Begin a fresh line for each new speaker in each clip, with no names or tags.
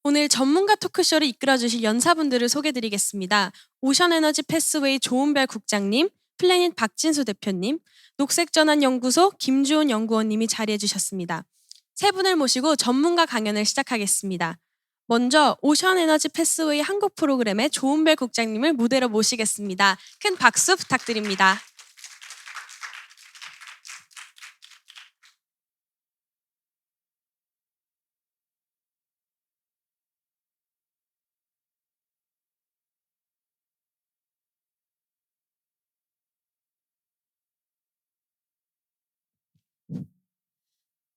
오늘 전문가 토크쇼를 이끌어주실 연사분들을 소개드리겠습니다. 오션에너지 패스웨이 조은별 국장님, 플래닛 박진수 대표님, 녹색전환연구소 김주온 연구원님이 자리해주셨습니다. 세 분을 모시고 전문가 강연을 시작하겠습니다. 먼저 오션에너지 패스웨이 한국 프로그램의 조은별 국장님을 무대로 모시겠습니다. 큰 박수 부탁드립니다.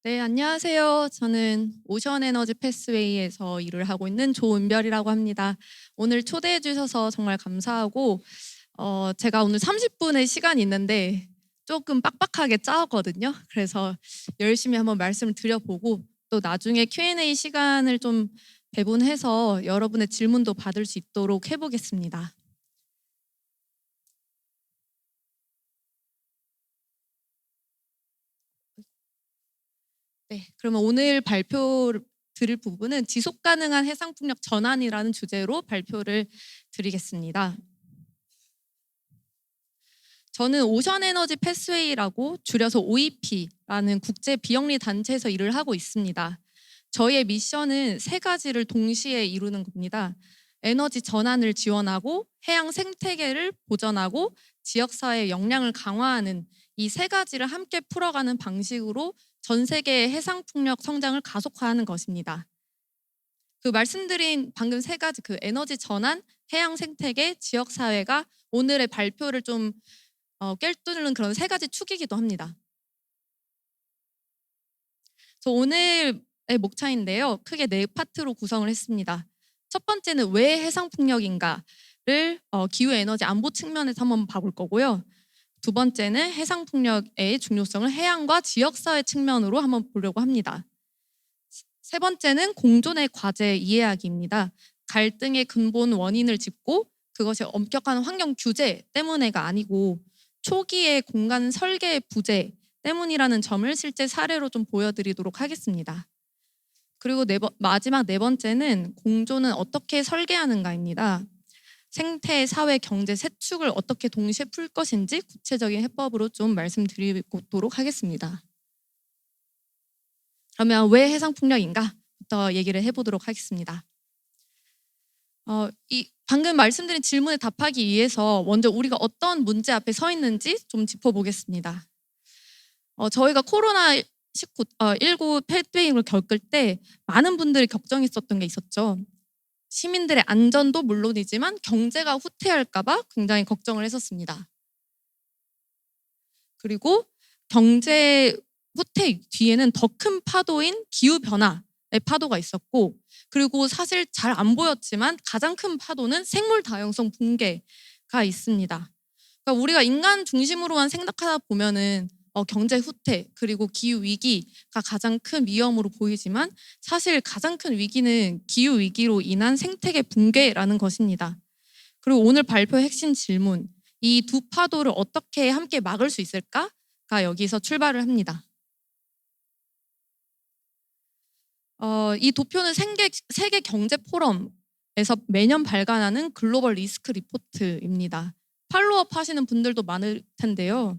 네, 안녕하세요. 저는 오션에너지 패스웨이에서 일을 하고 있는 조은별이라고 합니다. 오늘 초대해 주셔서 정말 감사하고 제가 오늘 30분의 시간이 있는데 조금 빡빡하게 짜왔거든요. 그래서 열심히 한번 말씀을 드려보고 또 나중에 Q&A 시간을 좀 배분해서 여러분의 질문도 받을 수 있도록 해보겠습니다. 네, 그러면 오늘 발표 드릴 부분은 지속 가능한 해상 풍력 전환이라는 주제로 발표를 드리겠습니다. 저는 오션에너지 패스웨이라고 줄여서 OEP라는 국제 비영리 단체에서 일을 하고 있습니다. 저희의 미션은 세 가지를 동시에 이루는 겁니다. 에너지 전환을 지원하고 해양 생태계를 보전하고 지역사회의 역량을 강화하는 이 세 가지를 함께 풀어가는 방식으로 전 세계의 해상풍력 성장을 가속화하는 것입니다. 그 말씀드린 방금 세 가지 그 에너지 전환, 해양 생태계, 지역사회가 오늘의 발표를 좀 꿰뚫는 그런 세 가지 축이기도 합니다. 저 오늘의 목차인데요. 크게 네 파트로 구성을 했습니다. 첫 번째는 왜 해상풍력인가를 기후에너지 안보 측면에서 한번 봐볼 거고요. 두 번째는 해상풍력의 중요성을 해양과 지역사회 측면으로 한번 보려고 합니다. 세 번째는 공존의 과제 이해하기입니다. 갈등의 근본 원인을 짚고 그것이 엄격한 환경 규제 때문에가 아니고 초기의 공간 설계의 부재 때문이라는 점을 실제 사례로 좀 보여드리도록 하겠습니다. 그리고 마지막 네 번째는 공존은 어떻게 설계하는가입니다. 생태, 사회, 경제 세 축을 어떻게 동시에 풀 것인지 구체적인 해법으로 좀 말씀드리도록 하겠습니다. 그러면 왜 해상풍력인가부터 얘기를 해보도록 하겠습니다. 방금 말씀드린 질문에 답하기 위해서 먼저 우리가 어떤 문제 앞에 서 있는지 좀 짚어보겠습니다. 저희가 코로나19 팬데믹을 겪을 때 많은 분들이 걱정했었던 게 있었죠. 시민들의 안전도 물론이지만 경제가 후퇴할까 봐 굉장히 걱정을 했었습니다. 그리고 경제 후퇴 뒤에는 더 큰 파도인 기후변화의 파도가 있었고 그리고 사실 잘 안 보였지만 가장 큰 파도는 생물 다양성 붕괴가 있습니다. 그러니까 우리가 인간 중심으로만 생각하다 보면은 경제 후퇴 그리고 기후 위기가 가장 큰 위험으로 보이지만 사실 가장 큰 위기는 기후 위기로 인한 생태계 붕괴라는 것입니다. 그리고 오늘 발표의 핵심 질문, 이 두 파도를 어떻게 함께 막을 수 있을까가 여기서 출발을 합니다. 이 도표는 세계 경제 포럼에서 매년 발간하는 글로벌 리스크 리포트입니다. 팔로업 하시는 분들도 많을 텐데요.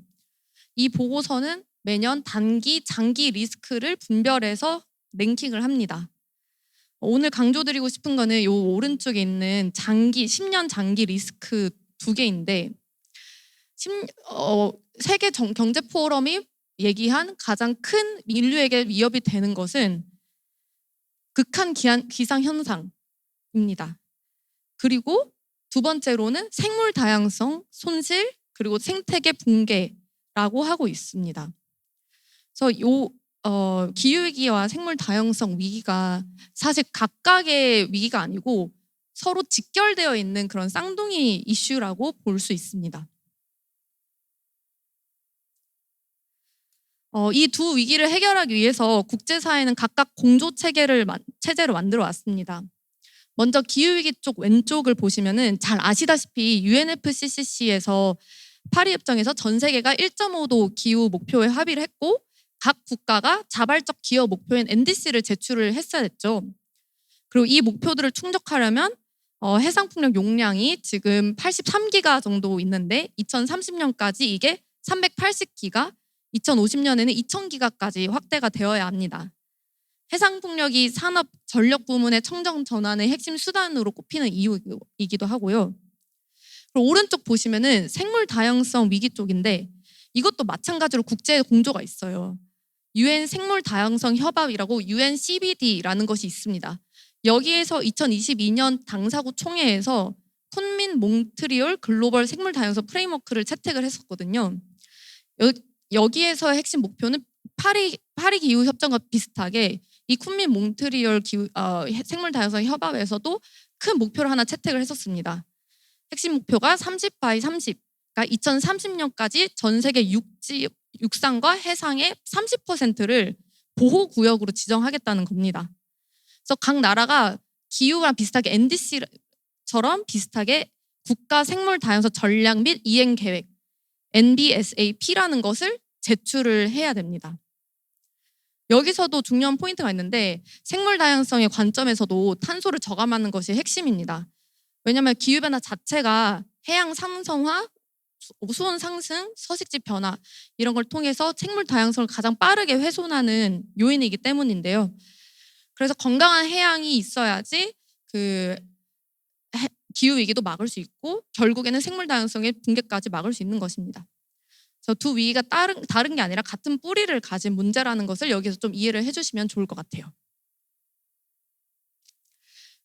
이 보고서는 매년 단기, 장기 리스크를 분별해서 랭킹을 합니다. 오늘 강조드리고 싶은 거는 이 오른쪽에 있는 10년 장기 리스크 두 개인데 세계 경제 포럼이 얘기한 가장 큰 인류에게 위협이 되는 것은 극한 기상 현상입니다. 그리고 두 번째로는 생물 다양성 손실 그리고 생태계 붕괴라고 하고 있습니다. 그래서 기후위기와 생물 다양성 위기가 사실 각각의 위기가 아니고 서로 직결되어 있는 그런 쌍둥이 이슈라고 볼 수 있습니다. 이 두 위기를 해결하기 위해서 국제사회는 각각 공조 체제를 만들어 왔습니다. 먼저 기후위기 쪽 왼쪽을 보시면은 잘 아시다시피 UNFCCC에서 파리협정에서 전 세계가 1.5도 기후 목표에 합의를 했고 각 국가가 자발적 기여 목표인 NDC를 제출을 했어야 했죠. 그리고 이 목표들을 충족하려면 해상 풍력 용량이 지금 83기가 정도 있는데 2030년까지 이게 380기가, 2050년에는 2000기가까지 확대가 되어야 합니다. 해상 풍력이 산업 전력 부문의 청정 전환의 핵심 수단으로 꼽히는 이유이기도 하고요. 그리고 오른쪽 보시면은 생물 다양성 위기 쪽인데 이것도 마찬가지로 국제 공조가 있어요. UN 생물 다양성 협약이라고 UNCBD라는 것이 있습니다. 여기에서 2022년 당사국 총회에서 쿤민 몽트리올 글로벌 생물 다양성 프레임워크를 채택을 했었거든요. 여기에서 핵심 목표는 파리 기후 협정과 비슷하게 이 쿤민 몽트리올 생물 다양성 협약에서도 큰 목표를 하나 채택을 했었습니다. 핵심 목표가 30 by 30, 그러니까 2030년까지 전 세계 육상과 해상의 30%를 보호구역으로 지정하겠다는 겁니다. 그래서 각 나라가 기후랑 비슷하게 NDC처럼 비슷하게 국가 생물 다양성 전략 및 이행 계획 NBSAP라는 것을 제출을 해야 됩니다. 여기서도 중요한 포인트가 있는데 생물 다양성의 관점에서도 탄소를 저감하는 것이 핵심입니다. 왜냐하면 기후변화 자체가 해양 상성화, 수온 상승, 서식지 변화 이런 걸 통해서 생물 다양성을 가장 빠르게 훼손하는 요인이기 때문인데요. 그래서 건강한 해양이 있어야지 기후 위기도 막을 수 있고 결국에는 생물 다양성의 붕괴까지 막을 수 있는 것입니다. 그래서 두 위기가 다른 게 아니라 같은 뿌리를 가진 문제라는 것을 여기서 좀 이해를 해주시면 좋을 것 같아요.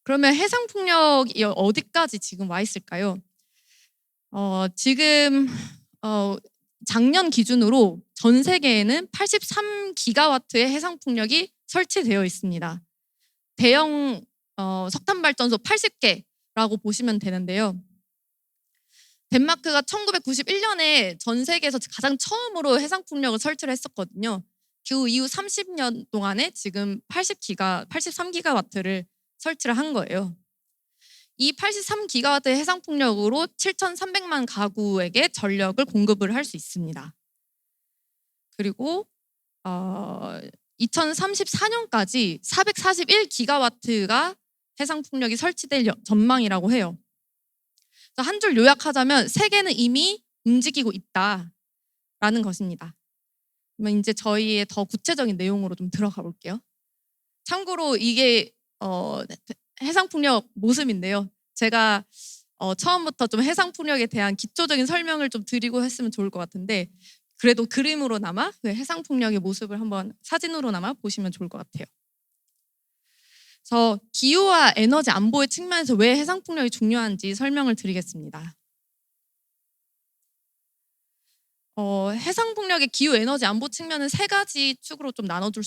그러면 해상 풍력이 어디까지 지금 와 있을까요? 지금 작년 기준으로 전 세계에는 83기가와트의 해상 풍력이 설치되어 있습니다. 대형 석탄 발전소 80개라고 보시면 되는데요. 덴마크가 1991년에 전 세계에서 가장 처음으로 해상 풍력을 설치를 했었거든요. 그 이후 30년 동안에 지금 83기가와트를 설치를 한 거예요. 이 83기가와트의 해상 풍력으로 7,300만 가구에게 전력을 공급을 할 수 있습니다. 그리고 2034년까지 441기가와트가 해상 풍력이 설치될 전망이라고 해요. 한 줄 요약하자면 세계는 이미 움직이고 있다라는 것입니다. 그러면 이제 저희의 더 구체적인 내용으로 좀 들어가 볼게요. 참고로 이게 해상 풍력 모습인데요. 제가 처음부터 좀 해상 풍력에 대한 기초적인 설명을 좀 드리고 했으면 좋을 것 같은데 그래도 그림으로나마 그 해상 풍력의 모습을 한번 사진으로나마 보시면 좋을 것 같아요. 그래서 기후와 에너지 안보의 측면에서 왜 해상 풍력이 중요한지 설명을 드리겠습니다. 해상 풍력의 기후 에너지 안보 측면은 세 가지 축으로 좀 나눠볼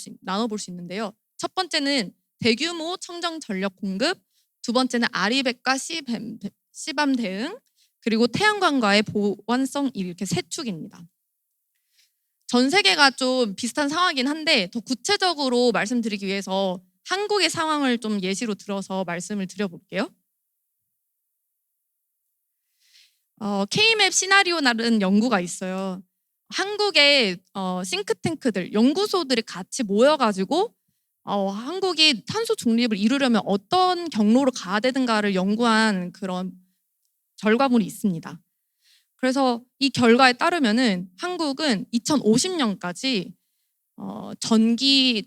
수 있는데요. 첫 번째는 대규모 청정 전력 공급, 두 번째는 아리백과 씨밤 대응, 그리고 태양광과의 보완성 이렇게 세 축입니다. 전 세계가 좀 비슷한 상황이긴 한데 더 구체적으로 말씀드리기 위해서 한국의 상황을 좀 예시로 들어서 말씀을 드려볼게요. K맵 시나리오라는 연구가 있어요. 한국의 싱크탱크들, 연구소들이 같이 모여가지고 한국이 탄소 중립을 이루려면 어떤 경로로 가야 되는가를 연구한 그런 결과물이 있습니다. 그래서 이 결과에 따르면은 한국은 2050년까지 전기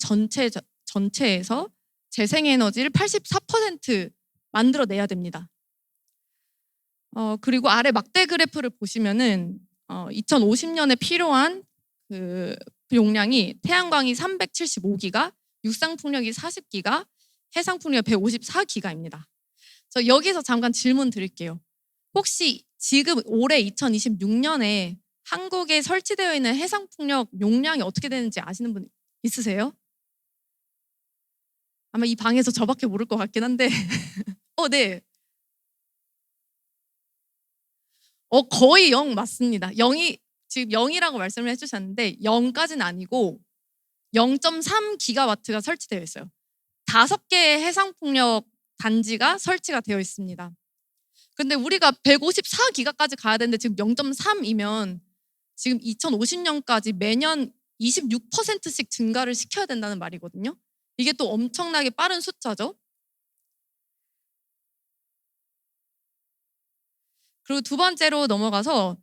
전체에서 재생에너지를 84% 만들어내야 됩니다. 그리고 아래 막대 그래프를 보시면은 2050년에 필요한 그 용량이 태양광이 375기가, 육상풍력이 40기가, 해상풍력이 154기가입니다. 그래서 여기서 잠깐 질문 드릴게요. 혹시 지금 올해 2026년에 한국에 설치되어 있는 해상풍력 용량이 어떻게 되는지 아시는 분 있으세요? 아마 이 방에서 저밖에 모를 것 같긴 한데 네. 거의 0 맞습니다. 0이 지금 0이라고 말씀을 해주셨는데 0까지는 아니고 0.3기가와트가 설치되어 있어요. 5개의 해상풍력 단지가 설치가 되어 있습니다. 근데 우리가 154기가까지 가야 되는데 지금 0.3이면 지금 2050년까지 매년 26%씩 증가를 시켜야 된다는 말이거든요. 이게 또 엄청나게 빠른 숫자죠. 그리고 두 번째로 넘어가서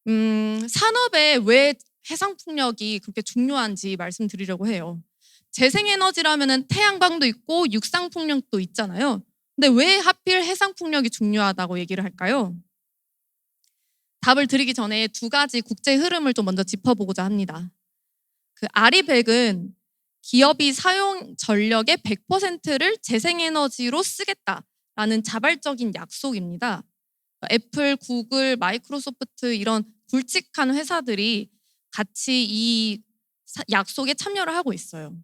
산업에 왜 해상풍력이 그렇게 중요한지 말씀드리려고 해요. 재생에너지라면은 태양광도 있고 육상풍력도 있잖아요. 근데 왜 하필 해상풍력이 중요하다고 얘기를 할까요? 답을 드리기 전에 두 가지 국제 흐름을 좀 먼저 짚어보고자 합니다. 그 아리백은 기업이 사용 전력의 100%를 재생에너지로 쓰겠다라는 자발적인 약속입니다. 애플, 구글, 마이크로소프트 이런 굵직한 회사들이 같이 이 약속에 참여를 하고 있어요.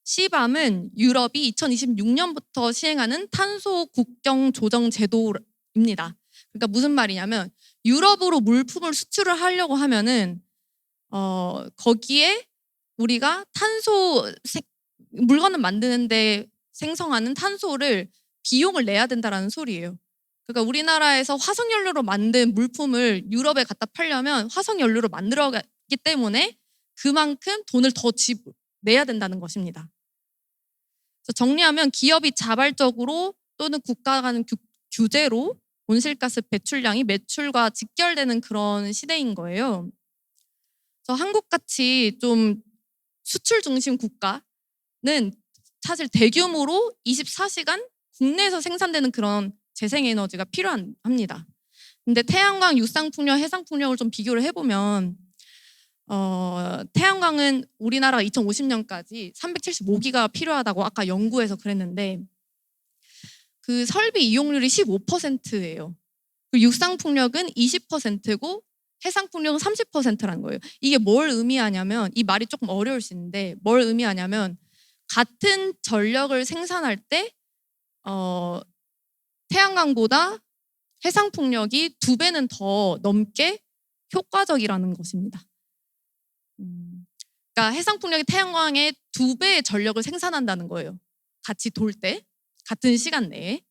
시밤은 유럽이 2026년부터 시행하는 탄소 국경 조정 제도입니다. 그러니까 무슨 말이냐면 유럽으로 물품을 수출을 하려고 하면은 거기에 우리가 물건을 만드는데 생성하는 탄소를 비용을 내야 된다라는 소리예요. 그러니까 우리나라에서 화석연료로 만든 물품을 유럽에 갖다 팔려면 화석연료로 만들었기 때문에 그만큼 돈을 더 내야 된다는 것입니다. 그래서 정리하면 기업이 자발적으로 또는 국가 간 규제로 온실가스 배출량이 매출과 직결되는 그런 시대인 거예요. 그래서 한국같이 좀 수출 중심 국가는 사실 대규모로 24시간 국내에서 생산되는 그런 재생에너지가 필요합니다. 근데 태양광, 육상풍력, 해상풍력을 좀 비교를 해보면 태양광은 우리나라가 2050년까지 375기가 필요하다고 아까 연구에서 그랬는데 그 설비 이용률이 15%예요. 그리고 육상풍력은 20%고 해상풍력은 30%라는 거예요. 이게 뭘 의미하냐면 이 말이 조금 어려울 수 있는데 뭘 의미하냐면 같은 전력을 생산할 때 태양광보다 해상풍력이 2배는 더 넘게 효과적이라는 것입니다. 그러니까 해상풍력이 태양광의 2배의 전력을 생산한다는 거예요. 같이 돌 때, 같은 시간 내에.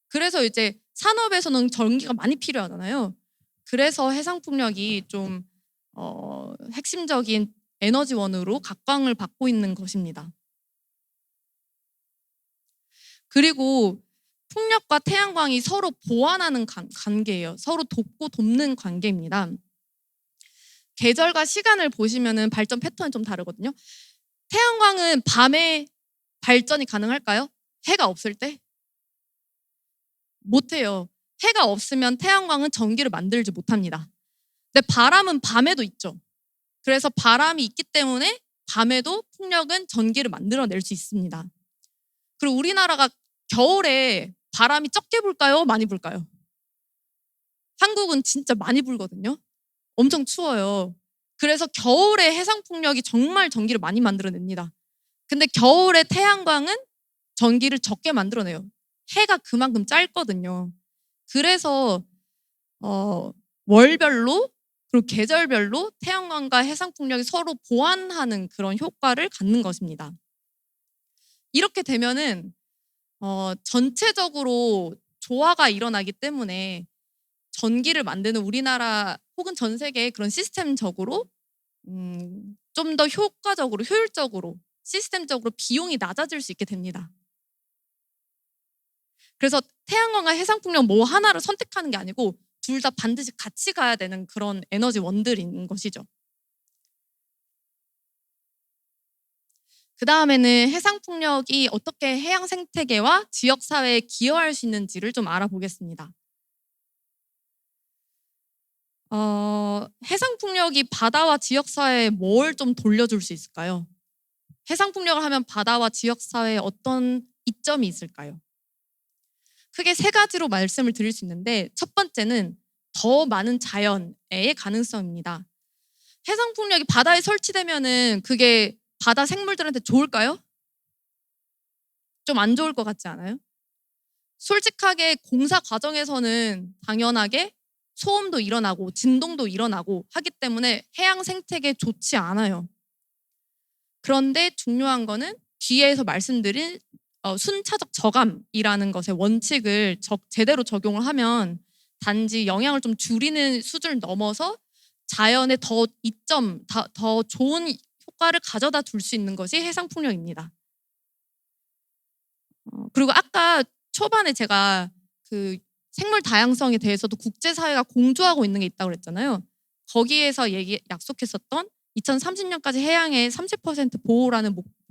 그래서 이제 산업에서는 전기가 많이 필요하잖아요. 그래서 해상풍력이 좀 핵심적인 에너지원으로 각광을 받고 있는 것입니다. 그리고 풍력과 태양광이 서로 보완하는 관계예요. 서로 돕고 돕는 관계입니다. 계절과 시간을 보시면은 발전 패턴이 좀 다르거든요. 태양광은 밤에 발전이 가능할까요? 해가 없을 때? 못해요. 해가 없으면 태양광은 전기를 만들지 못합니다. 근데 바람은 밤에도 있죠. 그래서 바람이 있기 때문에 밤에도 풍력은 전기를 만들어낼 수 있습니다. 그리고 우리나라가 겨울에 바람이 적게 불까요? 많이 불까요? 한국은 진짜 많이 불거든요. 엄청 추워요. 그래서 겨울에 해상풍력이 정말 전기를 많이 만들어냅니다. 근데 겨울에 태양광은 전기를 적게 만들어내요. 해가 그만큼 짧거든요. 그래서 월별로 그리고 계절별로 태양광과 해상풍력이 서로 보완하는 그런 효과를 갖는 것입니다. 이렇게 되면은 전체적으로 조화가 일어나기 때문에 전기를 만드는 우리나라 혹은 전 세계의 그런 시스템적으로 좀 더 효과적으로 효율적으로 시스템적으로 비용이 낮아질 수 있게 됩니다. 그래서 태양광과 해상풍력 뭐 하나를 선택하는 게 아니고 둘 다 반드시 같이 가야 되는 그런 에너지 원들인 것이죠. 그 다음에는 해상풍력이 어떻게 해양 생태계와 지역 사회에 기여할 수 있는지를 좀 알아보겠습니다. 해상풍력이 바다와 지역 사회에 뭘 좀 돌려줄 수 있을까요? 해상풍력을 하면 바다와 지역 사회에 어떤 이점이 있을까요? 크게 3가지로 말씀을 드릴 수 있는데 첫 번째는 더 많은 자연의 가능성입니다. 해상풍력이 바다에 설치되면은 그게 바다 생물들한테 좋을까요? 좀 안 좋을 것 같지 않아요? 솔직하게 공사 과정에서는 당연하게 소음도 일어나고 진동도 일어나고 하기 때문에 해양 생태계에 좋지 않아요. 그런데 중요한 거는 뒤에서 말씀드린 순차적 저감이라는 것의 원칙을 제대로 적용을 하면 단지 영향을 좀 줄이는 수준을 넘어서 자연에 더 좋은 효과를 가져다 둘 수 있는 것이 해상풍력입니다. 그리고 아까 초반에 제가 그 생물 다양성에 대해서도 국제사회가 공조하고 있는 게 있다고 그랬잖아요. 거기에서 약속했었던 2030년까지 해양의 30%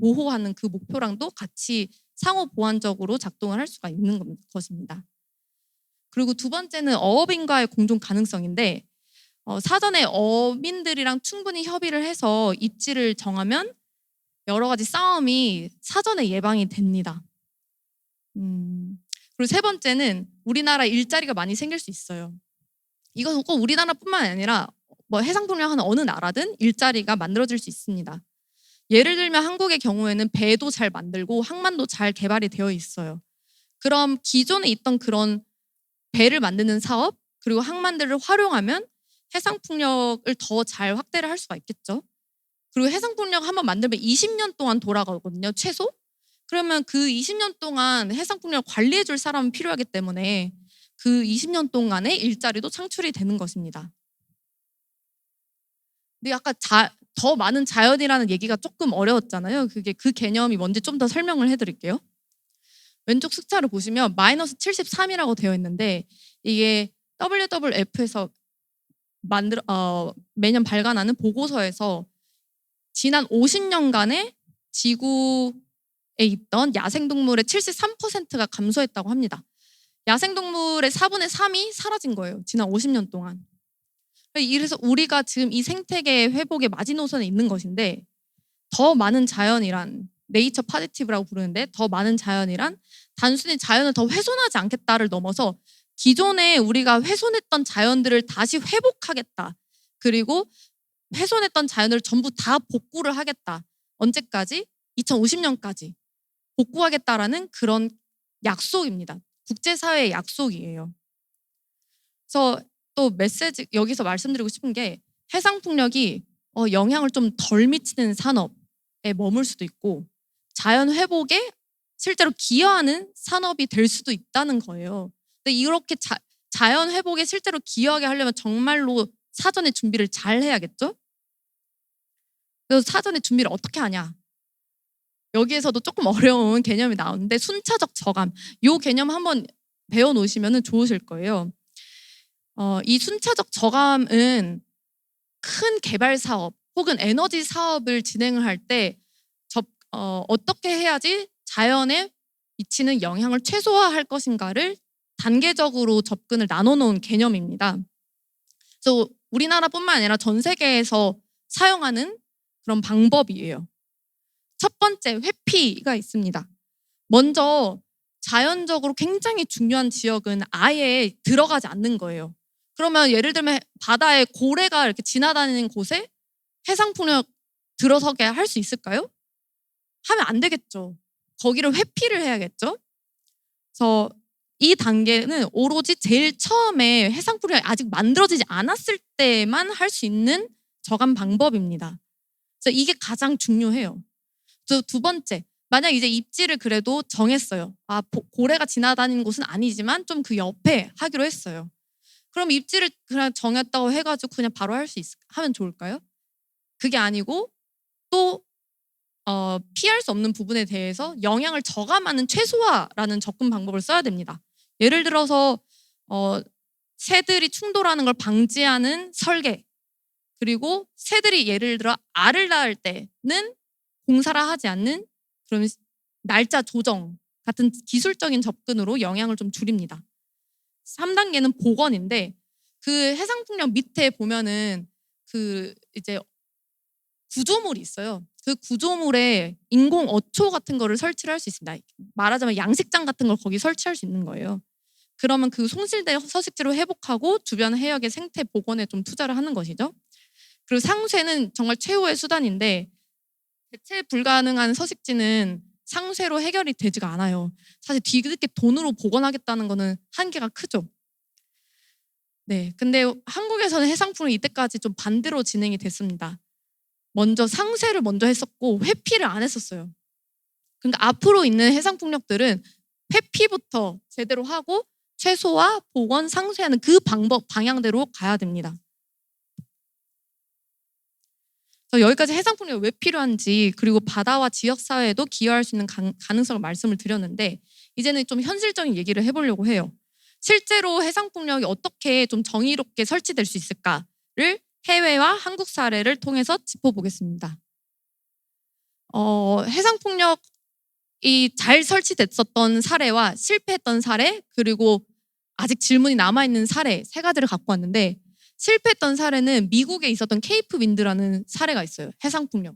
보호하는 그 목표랑도 같이 상호 보완적으로 작동을 할 수가 있는 것입니다. 그리고 두 번째는 어업인과의 공존 가능성인데 사전에 어민들이랑 충분히 협의를 해서 입지를 정하면 여러 가지 싸움이 사전에 예방이 됩니다. 그리고 세 번째는 우리나라 일자리가 많이 생길 수 있어요. 이건 꼭 우리나라뿐만 아니라 해상풍력하는 어느 나라든 일자리가 만들어질 수 있습니다. 예를 들면 한국의 경우에는 배도 잘 만들고 항만도 잘 개발이 되어 있어요. 그럼 기존에 있던 그런 배를 만드는 사업 그리고 항만들을 활용하면 해상풍력을 더 잘 확대를 할 수가 있겠죠. 그리고 해상풍력 한번 만들면 20년 동안 돌아가거든요, 최소. 그러면 그 20년 동안 해상풍력 관리해 줄 사람은 필요하기 때문에 그 20년 동안의 일자리도 창출이 되는 것입니다. 근데 아까 더 많은 자연이라는 얘기가 조금 어려웠잖아요. 그 개념이 뭔지 좀 더 설명을 해드릴게요. 왼쪽 숫자를 보시면 마이너스 73이라고 되어 있는데 이게 WWF에서 매년 발간하는 보고서에서 지난 50년간의 지구에 있던 야생동물의 73%가 감소했다고 합니다. 야생동물의 4분의 3이 사라진 거예요. 지난 50년 동안. 이래서 우리가 지금 이 생태계 회복의 마지노선에 있는 것인데 더 많은 자연이란 네이처 파지티브라고 부르는데 더 많은 자연이란 단순히 자연을 더 훼손하지 않겠다를 넘어서 기존에 우리가 훼손했던 자연들을 다시 회복하겠다. 그리고 훼손했던 자연을 전부 다 복구를 하겠다. 언제까지? 2050년까지 복구하겠다라는 그런 약속입니다. 국제사회의 약속이에요. 그래서 또 메시지 여기서 말씀드리고 싶은 게 해상풍력이 영향을 좀 덜 미치는 산업에 머물 수도 있고 자연 회복에 실제로 기여하는 산업이 될 수도 있다는 거예요. 근데 이렇게 자연 회복에 실제로 기여하게 하려면 정말로 사전에 준비를 잘 해야겠죠? 그래서 사전에 준비를 어떻게 하냐? 여기에서도 조금 어려운 개념이 나오는데 순차적 저감. 이 개념 한번 배워놓으시면 좋으실 거예요. 이 순차적 저감은 큰 개발 사업 혹은 에너지 사업을 진행을 할 때 어떻게 해야지 자연에 미치는 영향을 최소화할 것인가를 단계적으로 접근을 나눠놓은 개념입니다. 그래서 우리나라뿐만 아니라 전 세계에서 사용하는 그런 방법이에요. 첫 번째, 회피가 있습니다. 먼저 자연적으로 굉장히 중요한 지역은 아예 들어가지 않는 거예요. 그러면 예를 들면 바다에 고래가 이렇게 지나다니는 곳에 해상풍력 들어서게 할 수 있을까요? 하면 안 되겠죠. 거기를 회피를 해야겠죠. 그래서 이 단계는 오로지 제일 처음에 해상풍력이 아직 만들어지지 않았을 때만 할 수 있는 저감 방법입니다. 그래서 이게 가장 중요해요. 두 번째, 만약 이제 입지를 그래도 정했어요. 고래가 지나다니는 곳은 아니지만 좀 그 옆에 하기로 했어요. 그럼 입지를 그냥 정했다고 해가지고 그냥 바로 하면 좋을까요? 그게 아니고 또 피할 수 없는 부분에 대해서 영향을 저감하는 최소화라는 접근 방법을 써야 됩니다. 예를 들어서 새들이 충돌하는 걸 방지하는 설계, 그리고 새들이 예를 들어 알을 낳을 때는 공사를 하지 않는 그런 날짜 조정 같은 기술적인 접근으로 영향을 좀 줄입니다. 3단계는 복원인데 그 해상풍력 밑에 보면은 그 이제 구조물이 있어요. 그 구조물에 인공 어초 같은 거를 설치를 할 수 있습니다. 말하자면 양식장 같은 걸 거기 설치할 수 있는 거예요. 그러면 그 손실된 서식지를 회복하고 주변 해역의 생태 복원에 좀 투자를 하는 것이죠. 그리고 상쇄는 정말 최후의 수단인데 대체 불가능한 서식지는 상쇄로 해결이 되지가 않아요. 사실 뒤늦게 돈으로 복원하겠다는 거는 한계가 크죠. 네, 근데 한국에서는 해상풍력이 이때까지 좀 반대로 진행이 됐습니다. 먼저 상쇄를 먼저 했었고 회피를 안 했었어요. 그러니까 앞으로 있는 해상풍력들은 회피부터 제대로 하고 최소화, 복원, 상쇄하는 그 방향대로 가야 됩니다. 그래서 여기까지 해상풍력이 왜 필요한지 그리고 바다와 지역사회에도 기여할 수 있는 가능성을 말씀을 드렸는데 이제는 좀 현실적인 얘기를 해보려고 해요. 실제로 해상풍력이 어떻게 좀 정의롭게 설치될 수 있을까를 해외와 한국 사례를 통해서 짚어보겠습니다. 해상풍력이 잘 설치됐었던 사례와 실패했던 사례, 그리고 아직 질문이 남아있는 사례 세 가지를 갖고 왔는데, 실패했던 사례는 미국에 있었던 케이프 윈드라는 사례가 있어요. 해상풍력.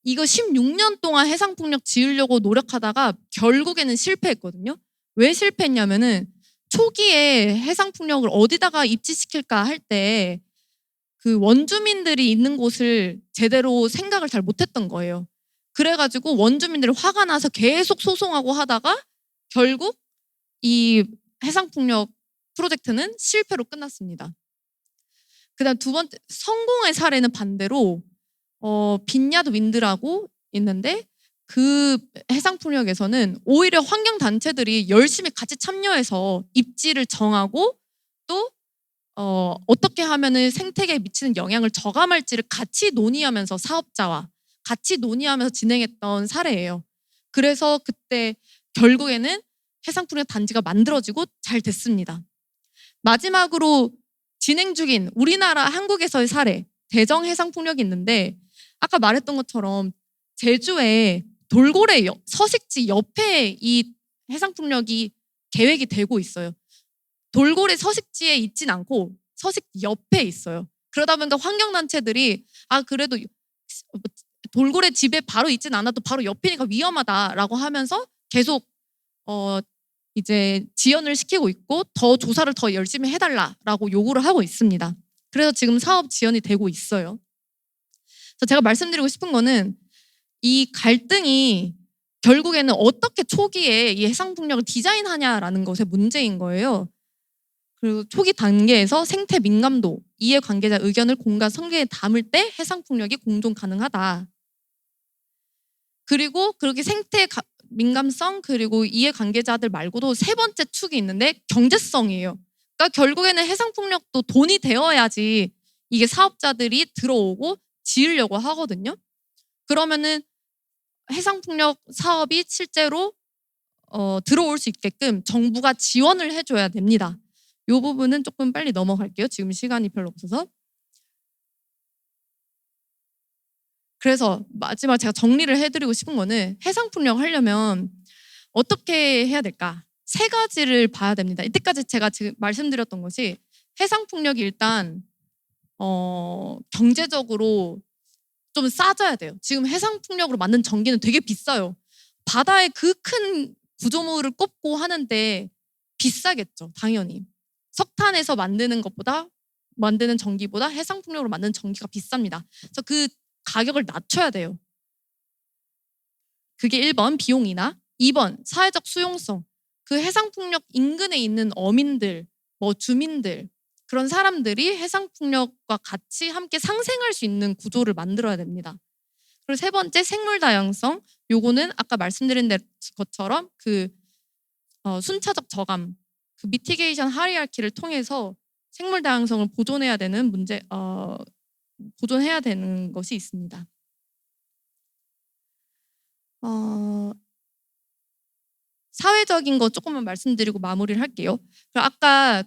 이거 16년 동안 해상풍력 지으려고 노력하다가 결국에는 실패했거든요. 왜 실패했냐면은 초기에 해상풍력을 어디다가 입지시킬까 할 때 그 원주민들이 있는 곳을 제대로 생각을 잘 못했던 거예요. 그래가지고 원주민들이 화가 나서 계속 소송하고 하다가 결국 이 해상풍력 프로젝트는 실패로 끝났습니다. 그다음 두 번째, 성공의 사례는 반대로 빈야드 윈드라고 있는데, 그 해상풍력에서는 오히려 환경단체들이 열심히 같이 참여해서 입지를 정하고 또 어떻게 하면은 생태계에 미치는 영향을 저감할지를 같이 논의하면서, 사업자와 같이 논의하면서 진행했던 사례예요. 그래서 그때 결국에는 해상풍력 단지가 만들어지고 잘 됐습니다. 마지막으로 진행 중인 우리나라 한국에서의 사례, 대정 해상풍력이 있는데, 아까 말했던 것처럼 제주에 돌고래 서식지 옆에 이 해상풍력이 계획이 되고 있어요. 돌고래 서식지에 있진 않고 서식지 옆에 있어요. 그러다 보니까 환경단체들이 그래도 돌고래 집에 바로 있진 않아도 바로 옆이니까 위험하다라고 하면서 계속 이제 지연을 시키고 있고, 더 조사를 더 열심히 해달라라고 요구를 하고 있습니다. 그래서 지금 사업 지연이 되고 있어요. 그래서 제가 말씀드리고 싶은 거는 이 갈등이 결국에는 어떻게 초기에 이 해상풍력을 디자인하냐라는 것의 문제인 거예요. 그리고 초기 단계에서 생태 민감도, 이해관계자 의견을 공간 설계에 담을 때 해상풍력이 공존 가능하다. 그리고 그렇게 생태 민감성 그리고 이해관계자들 말고도 세 번째 축이 있는데 경제성이에요. 그러니까 결국에는 해상풍력도 돈이 되어야지 이게 사업자들이 들어오고 지으려고 하거든요. 그러면은 해상풍력 사업이 실제로 들어올 수 있게끔 정부가 지원을 해줘야 됩니다. 이 부분은 조금 빨리 넘어갈게요. 지금 시간이 별로 없어서. 그래서 마지막 제가 정리를 해드리고 싶은 거는, 해상풍력 하려면 어떻게 해야 될까? 세 가지를 봐야 됩니다. 이때까지 제가 지금 말씀드렸던 것이, 해상풍력이 일단 경제적으로 좀 싸져야 돼요. 지금 해상풍력으로 만든 전기는 되게 비싸요. 바다에 그 큰 구조물을 꼽고 하는데 비싸겠죠, 당연히. 석탄에서 만드는 전기보다 해상풍력으로 만든 전기가 비쌉니다. 그래서 그 가격을 낮춰야 돼요. 그게 1번 비용이나, 2번 사회적 수용성. 그 해상풍력 인근에 있는 어민들, 주민들, 그런 사람들이 해상풍력과 같이 함께 상생할 수 있는 구조를 만들어야 됩니다. 그리고 세 번째 생물 다양성. 요거는 아까 말씀드린 것처럼 그 순차적 저감, 그 미티게이션 하이라키를 통해서 생물 다양성을 보존해야 되는 보존해야 되는 것이 있습니다. 사회적인 거 조금만 말씀드리고 마무리를 할게요. 아까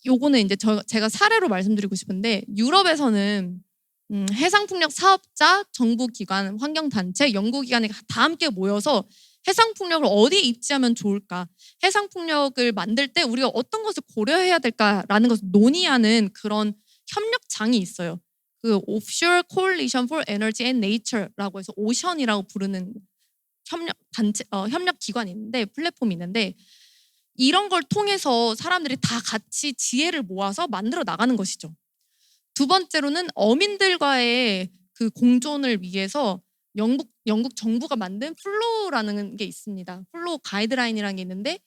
요거는 이제 제가 사례로 말씀드리고 싶은데, 유럽에서는 해상풍력 사업자, 정부기관, 환경단체, 연구기관이 다 함께 모여서 해상풍력을 어디에 입지하면 좋을까, 해상풍력을 만들 때 우리가 어떤 것을 고려해야 될까라는 것을 논의하는 그런 협력장이 있어요. 그 Offshore Coalition for Energy and Nature라고 해서 오션이라고 부르는 협력 기관이 있는데, 플랫폼이 있는데, 이런 걸 통해서 사람들이 다 같이 지혜를 모아서 만들어 나가는 것이죠. 두 번째로는 어민들과의 그 공존을 위해서 영국 정부가 만든 플로우라는 게 있습니다. 플로우 가이드라인이라는 게 있는데,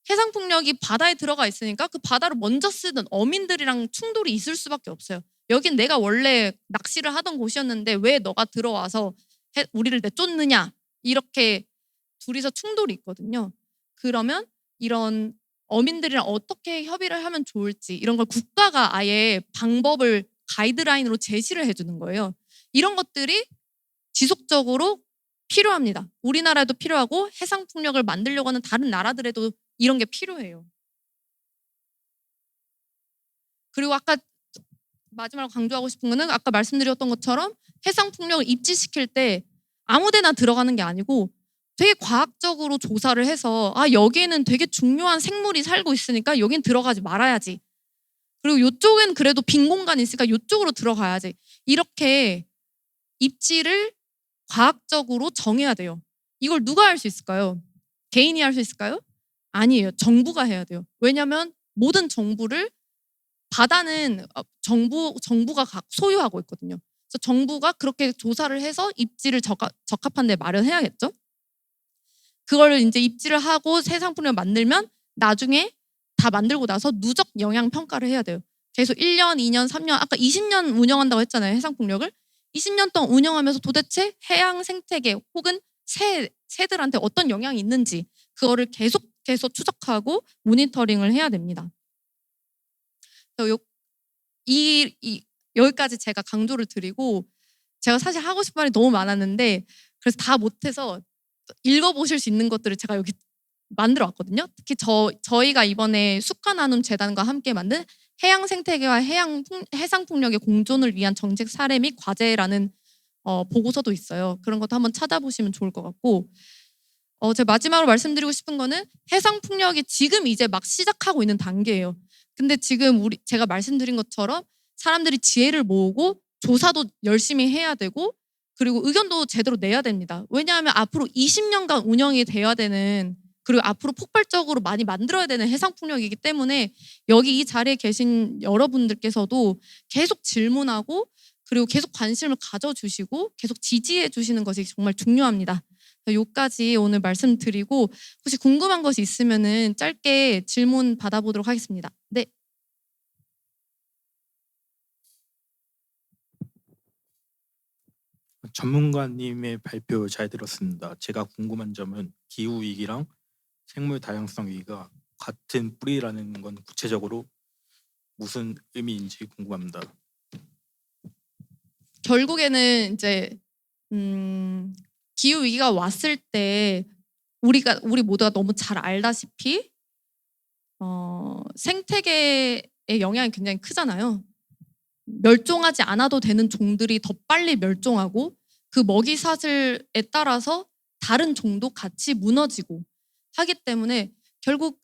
해상풍력이 바다에 들어가 있으니까 그 바다를 먼저 쓰던 어민들이랑 충돌이 있을 수밖에 없어요. 여긴 내가 원래 낚시를 하던 곳이었는데 왜 너가 들어와서 우리를 내쫓느냐, 이렇게 둘이서 충돌이 있거든요. 그러면 이런 어민들이랑 어떻게 협의를 하면 좋을지, 이런 걸 국가가 아예 방법을 가이드라인으로 제시를 해주는 거예요. 이런 것들이 지속적으로 필요합니다. 우리나라에도 필요하고 해상풍력을 만들려고 하는 다른 나라들에도 이런 게 필요해요. 그리고 아까 마지막으로 강조하고 싶은 거는 아까 말씀드렸던 것처럼 해상 풍력을 입지시킬 때 아무데나 들어가는 게 아니고 되게 과학적으로 조사를 해서 여기에는 되게 중요한 생물이 살고 있으니까 여긴 들어가지 말아야지. 그리고 이쪽엔 그래도 빈 공간이 있으니까 이쪽으로 들어가야지. 이렇게 입지를 과학적으로 정해야 돼요. 이걸 누가 할 수 있을까요? 개인이 할 수 있을까요? 아니에요. 정부가 해야 돼요. 왜냐하면 모든 정부를 바다는 정부가 소유하고 있거든요. 그래서 정부가 그렇게 조사를 해서 입지를 적합한 데 마련해야겠죠. 그거를 이제 입지를 하고 해상풍력을 만들면 나중에 다 만들고 나서 누적 영향 평가를 해야 돼요. 계속 1년, 2년, 3년, 아까 20년 운영한다고 했잖아요. 해상풍력을. 20년 동안 운영하면서 도대체 해양 생태계 혹은 새들한테 어떤 영향이 있는지 그거를 계속해서 추적하고 모니터링을 해야 됩니다. 여기까지 제가 강조를 드리고 제가 사실 하고 싶은 말이 너무 많았는데 그래서 다 못해서 읽어보실 수 있는 것들을 제가 여기 만들어 왔거든요. 특히 저희가 이번에 숲과나눔재단과 함께 만든 해양 생태계와 해상 풍력의 공존을 위한 정책 사례 및 과제라는 보고서도 있어요. 그런 것도 한번 찾아보시면 좋을 것 같고 제가 마지막으로 말씀드리고 싶은 거는 해상 풍력이 지금 이제 막 시작하고 있는 단계예요. 근데 지금 제가 말씀드린 것처럼 사람들이 지혜를 모으고 조사도 열심히 해야 되고 그리고 의견도 제대로 내야 됩니다. 왜냐하면 앞으로 20년간 운영이 돼야 되는 그리고 앞으로 폭발적으로 많이 만들어야 되는 해상풍력이기 때문에 여기 이 자리에 계신 여러분들께서도 계속 질문하고 그리고 계속 관심을 가져주시고 계속 지지해 주시는 것이 정말 중요합니다. 여기까지 오늘 말씀드리고 혹시 궁금한 것이 있으면은 짧게 질문 받아보도록 하겠습니다. 네.
전문가님의 발표 잘 들었습니다. 제가 궁금한 점은 기후 위기랑 생물 다양성 위기가 같은 뿌리라는 건 구체적으로 무슨 의미인지 궁금합니다.
결국에는 이제 기후 위기가 왔을 때 우리 모두가 너무 잘 알다시피 생태계의 영향이 굉장히 크잖아요. 멸종하지 않아도 되는 종들이 더 빨리 멸종하고 그 먹이 사슬에 따라서 다른 종도 같이 무너지고 하기 때문에 결국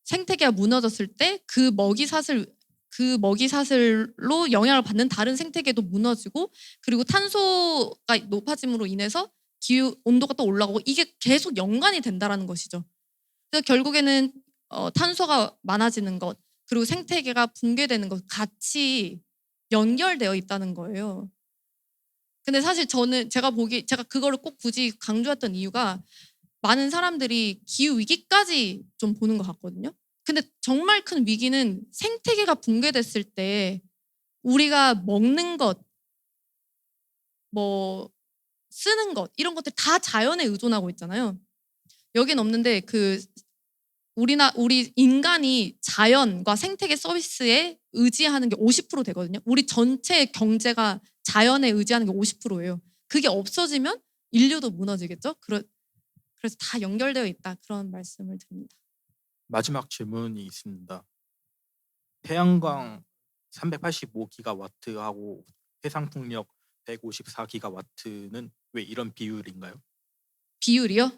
생태계가 무너졌을 때 그 먹이 사슬로 영향을 받는 다른 생태계도 무너지고 그리고 탄소가 높아짐으로 인해서 기후 온도가 또 올라가고 이게 계속 연관이 된다라는 것이죠. 그래서 결국에는 탄소가 많아지는 것 그리고 생태계가 붕괴되는 것 같이 연결되어 있다는 거예요. 근데 사실 제가 그거를 꼭 굳이 강조했던 이유가 많은 사람들이 기후 위기까지 좀 보는 것 같거든요. 근데 정말 큰 위기는 생태계가 붕괴됐을 때 우리가 먹는 것, 뭐 쓰는 것 이런 것들 다 자연에 의존하고 있잖아요. 여긴 없는데 우리 인간이 자연과 생태계 서비스에 의지하는 게 50% 되거든요. 우리 전체 경제가 자연에 의지하는 게 50%예요. 그게 없어지면 인류도 무너지겠죠. 그래서 다 연결되어 있다 그런 말씀을 드립니다.
마지막 질문이 있습니다. 태양광 385기가와트하고 해상풍력 154기가와트는 왜 이런 비율인가요?
비율이요?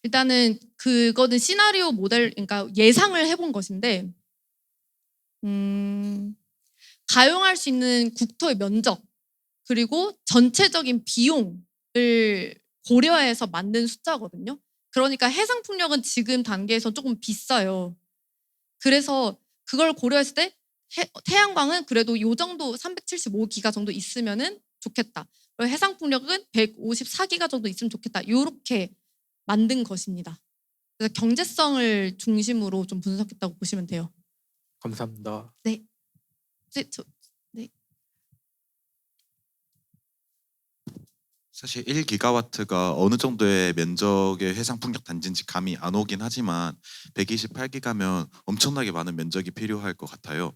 일단은 그거는 시나리오 모델, 그러니까 예상을 해본 것인데 가용할 수 있는 국토의 면적 그리고 전체적인 비용을 고려해서 만든 숫자거든요. 그러니까 해상풍력은 지금 단계에서 조금 비싸요. 그래서 그걸 고려했을 때 태양광은 그래도 요 정도 375기가 정도 있으면은 좋겠다. 그리고 해상풍력은 154기가 정도 있으면 좋겠다. 이렇게 만든 것입니다. 그래서 경제성을 중심으로 좀 분석했다고 보시면 돼요.
감사합니다.
네.
사실 1기가와트가 어느 정도의 면적의 해상풍력 단지인지 감이 안 오긴 하지만 128기가면 엄청나게 많은 면적이 필요할 것 같아요.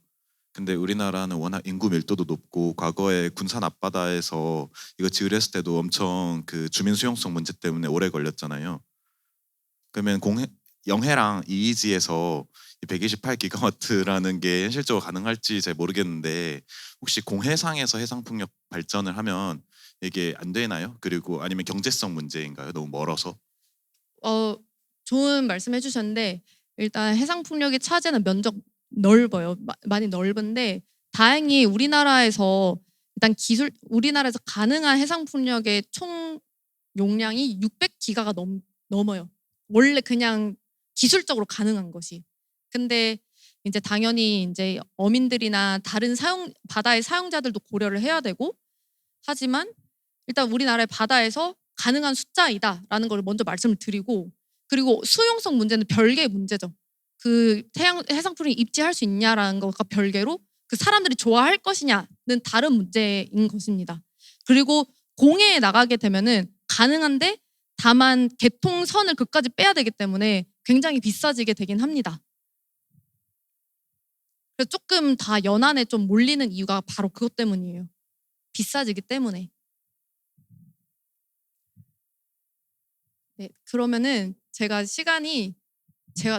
근데 우리나라는 워낙 인구 밀도도 높고 과거에 군산 앞바다에서 이거 지으렸을 때도 엄청 그 주민 수용성 문제 때문에 오래 걸렸잖아요. 그러면 영해랑 이이지에서 128기가와트라는 게 현실적으로 가능할지 잘 모르겠는데 혹시 공해상에서 해상 풍력 발전을 하면 이게 안 되나요? 그리고 아니면 경제성 문제인가요? 너무 멀어서?
좋은 말씀 해주셨는데 일단 해상 풍력이 차지하는 면적 넓어요. 많이 넓은데 다행히 우리나라에서 일단 우리나라에서 가능한 해상 풍력의 총 용량이 600기가가 넘어요. 원래 그냥 기술적으로 가능한 것이. 근데 이제 당연히 이제 어민들이나 다른 바다의 사용자들도 고려를 해야 되고 하지만 일단 우리나라의 바다에서 가능한 숫자이다라는 걸 먼저 말씀을 드리고 그리고 수용성 문제는 별개의 문제죠. 그 해상 풍력이 입지할 수 있냐라는 것과 별개로 그 사람들이 좋아할 것이냐는 다른 문제인 것입니다. 그리고 공해에 나가게 되면은 가능한데 다만 개통선을 끝까지 빼야 되기 때문에 굉장히 비싸지게 되긴 합니다. 그래서 조금 다 연안에 좀 몰리는 이유가 바로 그것 때문이에요. 비싸지기 때문에. 네, 그러면은 제가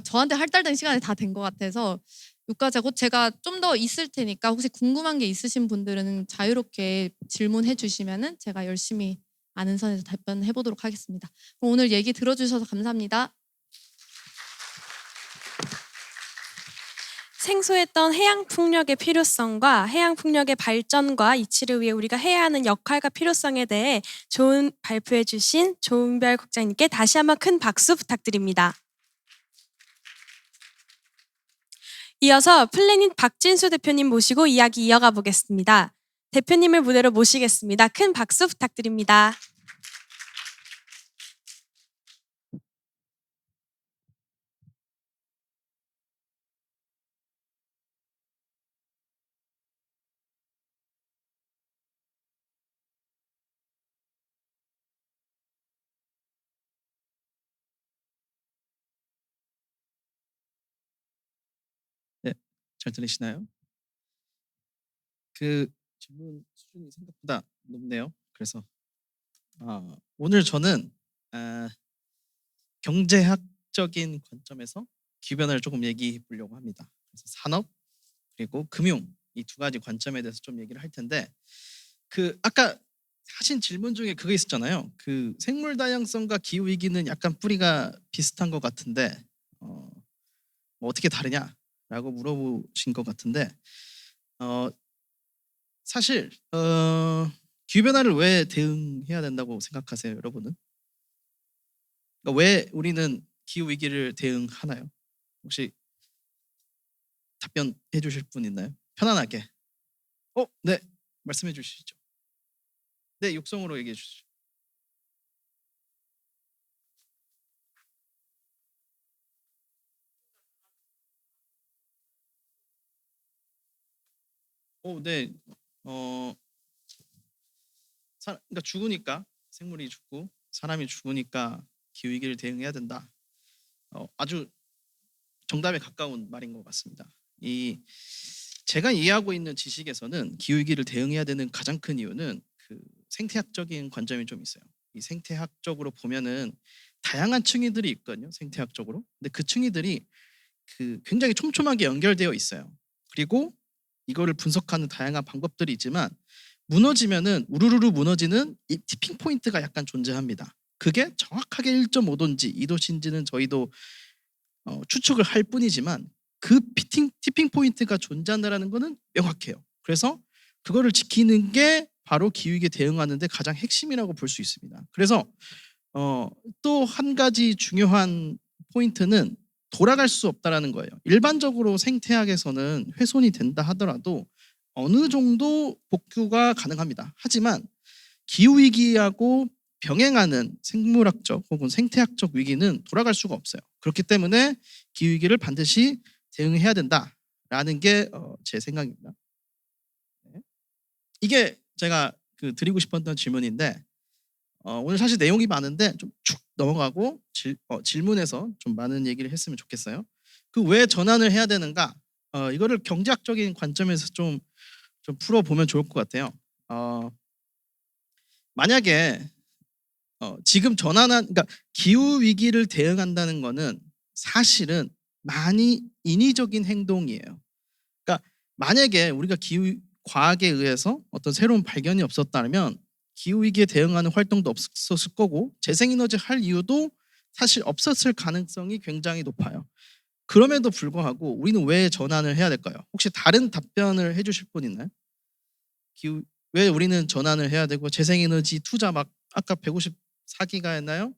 저한테 할당된 시간이 다 된 것 같아서 여기까지 하고 제가 좀 더 있을 테니까 혹시 궁금한 게 있으신 분들은 자유롭게 질문해 주시면은 제가 열심히 아는 선에서 답변해 보도록 하겠습니다. 그럼 오늘 얘기 들어주셔서 감사합니다.
생소했던 해양 풍력의 필요성과 해양 풍력의 발전과 이치를 위해 우리가 해야 하는 역할과 필요성에 대해 좋은 발표해 주신 조은별 국장님께 다시 한번 큰 박수 부탁드립니다. 이어서 플래닛 박진수 대표님 모시고 이야기 이어가 보겠습니다. 대표님을 무대로 모시겠습니다. 큰 박수 부탁드립니다.
네, 잘 들리시나요? 그 질문 수준이 생각보다 높네요. 그래서 오늘 저는 경제학적인 관점에서 기변을 조금 얘기해 보려고 합니다. 그래서 산업 그리고 금융 이 두 가지 관점에 대해서 좀 얘기를 할 텐데 그 아까 하신 질문 중에 그거 있었잖아요. 그 생물 다양성과 기후 위기는 약간 뿌리가 비슷한 것 같은데 뭐 어떻게 다르냐라고 물어보신 것 같은데 사실 기후 변화를 왜 대응해야 된다고 생각하세요, 여러분은? 그러니까 왜 우리는 기후 위기를 대응하나요? 혹시 답변해 주실 분 있나요? 편안하게. 네, 말씀해 주시죠. 네, 육성으로 얘기해 주시죠. 네, 그러니까 죽으니까 생물이 죽고 사람이 죽으니까 기후 위기를 대응해야 된다. 아주 정답에 가까운 말인 것 같습니다. 제가 이해하고 있는 지식에서는 기후 위기를 대응해야 되는 가장 큰 이유는 그 생태학적인 관점이 좀 있어요. 이 생태학적으로 보면은 다양한 층위들이 있거든요. 생태학적으로. 근데 그 층위들이 그 굉장히 촘촘하게 연결되어 있어요. 그리고 이거를 분석하는 다양한 방법들이 있지만 무너지면은 우르르 무너지는 이 티핑 포인트가 약간 존재합니다. 그게 정확하게 1.5도인지 2도인지는 저희도 추측을 할 뿐이지만 그 티핑 포인트가 존재한다는 것은 명확해요. 그래서 그거를 지키는 게 바로 기후위기에 대응하는 데 가장 핵심이라고 볼 수 있습니다. 그래서 또 한 가지 중요한 포인트는 돌아갈 수 없다라는 거예요. 일반적으로 생태학에서는 훼손이 된다 하더라도 어느 정도 복구가 가능합니다. 하지만 기후위기하고 병행하는 생물학적 혹은 생태학적 위기는 돌아갈 수가 없어요. 그렇기 때문에 기후위기를 반드시 대응해야 된다라는 게 제 생각입니다. 네. 이게 제가 드리고 싶었던 질문인데 오늘 사실 내용이 많은데 좀 축 넘어가고 질문에서 좀 많은 얘기를 했으면 좋겠어요. 그 왜 전환을 해야 되는가? 이거를 경제학적인 관점에서 좀 풀어보면 좋을 것 같아요. 만약에 지금 그러니까 기후 위기를 대응한다는 거는 사실은 많이 인위적인 행동이에요. 그러니까 만약에 우리가 과학에 의해서 어떤 새로운 발견이 없었다면 기후 위기에 대응하는 활동도 없었을 거고 재생에너지 할 이유도 사실 없었을 가능성이 굉장히 높아요. 그럼에도 불구하고 우리는 왜 전환을 해야 될까요? 혹시 다른 답변을 해주실 분 있나요? 왜 우리는 전환을 해야 되고 재생에너지 투자 막 아까 154기가였나요?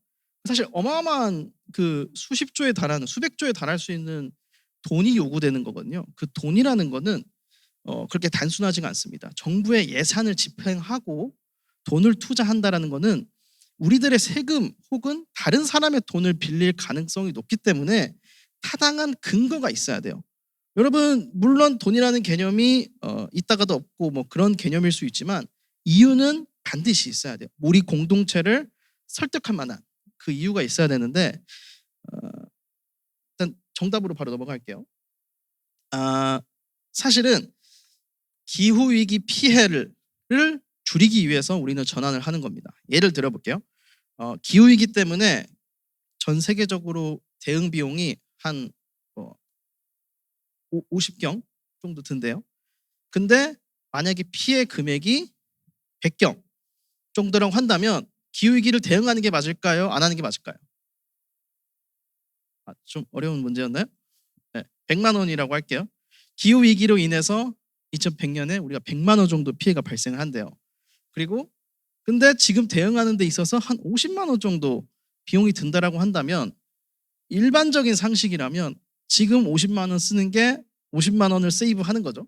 사실 어마어마한 그 수십조에 달하는 수백조에 달할 수 있는 돈이 요구되는 거거든요. 그 돈이라는 거는 그렇게 단순하지가 않습니다. 정부의 예산을 집행하고 돈을 투자한다라는 거는 우리들의 세금 혹은 다른 사람의 돈을 빌릴 가능성이 높기 때문에 타당한 근거가 있어야 돼요. 여러분 물론 돈이라는 개념이 있다가도 없고 뭐 그런 개념일 수 있지만 이유는 반드시 있어야 돼요. 우리 공동체를 설득할 만한 그 이유가 있어야 되는데 일단 정답으로 바로 넘어갈게요. 사실은 기후위기 피해를 줄이기 위해서 우리는 전환을 하는 겁니다. 예를 들어볼게요. 기후위기 때문에 전 세계적으로 대응 비용이 한 50경 정도 든대요. 근데 만약에 피해 금액이 100경 정도라고 한다면 기후위기를 대응하는 게 맞을까요? 안 하는 게 맞을까요? 좀 어려운 문제였나요? 네, 100만 원이라고 할게요. 기후위기로 인해서 2100년에 우리가 100만 원 정도 피해가 발생을 한대요. 그리고 근데 지금 대응하는 데 있어서 한 50만 원 정도 비용이 든다라고 한다면 일반적인 상식이라면 지금 50만 원 쓰는 게 50만 원을 세이브하는 거죠.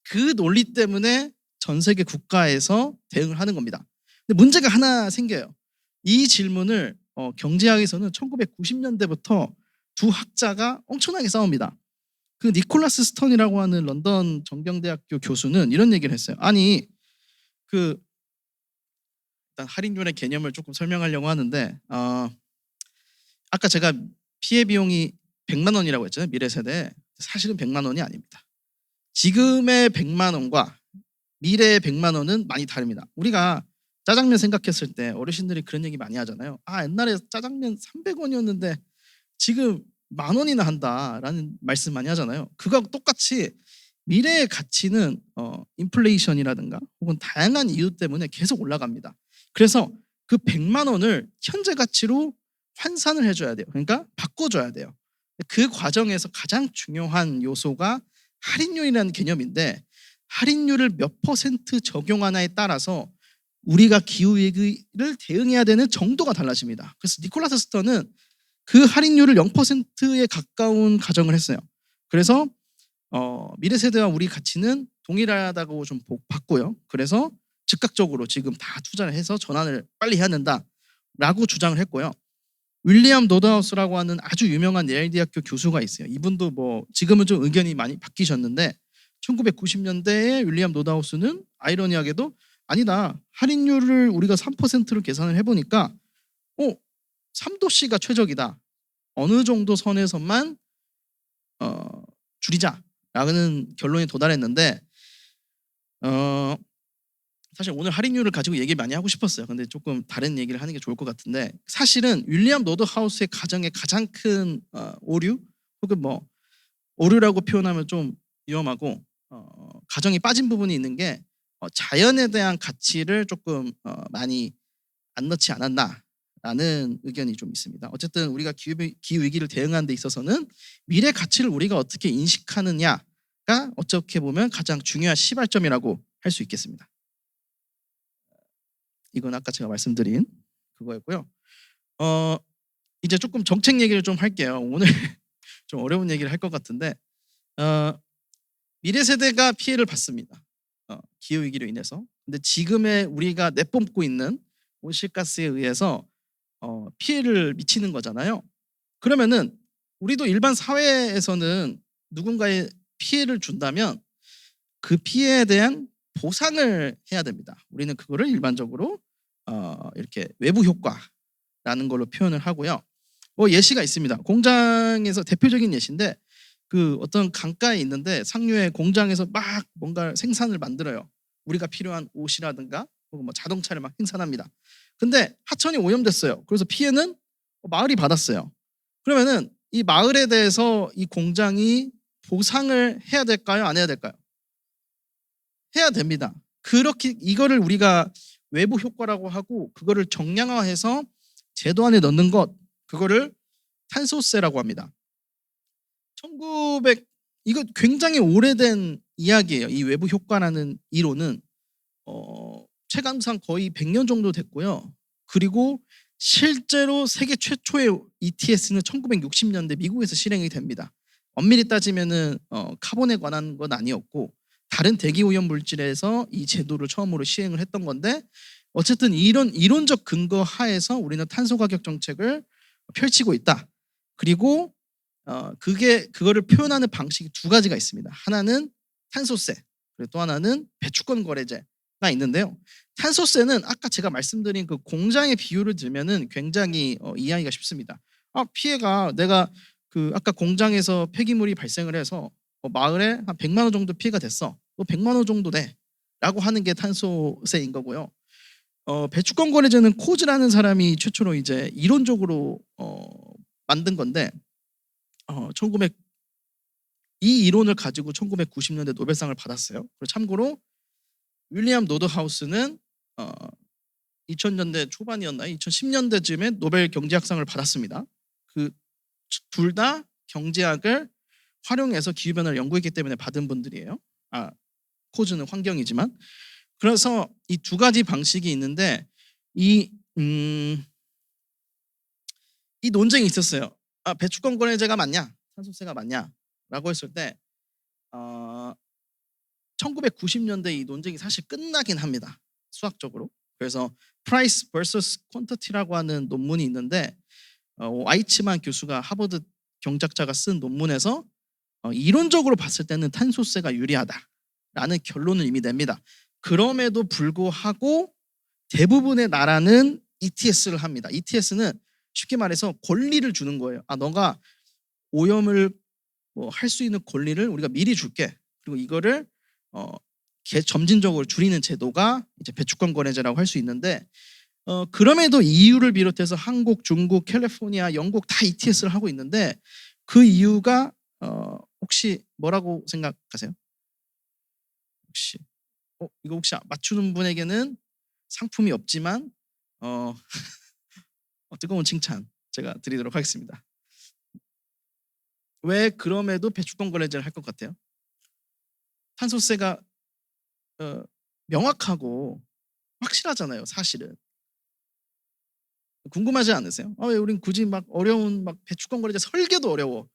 그 논리 때문에 전 세계 국가에서 대응을 하는 겁니다. 근데 문제가 하나 생겨요. 이 질문을 경제학에서는 1990년대부터 두 학자가 엄청나게 싸웁니다. 그 니콜라스 스턴이라고 하는 런던 정경대학교 교수는 이런 얘기를 했어요. 아니 일단 할인율의 개념을 조금 설명하려고 하는데 아까 제가 피해 비용이 100만 원이라고 했잖아요. 미래 세대. 사실은 100만 원이 아닙니다. 지금의 100만 원과 미래의 100만 원은 많이 다릅니다. 우리가 짜장면 생각했을 때 어르신들이 그런 얘기 많이 하잖아요. 옛날에 짜장면 300원이었는데 지금 10,000원이나 한다라는 말씀 많이 하잖아요. 그거하고 똑같이 미래의 가치는 인플레이션이라든가 혹은 다양한 이유 때문에 계속 올라갑니다. 그래서 그 100만 원을 현재 가치로 환산을 해줘야 돼요. 그러니까 바꿔줘야 돼요. 그 과정에서 가장 중요한 요소가 할인율이라는 개념인데 할인율을 몇 퍼센트 적용하나에 따라서 우리가 기후위기를 대응해야 되는 정도가 달라집니다. 그래서 니콜라스 스턴은 그 할인율을 0%에 가까운 가정을 했어요. 그래서 미래 세대와 우리 가치는 동일하다고 좀 봤고요. 그래서 즉각적으로 지금 다 투자를 해서 전환을 빨리 해야 된다라고 주장을 했고요. 윌리엄 노드하우스라고 하는 아주 유명한 예일 대학교 교수가 있어요. 이분도 뭐 지금은 좀 의견이 많이 바뀌셨는데 1990년대에 윌리엄 노드하우스는 아이러니하게도 아니다. 할인율을 우리가 3%로 계산을 해보니까 3도씨가 최적이다. 어느 정도 선에서만 줄이자라는 결론에 도달했는데 사실 오늘 할인율을 가지고 얘기 많이 하고 싶었어요. 근데 조금 다른 얘기를 하는 게 좋을 것 같은데 사실은 윌리엄 노드하우스의 가정의 가장 큰 오류 혹은 뭐 오류라고 표현하면 좀 위험하고 가정이 빠진 부분이 있는 게 자연에 대한 가치를 조금 많이 안 넣지 않았나라는 의견이 좀 있습니다. 어쨌든 우리가 기후위기를 대응하는 데 있어서는 미래 가치를 우리가 어떻게 인식하느냐가 어떻게 보면 가장 중요한 시발점이라고 할 수 있겠습니다. 이건 아까 제가 말씀드린 그거였고요. 이제 조금 정책 얘기를 좀 할게요. 오늘 좀 어려운 얘기를 할 것 같은데 미래 세대가 피해를 받습니다. 기후 위기로 인해서. 근데 지금의 우리가 내뿜고 있는 온실가스에 의해서 피해를 미치는 거잖아요. 그러면은 우리도 일반 사회에서는 누군가의 피해를 준다면 그 피해에 대한 보상을 해야 됩니다. 우리는 그거를 일반적으로 이렇게 외부 효과라는 걸로 표현을 하고요. 예시가 있습니다. 공장에서 대표적인 예시인데 그 어떤 강가에 있는데 상류의 공장에서 막 뭔가 생산을 만들어요. 우리가 필요한 옷이라든가 혹은 뭐 자동차를 막 생산합니다. 근데 하천이 오염됐어요. 그래서 피해는 마을이 받았어요. 그러면은 이 마을에 대해서 이 공장이 보상을 해야 될까요? 안 해야 될까요? 해야 됩니다. 그렇게 이거를 우리가 외부 효과라고 하고 그거를 정량화해서 제도 안에 넣는 것, 그거를 탄소세라고 합니다. 이거 굉장히 오래된 이야기예요. 이 외부 효과라는 이론은 체감상 거의 100년 정도 됐고요. 그리고 실제로 세계 최초의 ETS는 1960년대 미국에서 실행이 됩니다. 엄밀히 따지면은 카본에 관한 건 아니었고 다른 대기 오염 물질에서 이 제도를 처음으로 시행을 했던 건데 어쨌든 이런 이론적 근거 하에서 우리는 탄소 가격 정책을 펼치고 있다. 그리고 그거를 표현하는 방식이 두 가지가 있습니다. 하나는 탄소세, 그리고 또 하나는 배출권 거래제가 있는데요. 탄소세는 아까 제가 말씀드린 그 공장의 비유를 들면은 굉장히 이해하기가 쉽습니다. 피해가 내가 그 아까 공장에서 폐기물이 발생을 해서 마을에 한 100만 원 정도 피해가 됐어. 또 100만 원 정도 돼라고 하는 게 탄소세인 거고요. 배출권 거래제는 코즈라는 사람이 최초로 이제 이론적으로 만든 건데 이 이론을 가지고 1990년대 노벨상을 받았어요. 그리고 참고로 윌리엄 노드하우스는 2000년대 초반이었나요? 2010년대쯤에 노벨 경제학상을 받았습니다. 그 둘 다 경제학을 활용해서 기후변화를 연구했기 때문에 받은 분들이에요. 코즈는 환경이지만. 그래서 이 두 가지 방식이 있는데 이 논쟁이 있었어요. 배출권 거래제가 맞냐? 탄소세가 맞냐? 라고 했을 때 1990년대 이 논쟁이 사실 끝나긴 합니다. 수학적으로. 그래서 Price vs Quantity라고 하는 논문이 있는데 와이츠만 교수가 하버드 경제학자가 쓴 논문에서 이론적으로 봤을 때는 탄소세가 유리하다라는 결론을 이미 냅니다. 그럼에도 불구하고 대부분의 나라는 ETS를 합니다. ETS는 쉽게 말해서 권리를 주는 거예요. 너가 오염을 할 수 있는 권리를 우리가 미리 줄게. 그리고 이거를 점진적으로 줄이는 제도가 이제 배출권 거래제라고 할 수 있는데 그럼에도 EU를 비롯해서 한국, 중국, 캘리포니아, 영국 다 ETS를 하고 있는데 그 이유가 혹시 뭐라고 생각하세요? 혹시 이거 혹시 맞추는 분에게는 상품이 없지만 뜨거운 칭찬 제가 드리도록 하겠습니다. 왜 그럼에도 배출권 거래제를 할 것 같아요? 탄소세가 명확하고 확실하잖아요, 사실은. 궁금하지 않으세요? 왜 우린 굳이 막 어려운 배출권 거래제 설계도 어려워.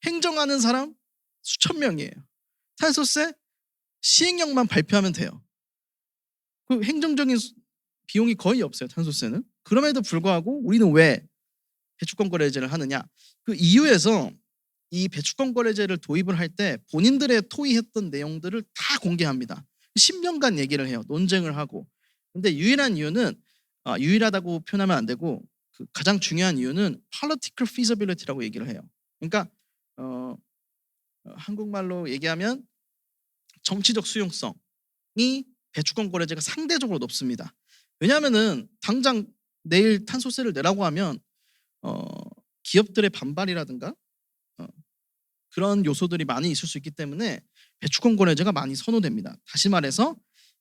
행정하는 사람 수천 명이에요. 탄소세 시행령만 발표하면 돼요. 그 행정적인 비용이 거의 없어요, 탄소세는. 그럼에도 불구하고 우리는 왜 배출권 거래제를 하느냐? 그 EU에서 이 배출권 거래제를 도입을 할 때 본인들의 토의했던 내용들을 다 공개합니다. 10년간 얘기를 해요. 논쟁을 하고. 근데 유일한 이유는 유일하다고 표현하면 안 되고 그 가장 중요한 이유는 political feasibility라고 얘기를 해요. 그러니까 한국말로 얘기하면 정치적 수용성이 배출권 거래제가 상대적으로 높습니다. 왜냐하면은 당장 내일 탄소세를 내라고 하면 기업들의 반발이라든가 그런 요소들이 많이 있을 수 있기 때문에 배출권 거래제가 많이 선호됩니다. 다시 말해서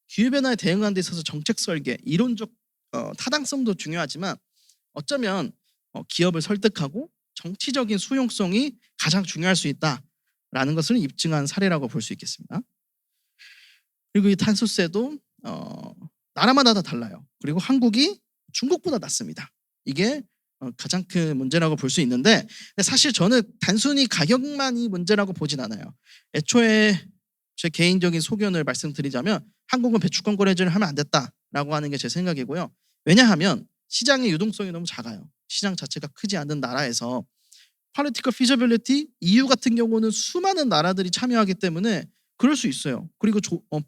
기후변화에 대응하는 데 있어서 정책 설계, 이론적 타당성도 중요하지만 어쩌면 기업을 설득하고 정치적인 수용성이 가장 중요할 수 있다라는 것을 입증한 사례라고 볼 수 있겠습니다. 그리고 이 탄소세도 나라마다 다 달라요. 그리고 한국이 중국보다 낮습니다. 이게 가장 큰 문제라고 볼 수 있는데 사실 저는 단순히 가격만이 문제라고 보진 않아요. 애초에 제 개인적인 소견을 말씀드리자면 한국은 배출권 거래제를 하면 안 됐다라고 하는 게 제 생각이고요. 왜냐하면 시장의 유동성이 너무 작아요. 시장 자체가 크지 않은 나라에서 political feasibility, EU 같은 경우는 수많은 나라들이 참여하기 때문에 그럴 수 있어요. 그리고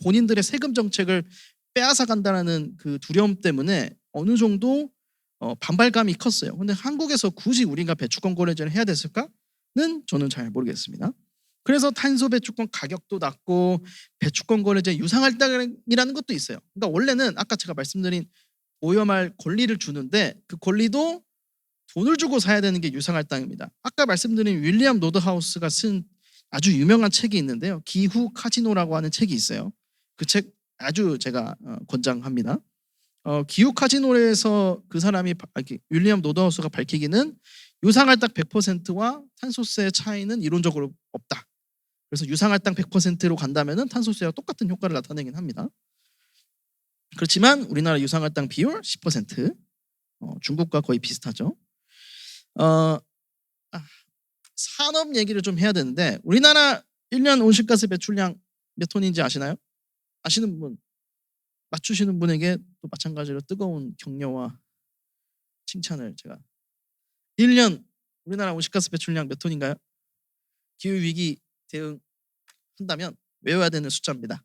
본인들의 세금 정책을 빼앗아 간다는 그 두려움 때문에 어느 정도 반발감이 컸어요. 근데 한국에서 굳이 우리가 배출권 거래제를 해야 됐을까는 저는 잘 모르겠습니다. 그래서 탄소 배출권 가격도 낮고 배출권 거래제 유상할당이라는 것도 있어요. 그러니까 원래는 아까 제가 말씀드린 오염할 권리를 주는데 그 권리도 돈을 주고 사야 되는 게 유상할당입니다. 아까 말씀드린 윌리엄 노드하우스가 쓴 아주 유명한 책이 있는데요. 기후 카지노라고 하는 책이 있어요. 그 책 아주 제가 권장합니다. 기후 카지노에서 그 사람이 윌리엄 노드하우스가 밝히기는 유상할당 100%와 탄소세 차이는 이론적으로 없다. 그래서 유상할당 100%로 간다면은 탄소세와 똑같은 효과를 나타내긴 합니다. 그렇지만 우리나라 유상할당 비율 10%, 중국과 거의 비슷하죠. 산업 얘기를 좀 해야 되는데 우리나라 1년 온실가스 배출량 몇 톤인지 아시나요? 아시는 분, 맞추시는 분에게 또 마찬가지로 뜨거운 격려와 칭찬을 제가 1년 우리나라 온실가스 배출량 몇 톤인가요? 기후위기 대응한다면 외워야 되는 숫자입니다.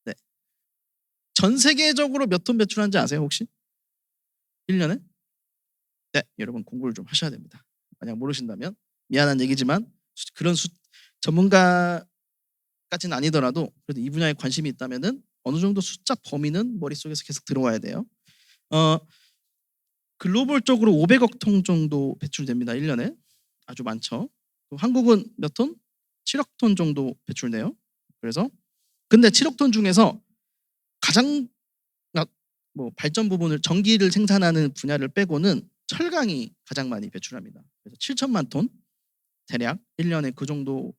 네. 전 세계적으로 몇 톤 배출하는지 아세요 혹시? 1년에? 네, 여러분 공부를 좀 하셔야 됩니다. 만약 모르신다면 미안한 얘기지만 그런 전문가까지는 아니더라도 그래도 이 분야에 관심이 있다면은 어느 정도 숫자 범위는 머릿속에서 계속 들어와야 돼요. 글로벌적으로 500억 톤 정도 배출됩니다. 1년에. 아주 많죠. 한국은 몇 톤? 7억 톤 정도 배출돼요. 그래서 근데 7억 톤 중에서 가장 발전 부분을 전기를 생산하는 분야를 빼고는 철강이 가장 많이 배출합니다. 그래서 7천만 톤 대략 1년에 그 정도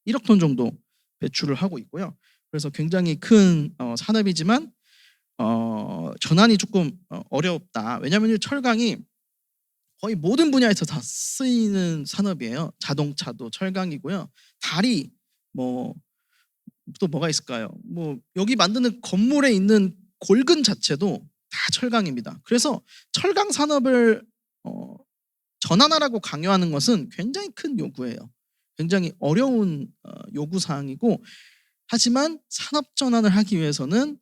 1억 톤 정도 배출을 하고 있고요. 그래서 굉장히 큰 산업이지만 전환이 조금 어렵다. 왜냐하면 철강이 거의 모든 분야에서 다 쓰이는 산업이에요. 자동차도 철강이고요. 다리 또 뭐가 있을까요? 여기 만드는 건물에 있는 골근 자체도 다 철강입니다. 그래서 철강 산업을 전환하라고 강요하는 것은 굉장히 큰 요구예요. 굉장히 어려운 요구 사항이고 하지만 산업 전환을 하기 위해서는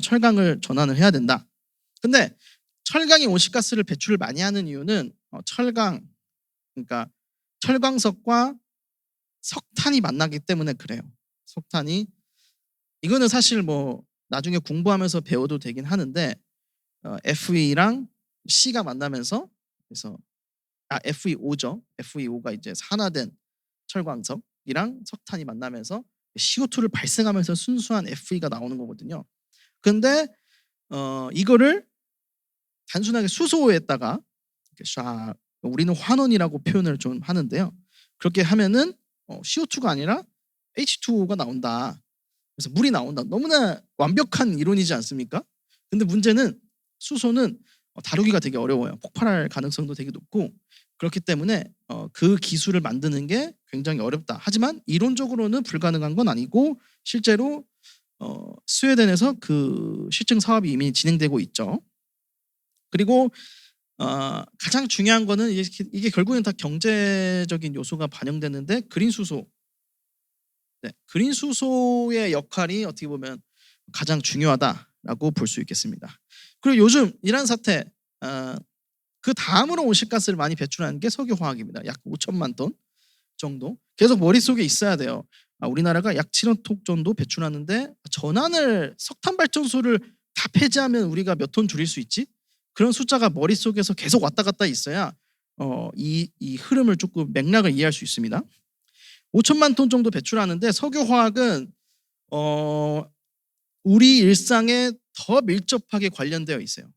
철강을 전환을 해야 된다. 근데 철강이 온실가스를 배출을 많이 하는 이유는 그러니까 철광석과 석탄이 만나기 때문에 그래요. 석탄이 이거는 사실 나중에 공부하면서 배워도 되긴 하는데 FE랑 C가 만나면서 그래서 FeO죠. FeO가 이제 산화된 철광석이랑 석탄이 만나면서 CO2를 발생하면서 순수한 Fe가 나오는 거거든요. 근데 이거를 단순하게 수소에다가 우리는 환원이라고 표현을 좀 하는데요. 그렇게 하면은 CO2가 아니라 H2O가 나온다. 그래서 물이 나온다. 너무나 완벽한 이론이지 않습니까? 근데 문제는 수소는 다루기가 되게 어려워요. 폭발할 가능성도 되게 높고 그렇기 때문에 그 기술을 만드는 게 굉장히 어렵다. 하지만 이론적으로는 불가능한 건 아니고 실제로 스웨덴에서 그 실증 사업이 이미 진행되고 있죠. 그리고 가장 중요한 거는 이게 결국엔 다 경제적인 요소가 반영되는데 그린 수소. 네, 그린 수소의 역할이 어떻게 보면 가장 중요하다라고 볼 수 있겠습니다. 그리고 요즘 이란 사태 그 다음으로 온실가스를 많이 배출하는 게 석유화학입니다. 약 5천만 톤 정도. 계속 머릿속에 있어야 돼요. 우리나라가 약 7억 톤 정도 배출하는데 석탄 발전소를 다 폐지하면 우리가 몇 톤 줄일 수 있지? 그런 숫자가 머릿속에서 계속 왔다 갔다 있어야 이 흐름을 조금 맥락을 이해할 수 있습니다. 5천만 톤 정도 배출하는데 석유화학은 우리 일상에 더 밀접하게 관련되어 있어요.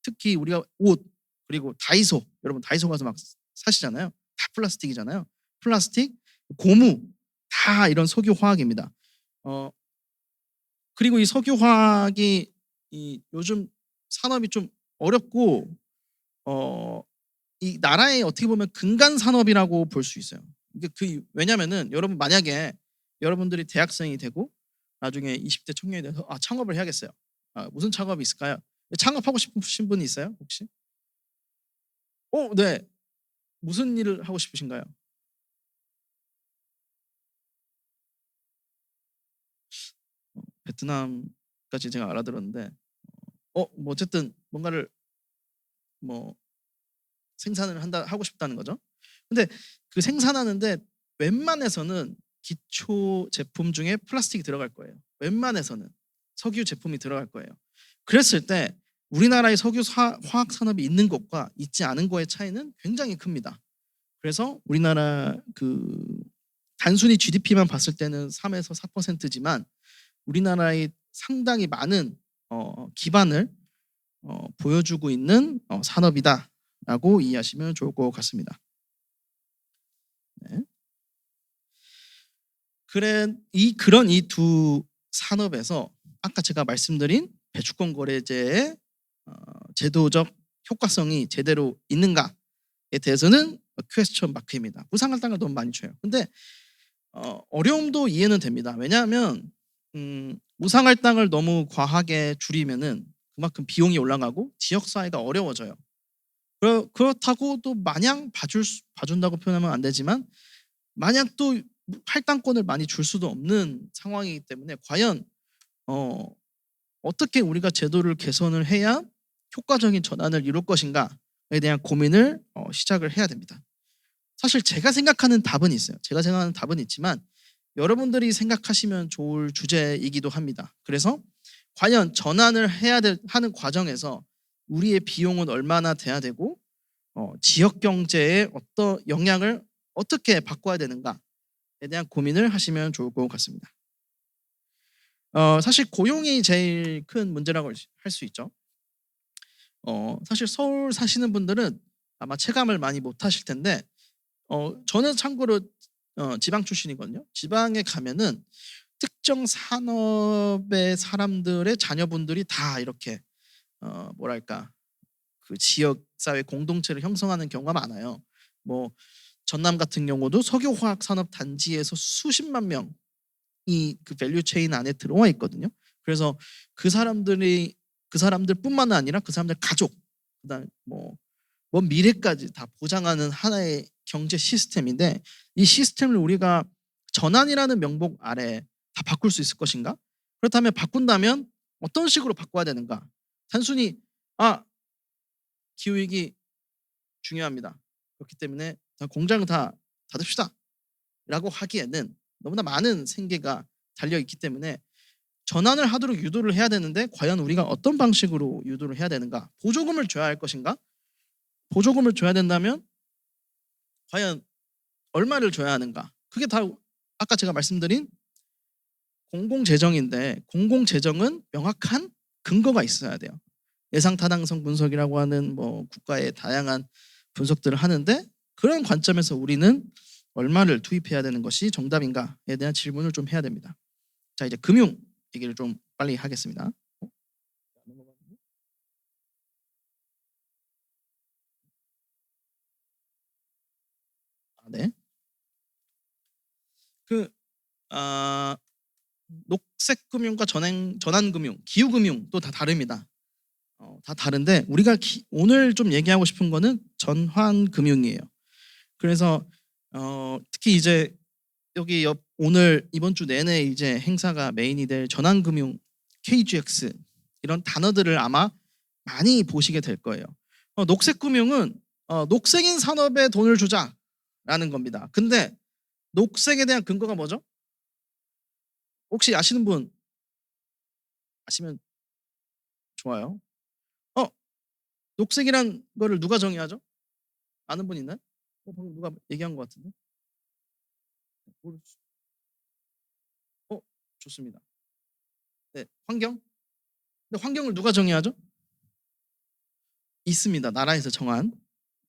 특히 우리가 옷 그리고 다이소, 여러분 다이소 가서 막 사시잖아요. 다 플라스틱이잖아요. 플라스틱, 고무 다 이런 석유화학입니다. 그리고 이 석유화학이 요즘 산업이 좀 어렵고 이 나라의 어떻게 보면 근간 산업이라고 볼 수 있어요. 왜냐면은 여러분 만약에 여러분들이 대학생이 되고 나중에 20대 청년이 돼서 창업을 해야겠어요. 무슨 창업이 있을까요? 창업하고 싶으신 분이 있어요? 혹시? 네. 무슨 일을 하고 싶으신가요? 베트남까지 제가 알아들었는데 어쨌든 뭔가를 생산을 하고 싶다는 거죠. 근데 그 생산하는데 웬만해서는 기초 제품 중에 플라스틱이 들어갈 거예요. 웬만해서는 석유 제품이 들어갈 거예요. 그랬을 때 우리나라의 석유 화학 산업이 있는 것과 있지 않은 거의 차이는 굉장히 큽니다. 그래서 우리나라 단순히 GDP만 봤을 때는 3에서 4%지만 우리나라의 상당히 많은 기반을 보여주고 있는 산업이다라고 이해하시면 좋을 것 같습니다. 네. 그런 이 두 산업에서 아까 제가 말씀드린 배추권 거래제의 제도적 효과성이 제대로 있는가에 대해서는 퀘스천 마크입니다. 무상할당을 너무 많이 쳐요. 근데 어려움도 이해는 됩니다. 왜냐하면 무상할당을 너무 과하게 줄이면은 그만큼 비용이 올라가고 지역사회가 어려워져요. 그렇다고 또 마냥 봐준다고 표현하면 안 되지만 마냥 또 할당권을 많이 줄 수도 없는 상황이기 때문에 과연 어떻게 우리가 제도를 개선을 해야 효과적인 전환을 이룰 것인가에 대한 고민을 시작을 해야 됩니다. 사실 제가 생각하는 답은 있어요. 제가 생각하는 답은 있지만 여러분들이 생각하시면 좋을 주제이기도 합니다. 그래서 과연 전환을 하는 과정에서 우리의 비용은 얼마나 돼야 되고 지역 경제에 어떤 영향을 어떻게 바꿔야 되는가에 대한 고민을 하시면 좋을 것 같습니다. 사실 고용이 제일 큰 문제라고 할 수 있죠. 사실 서울 사시는 분들은 아마 체감을 많이 못 하실 텐데 저는 참고로 지방 출신이거든요. 지방에 가면은 특정 산업의 사람들의 자녀분들이 다 이렇게 뭐랄까 그 지역 사회 공동체를 형성하는 경우가 많아요. 뭐 전남 같은 경우도 석유화학 산업 단지에서 수십만 명이 그 밸류 체인 안에 들어와 있거든요. 그래서 그 사람들뿐만 아니라 그 사람들 가족, 그다음 먼 미래까지 다 보장하는 하나의 경제 시스템인데 이 시스템을 우리가 전환이라는 명목 아래 다 바꿀 수 있을 것인가? 그렇다면 바꾼다면 어떤 식으로 바꿔야 되는가? 단순히 기후위기 중요합니다. 그렇기 때문에 공장 다 닫읍시다 라고 하기에는 너무나 많은 생계가 달려있기 때문에 전환을 하도록 유도를 해야 되는데 과연 우리가 어떤 방식으로 유도를 해야 되는가? 보조금을 줘야 할 것인가? 보조금을 줘야 된다면 과연 얼마를 줘야 하는가? 그게 다 아까 제가 말씀드린 공공재정인데 공공재정은 명확한 근거가 있어야 돼요. 예상타당성 분석이라고 하는 국가의 다양한 분석들을 하는데 그런 관점에서 우리는 얼마를 투입해야 되는 것이 정답인가에 대한 질문을 좀 해야 됩니다. 자, 이제 금융 얘기를 좀 빨리 하겠습니다. 네. 녹색금융과 전환금융, 기후금융도 다 다릅니다. 다 다른데 우리가 오늘 좀 얘기하고 싶은 거는 전환금융이에요. 그래서 특히 이제 여기 오늘 이번 주 내내 이제 행사가 메인이 될 전환금융, KGX 이런 단어들을 아마 많이 보시게 될 거예요. 녹색금융은 녹색인 산업에 돈을 주자라는 겁니다. 근데 녹색에 대한 근거가 뭐죠? 혹시 아시는 분 아시면 좋아요. 녹색이란 거를 누가 정의하죠? 아는 분 있나요? 방금 누가 얘기한 것 같은데? 좋습니다. 네, 환경? 근데 환경을 누가 정의하죠? 있습니다. 나라에서 정한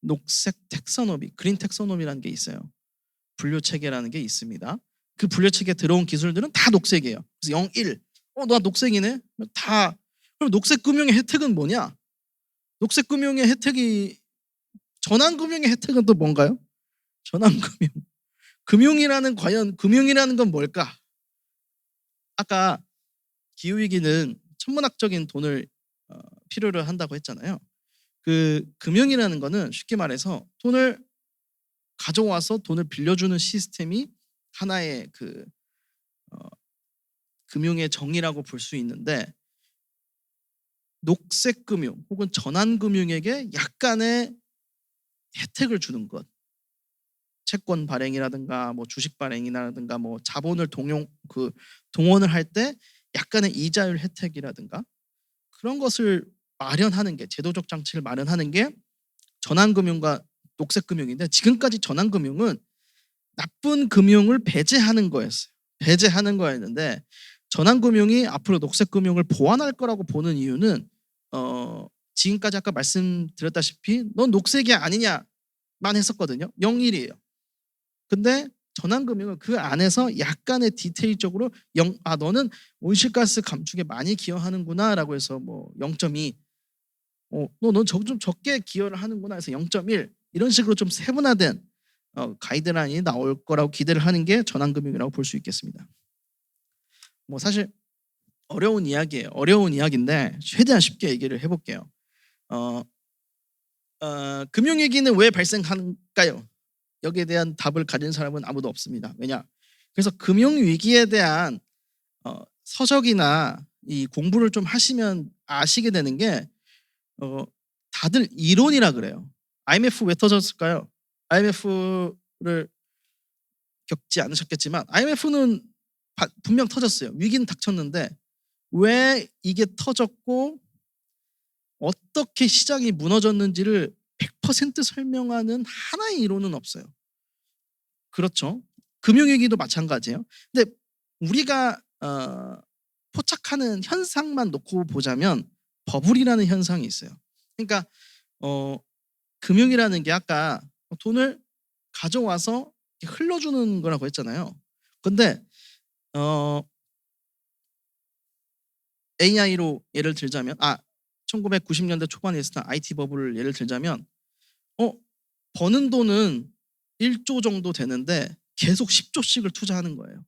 녹색 텍소노미, 그린 텍소노미라는 게 있어요. 분류 체계라는 게 있습니다. 그 분류 체계에 들어온 기술들은 다 녹색이에요. 그래서 0, 1. 나 녹색이네. 다. 그럼 녹색 금융의 혜택은 뭐냐? 녹색 금융의 혜택이 전환금융의 혜택은 또 뭔가요? 전환금융. 과연 금융이라는 건 뭘까? 아까 기후위기는 천문학적인 돈을 필요로 한다고 했잖아요. 그 금융이라는 거는 쉽게 말해서 돈을 가져와서 돈을 빌려주는 시스템이 하나의 금융의 정의라고 볼 수 있는데 녹색 금융 혹은 전환 금융에게 약간의 혜택을 주는 것, 채권 발행이라든가 뭐 주식 발행이라든가 뭐 자본을 동원을 할 때 약간의 이자율 혜택이라든가 그런 것을 마련하는 게 제도적 장치를 마련하는 게 전환금융과 녹색금융인데 지금까지 전환금융은 나쁜 금융을 배제하는 거였어요. 배제하는 거였는데 전환금융이 앞으로 녹색금융을 보완할 거라고 보는 이유는 지금까지 아까 말씀드렸다시피 넌 녹색이 아니냐만 했었거든요. 0일이에요. 근데 전환금융은 그 안에서 약간의 디테일적으로 너는 온실가스 감축에 많이 기여하는구나 라고 해서 뭐 0.2 넌 좀 적게 기여를 하는구나 해서 0.1 이런 식으로 좀 세분화된 가이드라인이 나올 거라고 기대를 하는 게 전환금융이라고 볼 수 있겠습니다. 뭐 사실 어려운 이야기예요. 어려운 이야기인데 최대한 쉽게 얘기를 해볼게요. 금융위기는 왜 발생할까요? 여기에 대한 답을 가진 사람은 아무도 없습니다. 왜냐? 그래서 금융위기에 대한 서적이나 이 공부를 좀 하시면 아시게 되는 게 다들 이론이라 그래요. IMF 왜 터졌을까요? IMF를 겪지 않으셨겠지만 IMF는 분명 터졌어요. 위기는 닥쳤는데 왜 이게 터졌고 어떻게 시장이 무너졌는지를 100% 설명하는 하나의 이론은 없어요. 그렇죠. 금융위기도 마찬가지예요. 근데 우리가 포착하는 현상만 놓고 보자면 버블이라는 현상이 있어요. 그러니까 금융이라는 게 아까 돈을 가져와서 흘려주는 거라고 했잖아요. 근데 AI로 예를 들자면 1990년대 초반에 있었던 IT 버블을 예를 들자면 버는 돈은 1조 정도 되는데 계속 10조씩을 투자하는 거예요.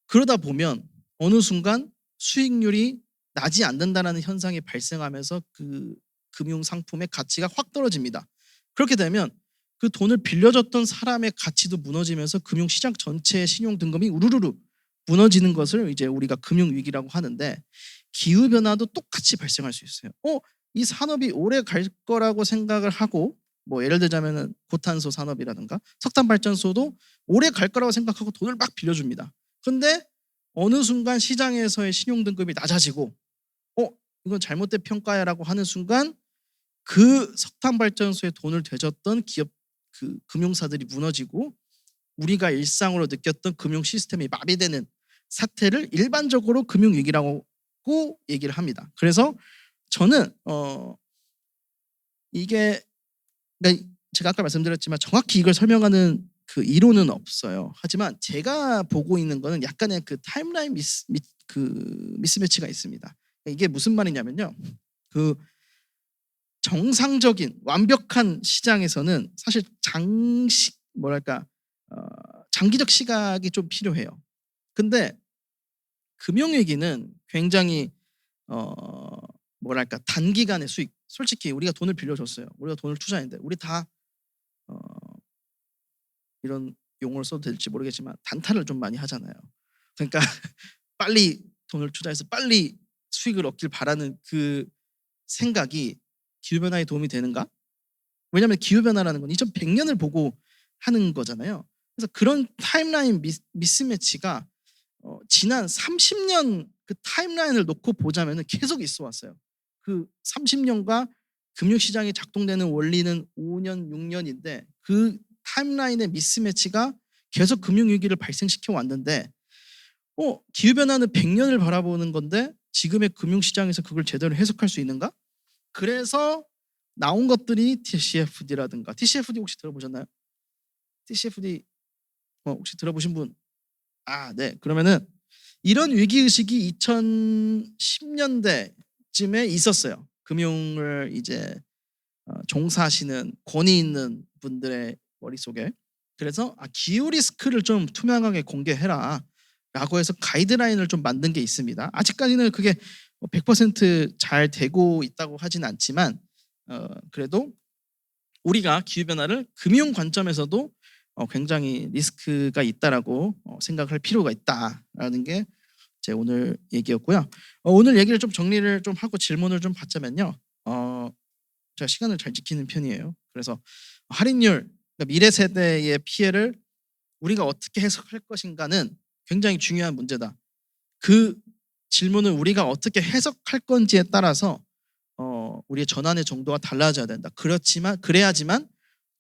그러다 보면 어느 순간 수익률이 나지 않는다라는 현상이 발생하면서 그 금융 상품의 가치가 확 떨어집니다. 그렇게 되면 그 돈을 빌려줬던 사람의 가치도 무너지면서 금융시장 전체의 신용 등급이 우르르 무너지는 것을 이제 우리가 금융위기라고 하는데 기후변화도 똑같이 발생할 수 있어요. 이 산업이 오래 갈 거라고 생각을 하고 뭐 예를 들자면 고탄소 산업이라든가 석탄발전소도 오래 갈 거라고 생각하고 돈을 막 빌려줍니다. 근데 어느 순간 시장에서의 신용 등급이 낮아지고 이건 잘못된 평가야라고 하는 순간 그 석탄발전소에 돈을 대줬던 기업 그 금융사들이 무너지고 우리가 일상으로 느꼈던 금융 시스템이 마비되는 사태를 일반적으로 금융위기라고 얘기를 합니다. 그래서 저는 이게 제가 아까 말씀드렸지만 정확히 이걸 설명하는 그 이론은 없어요. 하지만 제가 보고 있는 거는 약간의 그 타임라인 미스매치가 있습니다. 이게 무슨 말이냐면요. 그 정상적인 완벽한 시장에서는 사실 장기적 시각이 좀 필요해요. 근데 금융위기는 굉장히 단기간의 수익. 솔직히 우리가 돈을 빌려줬어요. 우리가 돈을 투자했는데 우리 다 이런 용어를 써도 될지 모르겠지만 단타를 좀 많이 하잖아요. 그러니까 빨리 돈을 투자해서 빨리 수익을 얻길 바라는 그 생각이 기후변화에 도움이 되는가? 왜냐하면 기후변화라는 건 2100년을 보고 하는 거잖아요. 그래서 그런 타임라인 미스매치가 지난 30년 그 타임라인을 놓고 보자면 계속 있어 왔어요. 그 30년과 금융시장이 작동되는 원리는 5년, 6년인데 그 타임라인의 미스매치가 계속 금융위기를 발생시켜 왔는데 기후변화는 100년을 바라보는 건데 지금의 금융시장에서 그걸 제대로 해석할 수 있는가? 그래서 나온 것들이 TCFD라든가 TCFD 혹시 들어보셨나요? TCFD 혹시 들어보신 분? 네. 그러면은 이런 위기의식이 2010년대쯤에 있었어요. 금융을 이제 종사하시는 권위 있는 분들의 머릿속에. 그래서 기후 리스크를 좀 투명하게 공개해라 라고 해서 가이드라인을 좀 만든 게 있습니다. 아직까지는 그게 100% 잘 되고 있다고 하진 않지만 그래도 우리가 기후변화를 금융 관점에서도 굉장히 리스크가 있다라고 생각할 필요가 있다라는 게 제 오늘 얘기였고요. 오늘 얘기를 좀 정리를 좀 하고 질문을 좀 받자면요. 제가 시간을 잘 지키는 편이에요. 그래서 할인율 그러니까 미래 세대의 피해를 우리가 어떻게 해석할 것인가는 굉장히 중요한 문제다. 그 질문을 우리가 어떻게 해석할 건지에 따라서 우리의 전환의 정도가 달라져야 된다. 그래야지만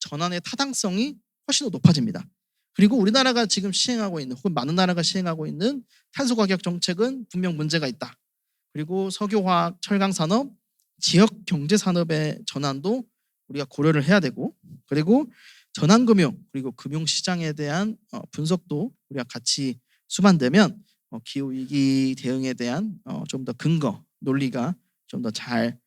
전환의 타당성이 훨씬 더 높아집니다. 그리고 우리나라가 지금 시행하고 있는 혹은 많은 나라가 시행하고 있는 탄소 가격 정책은 분명 문제가 있다. 그리고 석유화학, 철강 산업, 지역 경제 산업의 전환도 우리가 고려를 해야 되고, 그리고 전환금융 그리고 금융시장에 대한 분석도 우리가 같이 수반되면 기후 위기 대응에 대한 좀 더 근거, 논리가 좀 더 잘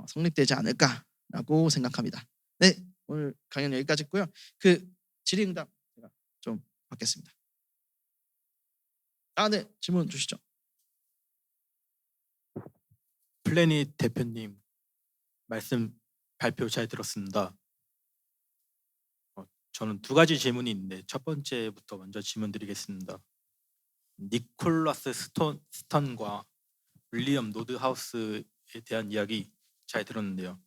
성립되지 않을까라고 생각합니다. 네, 오늘 강연 여기까지 있고요. 그 질의응답 제가 좀 받겠습니다. 네, 질문 주시죠.
플래닛 대표님 말씀 발표 잘 들었습니다. 저는 두 가지 질문이 있는데 첫 번째부터 먼저 질문 드리겠습니다. 니콜라스 스턴과 윌리엄 노드하우스에 대한 이야기 잘 들었는데요.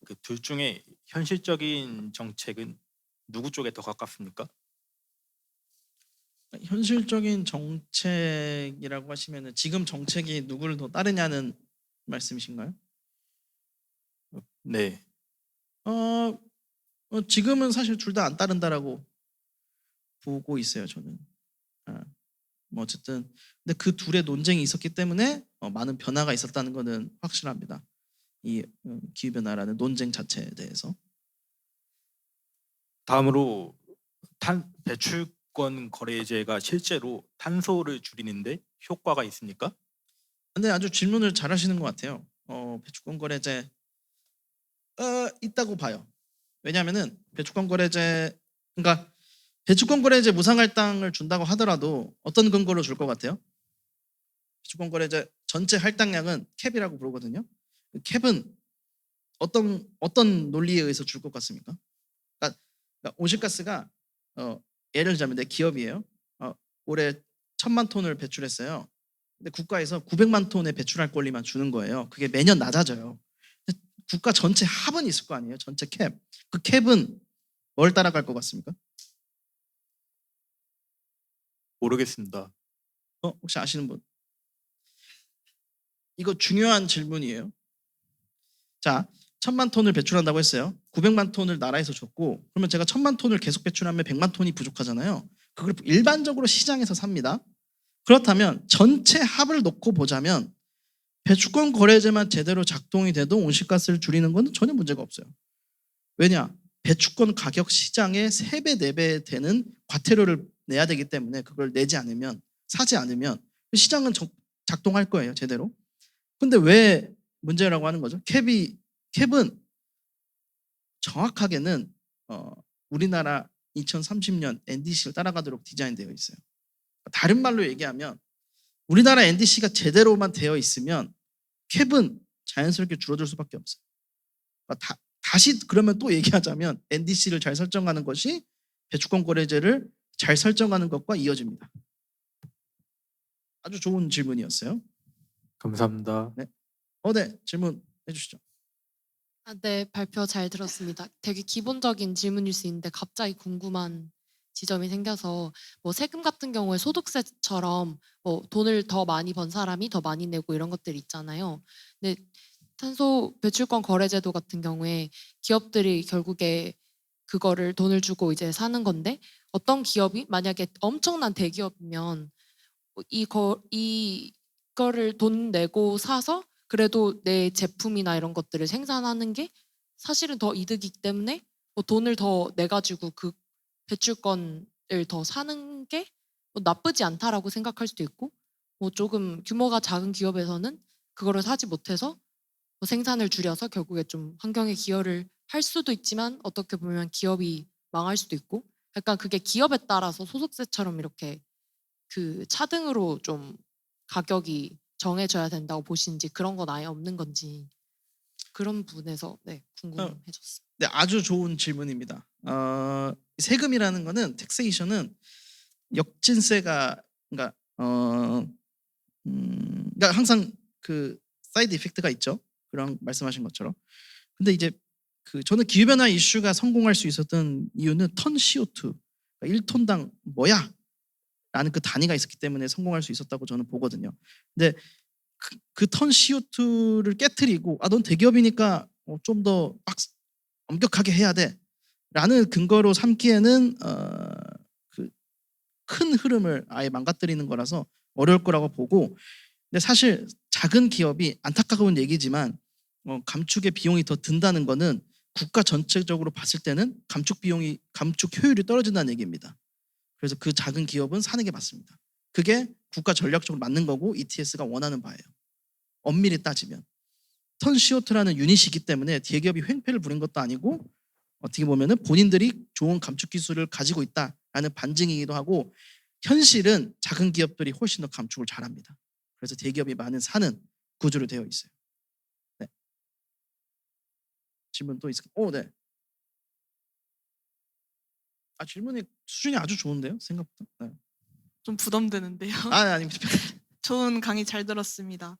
그 둘 중에 현실적인 정책은 누구 쪽에 더 가깝습니까?
현실적인 정책이라고 하시면은 지금 정책이 누구를 더 따르냐는 말씀이신가요?
네.
지금은 사실 둘 다 안 따른다라고 보고 있어요, 저는. 뭐 어쨌든 근데 그 둘의 논쟁이 있었기 때문에 많은 변화가 있었다는 것은 확실합니다. 이 기후 변화라는 논쟁 자체에 대해서.
다음으로 배출권 거래제가 실제로 탄소를 줄이는데 효과가 있습니까?
근데 아주 질문을 잘 하시는 것 같아요. 배출권 거래제 있다고 봐요. 왜냐하면은 배출권 거래제, 그러니까 배출권 거래제 무상할당을 준다고 하더라도 어떤 근거로 줄 것 같아요? 배출권 거래제 전체 할당량은 캡이라고 부르거든요. 그 캡은 어떤 논리에 의해서 줄 것 같습니까? 그러니까 온실가스가 예를 들자면 내 기업이에요. 올해 1,000만 톤을 배출했어요. 근데 국가에서 900만 톤의 배출할 권리만 주는 거예요. 그게 매년 낮아져요. 근데 국가 전체 합은 있을 거 아니에요. 전체 캡. 그 캡은 뭘 따라갈 것 같습니까?
모르겠습니다.
혹시 아시는 분? 이거 중요한 질문이에요. 자, 1,000만 톤을 배출한다고 했어요. 900만 톤을 나라에서 줬고, 그러면 제가 1,000만 톤을 계속 배출하면 100만 톤이 부족하잖아요. 그걸 일반적으로 시장에서 삽니다. 그렇다면 전체 합을 놓고 보자면 배출권 거래제만 제대로 작동이 돼도 온실가스를 줄이는 건 전혀 문제가 없어요. 왜냐? 배출권 가격 시장의 3배, 4배 되는 과태료를 내야 되기 때문에 그걸 사지 않으면 시장은 작동할 거예요, 제대로. 근데 왜 문제라고 하는 거죠? 캡은 정확하게는 우리나라 2030년 NDC를 따라가도록 디자인되어 있어요. 다른 말로 얘기하면 우리나라 NDC가 제대로만 되어 있으면 캡은 자연스럽게 줄어들 수밖에 없어요. 그러니까 다시 그러면 또 얘기하자면 NDC를 잘 설정하는 것이 배출권 거래제를 잘 설정하는 것과 이어집니다. 아주 좋은 질문이었어요.
감사합니다.
네, 질문 해주시죠.
네, 발표 잘 들었습니다. 되게 기본적인 질문일 수 있는데 갑자기 궁금한 지점이 생겨서 뭐 세금 같은 경우에 소득세처럼 뭐 돈을 더 많이 번 사람이 더 많이 내고 이런 것들 있잖아요. 근데 탄소 배출권 거래제도 같은 경우에 기업들이 결국에 그거를 돈을 주고 이제 사는 건데 어떤 기업이 만약에 엄청난 대기업이면 이거를 돈 내고 사서 그래도 내 제품이나 이런 것들을 생산하는 게 사실은 더 이득이기 때문에 뭐 돈을 더 내가지고 그 배출권을 더 사는 게 뭐 나쁘지 않다라고 생각할 수도 있고 뭐 조금 규모가 작은 기업에서는 그거를 사지 못해서 뭐 생산을 줄여서 결국에 좀 환경에 기여를 할 수도 있지만 어떻게 보면 기업이 망할 수도 있고 약간 그게 기업에 따라서 소득세처럼 이렇게 그 차등으로 좀 가격이 정해져야 된다고 보시는지 그런 건 아예 없는 건지 그런 부분에서 궁금해졌어요.
네, 아주 좋은 질문입니다. 세금이라는 거는 텍세이션은 역진세가 그러니까 항상 그 사이드 이펙트가 있죠. 그런 말씀하신 것처럼. 근데 이제 저는 기후변화 이슈가 성공할 수 있었던 이유는 턴 CO2, 1톤당 뭐야? 라는 그 단위가 있었기 때문에 성공할 수 있었다고 저는 보거든요. 근데 그 턴 CO2를 깨트리고 넌 대기업이니까 좀 더 엄격하게 해야 돼 라는 근거로 삼기에는 그 큰 흐름을 아예 망가뜨리는 거라서 어려울 거라고 보고, 근데 사실 작은 기업이 안타까운 얘기지만 감축의 비용이 더 든다는 거는 국가 전체적으로 봤을 때는 감축 효율이 떨어진다는 얘기입니다. 그래서 그 작은 기업은 사는 게 맞습니다. 그게 국가 전략적으로 맞는 거고 ETS가 원하는 바예요. 엄밀히 따지면 턴 CO2라는 유닛이기 때문에 대기업이 횡패를 부린 것도 아니고 어떻게 보면은 본인들이 좋은 감축 기술을 가지고 있다라는 반증이기도 하고, 현실은 작은 기업들이 훨씬 더 감축을 잘합니다. 그래서 대기업이 많은 사는 구조로 되어 있어요. 네. 질문 또 있을까요? 네. 질문이 수준이 아주 좋은데요, 생각보다. 네.
좀 부담되는데요.
아닙니다.
좋은 강의 잘 들었습니다.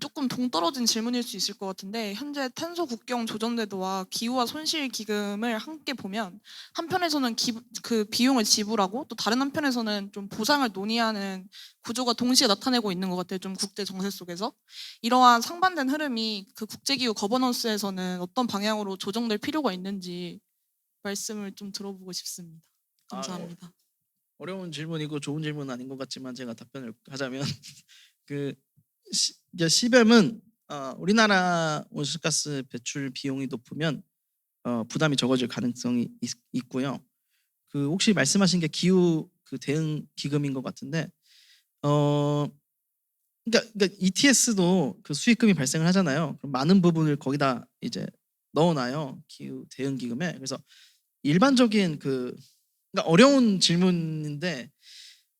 조금 동떨어진 질문일 수 있을 것 같은데, 현재 탄소 국경 조정제도와 기후와 손실 기금을 함께 보면 한편에서는 그 비용을 지불하고 또 다른 한편에서는 좀 보상을 논의하는 구조가 동시에 나타내고 있는 것 같아요. 좀 국제 정세 속에서 이러한 상반된 흐름이 그 국제기후 거버넌스에서는 어떤 방향으로 조정될 필요가 있는지 말씀을 좀 들어보고 싶습니다. 감사합니다.
어려운 질문이고 좋은 질문은 아닌 것 같지만 제가 답변을 하자면 CBAM은 우리나라 온실가스 배출 비용이 높으면 부담이 적어질 가능성이 있고요. 혹시 말씀하신 게 기후 대응 기금인 것 같은데, 그러니까 ETS도 그 수익금이 발생을 하잖아요. 그럼 많은 부분을 거기다 이제 넣어놔요, 기후 대응 기금에. 그래서 일반적인 그러니까 어려운 질문인데,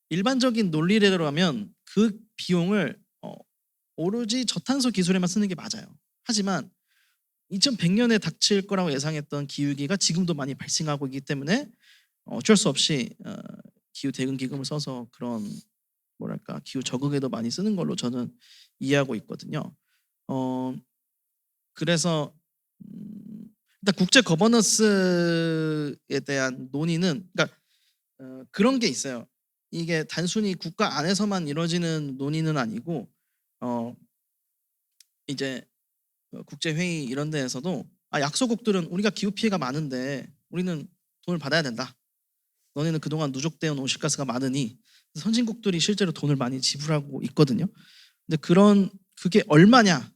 일반적인 논리대로 하면 그 비용을 오로지 저탄소 기술에만 쓰는 게 맞아요. 하지만 2100년에 닥칠 거라고 예상했던 기후위기가 지금도 많이 발생하고 있기 때문에 어쩔 수 없이 기후 대응 기금을 써서 그런 기후 저극에도 많이 쓰는 걸로 저는 이해하고 있거든요. 그래서 일단 국제 거버넌스에 대한 논의는 그런 게 있어요. 이게 단순히 국가 안에서만 이루어지는 논의는 아니고 이제 국제 회의 이런 데에서도 약소국들은 우리가 기후 피해가 많은데 우리는 돈을 받아야 된다. 너네는 그동안 누적되어 온 온실가스가 많으니, 선진국들이 실제로 돈을 많이 지불하고 있거든요. 근데 그게 얼마냐?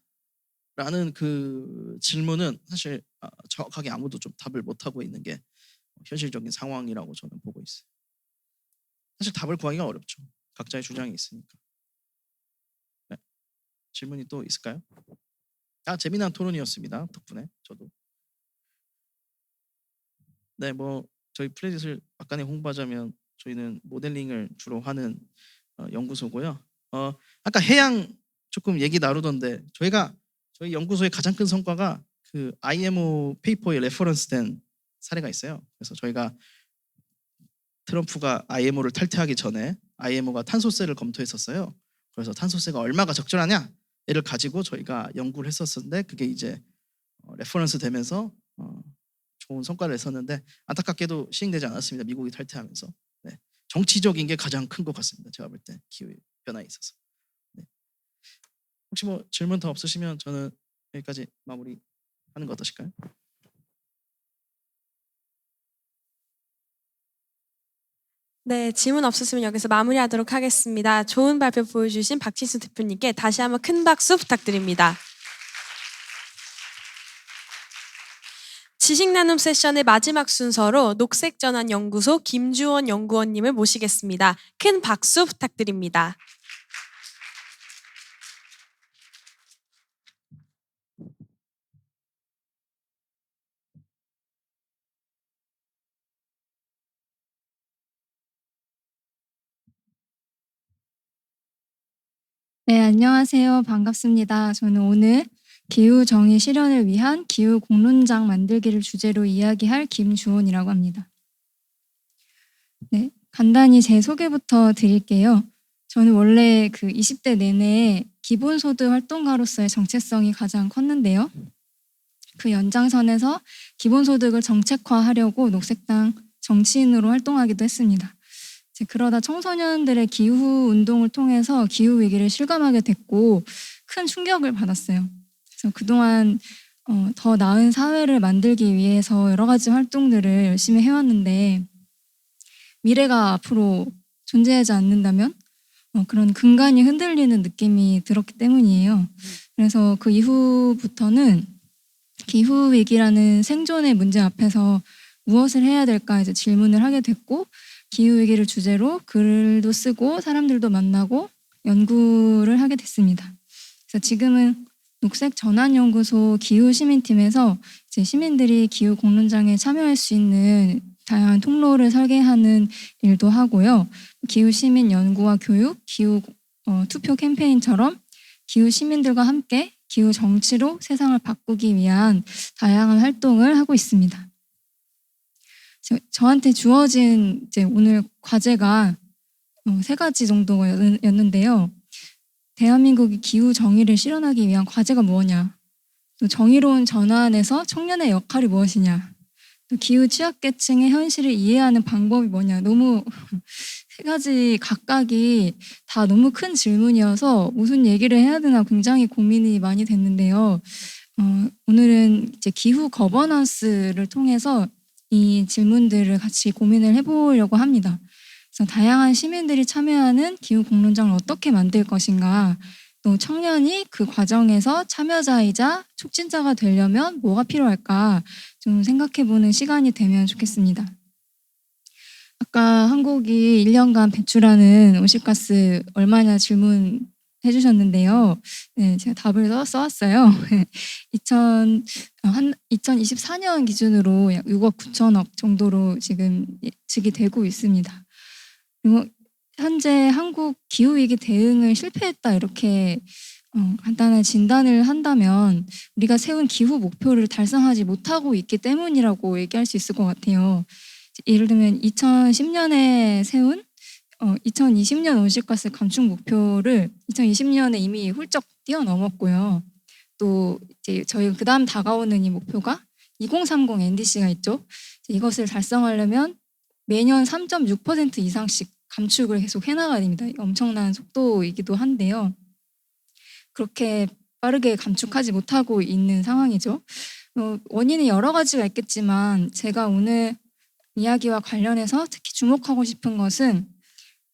라는 그 질문은 사실 정확하게 아무도 좀 답을 못 하고 있는 게 현실적인 상황이라고 저는 보고 있어요. 사실 답을 구하기가 어렵죠. 각자의 주장이 있으니까. 네. 질문이 또 있을까요? 재미난 토론이었습니다. 덕분에 저도. 네, 저희 플레딧을 약간에 홍보하자면 저희는 모델링을 주로 하는 연구소고요. 아까 해양 조금 얘기 나누던데, 저희 연구소의 가장 큰 성과가 그 IMO 페이퍼에 레퍼런스된 사례가 있어요. 그래서 저희가 트럼프가 IMO를 탈퇴하기 전에 IMO가 탄소세를 검토했었어요. 그래서 탄소세가 얼마가 적절하냐를 가지고 저희가 연구를 했었는데, 그게 이제 레퍼런스 되면서 좋은 성과를 냈었는데, 안타깝게도 시행되지 않았습니다. 미국이 탈퇴하면서. 네. 정치적인 게 가장 큰 것 같습니다. 제가 볼 때 기후 변화에 있어서. 네. 혹시 질문 더 없으시면 저는 여기까지 마무리하는 거 어떠실까요?
네, 질문 없으시면 여기서 마무리하도록 하겠습니다. 좋은 발표 보여주신 박진수 대표님께 다시 한번 큰 박수 부탁드립니다. 지식나눔 세션의 마지막 순서로 녹색전환연구소 김주원 연구원님을 모시겠습니다. 큰 박수 부탁드립니다.
네, 안녕하세요. 반갑습니다. 저는 오늘 기후 정의 실현을 위한 기후 공론장 만들기를 주제로 이야기할 김주원이라고 합니다. 네, 간단히 제 소개부터 드릴게요. 저는 원래 20대 내내 기본소득 활동가로서의 정체성이 가장 컸는데요. 그 연장선에서 기본소득을 정책화하려고 녹색당 정치인으로 활동하기도 했습니다. 이제 그러다 청소년들의 기후 운동을 통해서 기후 위기를 실감하게 됐고 큰 충격을 받았어요. 그래서 그동안 더 나은 사회를 만들기 위해서 여러 가지 활동들을 열심히 해왔는데 미래가 앞으로 존재하지 않는다면 그런 근간이 흔들리는 느낌이 들었기 때문이에요. 그래서 그 이후부터는 기후 위기라는 생존의 문제 앞에서 무엇을 해야 될까 이제 질문을 하게 됐고 기후 위기를 주제로 글도 쓰고 사람들도 만나고 연구를 하게 됐습니다. 그래서 지금은 녹색 전환연구소 기후시민팀에서 이제 시민들이 기후 공론장에 참여할 수 있는 다양한 통로를 설계하는 일도 하고요. 기후시민 연구와 교육, 기후 투표 캠페인처럼 기후 시민들과 함께 기후 정치로 세상을 바꾸기 위한 다양한 활동을 하고 있습니다. 저한테 주어진 이제 오늘 과제가 3가지 정도였는데요. 대한민국이 기후 정의를 실현하기 위한 과제가 무엇냐? 또 정의로운 전환에서 청년의 역할이 무엇이냐? 또 기후 취약계층의 현실을 이해하는 방법이 뭐냐? 너무 3가지 각각이 다 너무 큰 질문이어서 무슨 얘기를 해야 되나 굉장히 고민이 많이 됐는데요. 오늘은 이제 기후 거버넌스를 통해서 이 질문들을 같이 고민을 해보려고 합니다. 그래서 다양한 시민들이 참여하는 기후 공론장을 어떻게 만들 것인가, 또 청년이 그 과정에서 참여자이자 촉진자가 되려면 뭐가 필요할까 좀 생각해보는 시간이 되면 좋겠습니다. 아까 한국이 1년간 배출하는 온실가스 얼마냐 질문해 주셨는데요. 네, 제가 답을 써왔어요. 2024년 기준으로 약 6억 9천억 정도로 지금 예측이 되고 있습니다. 그리고 현재 한국 기후위기 대응을 실패했다 이렇게 간단한 진단을 한다면 우리가 세운 기후 목표를 달성하지 못하고 있기 때문이라고 얘기할 수 있을 것 같아요. 예를 들면 2010년에 세운 2020년 온실가스 감축 목표를 2020년에 이미 훌쩍 뛰어넘었고요. 또 이제 저희가 그다음 다가오는 이 목표가 2030 NDC가 있죠. 이것을 달성하려면 매년 3.6% 이상씩 감축을 계속 해나가야 됩니다. 엄청난 속도이기도 한데요. 그렇게 빠르게 감축하지 못하고 있는 상황이죠. 원인이 여러 가지가 있겠지만 제가 오늘 이야기와 관련해서 특히 주목하고 싶은 것은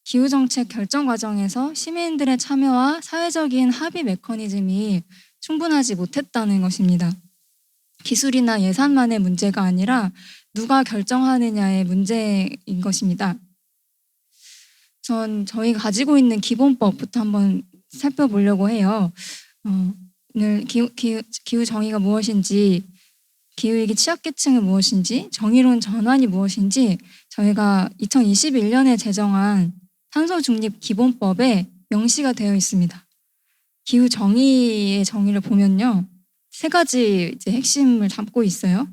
기후정책 결정 과정에서 시민들의 참여와 사회적인 합의 메커니즘이 충분하지 못했다는 것입니다. 기술이나 예산만의 문제가 아니라 누가 결정하느냐의 문제인 것입니다. 전 저희가 가지고 있는 기본법부터 한번 살펴보려고 해요. 오늘 기후 정의가 무엇인지, 기후위기 취약계층은 무엇인지, 정의로운 전환이 무엇인지 저희가 2021년에 제정한 탄소중립기본법에 명시가 되어 있습니다. 기후 정의의 정의를 보면요, 3가지 이제 핵심을 담고 있어요.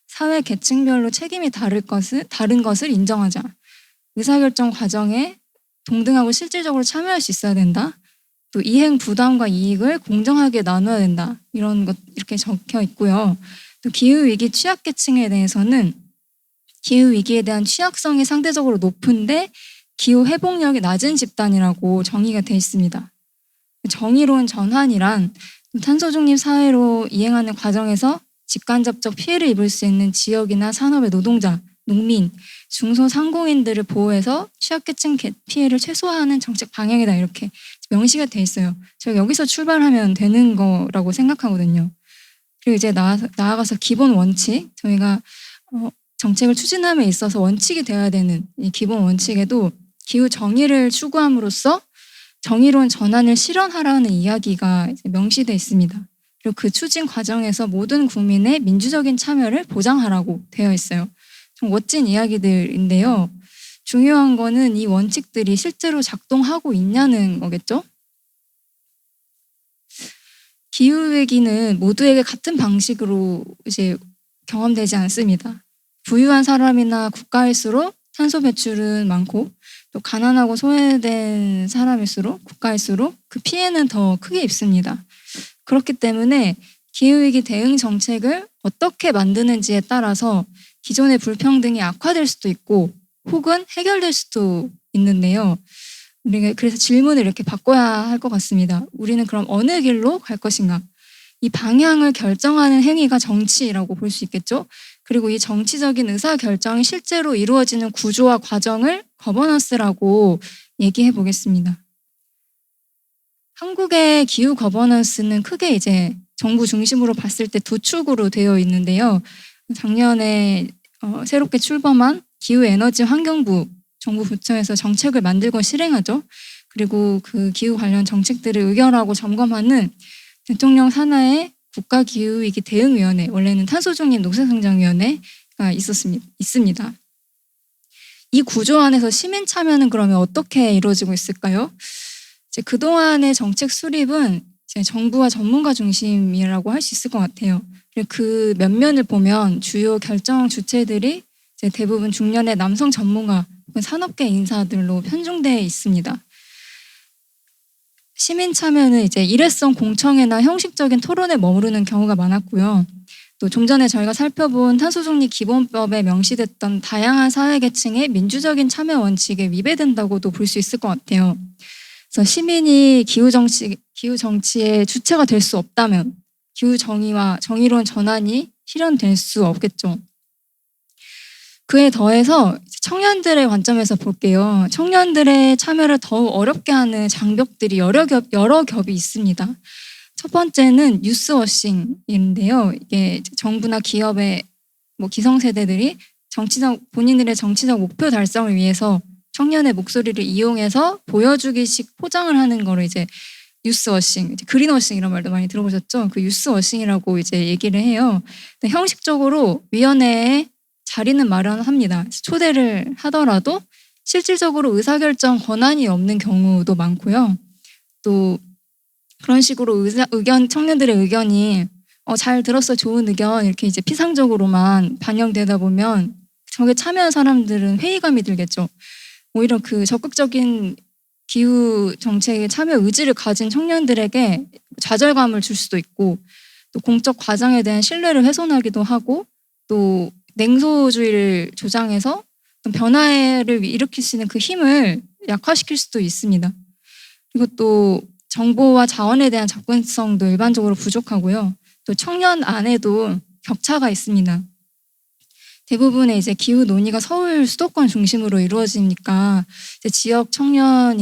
사회 계층별로 책임이 다른 것을 인정하자. 의사결정 과정에 동등하고 실질적으로 참여할 수 있어야 된다. 또 이행 부담과 이익을 공정하게 나눠야 된다. 이런 것 이렇게 적혀 있고요. 또 기후위기 취약계층에 대해서는 기후위기에 대한 취약성이 상대적으로 높은데 기후 회복력이 낮은 집단이라고 정의가 되어 있습니다. 정의로운 전환이란 탄소중립 사회로 이행하는 과정에서 직간접적 피해를 입을 수 있는 지역이나 산업의 노동자, 농민, 중소상공인들을 보호해서 취약계층 피해를 최소화하는 정책 방향이다 이렇게 명시가 돼 있어요. 저희가 여기서 출발하면 되는 거라고 생각하거든요. 그리고 이제 나아가서 기본 원칙, 저희가 정책을 추진함에 있어서 원칙이 되어야 되는 이 기본 원칙에도 기후 정의를 추구함으로써 정의로운 전환을 실현하라는 이야기가 이제 명시돼 있습니다. 그리고 그 추진 과정에서 모든 국민의 민주적인 참여를 보장하라고 되어 있어요. 좀 멋진 이야기들인데요. 중요한 거는 이 원칙들이 실제로 작동하고 있냐는 거겠죠? 기후위기는 모두에게 같은 방식으로 이제 경험되지 않습니다. 부유한 사람이나 국가일수록 탄소 배출은 많고 또 가난하고 소외된 사람일수록 국가일수록 그 피해는 더 크게 입습니다. 그렇기 때문에 기후위기 대응 정책을 어떻게 만드는지에 따라서 기존의 불평등이 악화될 수도 있고 혹은 해결될 수도 있는데요. 우리가 그래서 질문을 이렇게 바꿔야 할 것 같습니다. 우리는 그럼 어느 길로 갈 것인가? 이 방향을 결정하는 행위가 정치라고 볼 수 있겠죠. 그리고 이 정치적인 의사결정이 실제로 이루어지는 구조와 과정을 거버넌스라고 얘기해 보겠습니다. 한국의 기후 거버넌스는 크게 이제 정부 중심으로 봤을 때 두 축으로 되어 있는데요. 작년에 새롭게 출범한 기후에너지 환경부 정부 부처에서 정책을 만들고 실행하죠. 그리고 그 기후 관련 정책들을 의결하고 점검하는 대통령 산하의 국가기후위기 대응위원회, 원래는 탄소중립 녹색성장위원회가 있습니다. 이 구조 안에서 시민 참여는 그러면 어떻게 이루어지고 있을까요? 이제 그동안의 정책 수립은 이제 정부와 전문가 중심이라고 할 수 있을 것 같아요. 그리고 그 면면을 보면 주요 결정 주체들이 이제 대부분 중년의 남성 전문가, 산업계 인사들로 편중되어 있습니다. 시민 참여는 이제 일회성 공청회나 형식적인 토론에 머무르는 경우가 많았고요. 또 좀 전에 저희가 살펴본 탄소중립 기본법에 명시됐던 다양한 사회계층의 민주적인 참여 원칙에 위배된다고도 볼 수 있을 것 같아요. 그래서 시민이 기후 정치의 주체가 될 수 없다면 기후 정의와 정의로운 전환이 실현될 수 없겠죠. 그에 더해서 청년들의 관점에서 볼게요. 청년들의 참여를 더욱 어렵게 하는 장벽들이 여러 겹이 있습니다. 첫 번째는 뉴스워싱인데요. 이게 정부나 기업의 기성세대들이 본인들의 정치적 목표 달성을 위해서 청년의 목소리를 이용해서 보여주기식 포장을 하는 거를 이제 뉴스워싱, 그린워싱 이런 말도 많이 들어보셨죠? 그 뉴스워싱이라고 이제 얘기를 해요. 근데 형식적으로 위원회에 자리는 마련합니다. 초대를 하더라도 실질적으로 의사결정 권한이 없는 경우도 많고요. 또 그런 식으로 청년들의 의견이 잘 들었어, 좋은 의견 이렇게 이제 피상적으로만 반영되다 보면 저게 참여한 사람들은 회의감이 들겠죠. 오히려 그 적극적인 기후 정책에 참여 의지를 가진 청년들에게 좌절감을 줄 수도 있고 또 공적 과정에 대한 신뢰를 훼손하기도 하고 또 냉소주의를 조장해서 변화를 일으킬 수 있는 그 힘을 약화시킬 수도 있습니다. 그리고 또 정보와 자원에 대한 접근성도 일반적으로 부족하고요. 또 청년 안에도 격차가 있습니다. 대부분의 이제 기후 논의가 서울 수도권 중심으로 이루어지니까 이제 지역 청년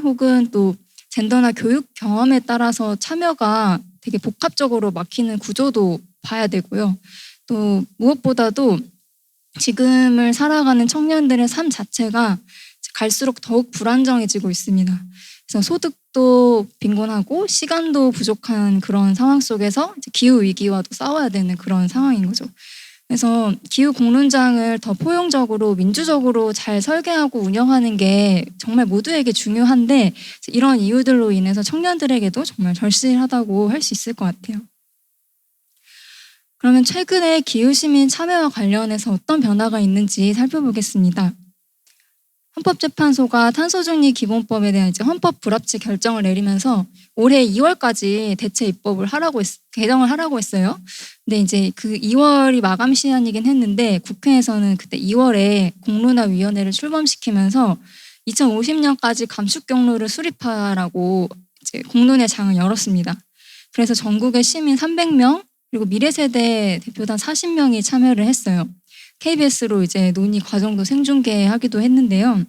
혹은 또 젠더나 교육 경험에 따라서 참여가 되게 복합적으로 막히는 구조도 봐야 되고요. 또 무엇보다도 지금을 살아가는 청년들의 삶 자체가 갈수록 더욱 불안정해지고 있습니다. 그래서 소득도 빈곤하고 시간도 부족한 그런 상황 속에서 기후 위기와도 싸워야 되는 그런 상황인 거죠. 그래서 기후 공론장을 더 포용적으로 민주적으로 잘 설계하고 운영하는 게 정말 모두에게 중요한데 이런 이유들로 인해서 청년들에게도 정말 절실하다고 할 수 있을 것 같아요. 그러면 최근에 기후시민 참여와 관련해서 어떤 변화가 있는지 살펴보겠습니다. 헌법재판소가 탄소중립 기본법에 대한 이제 헌법 불합치 결정을 내리면서 올해 2월까지 대체 입법을 개정을 하라고 했어요. 근데 이제 그 2월이 마감 시한이긴 했는데 국회에서는 그때 2월에 공론화위원회를 출범시키면서 2050년까지 감축 경로를 수립하라고 이제 공론의 장을 열었습니다. 그래서 전국의 시민 300명 그리고 미래세대 대표단 40명이 참여를 했어요. KBS로 이제 논의 과정도 생중계하기도 했는데요.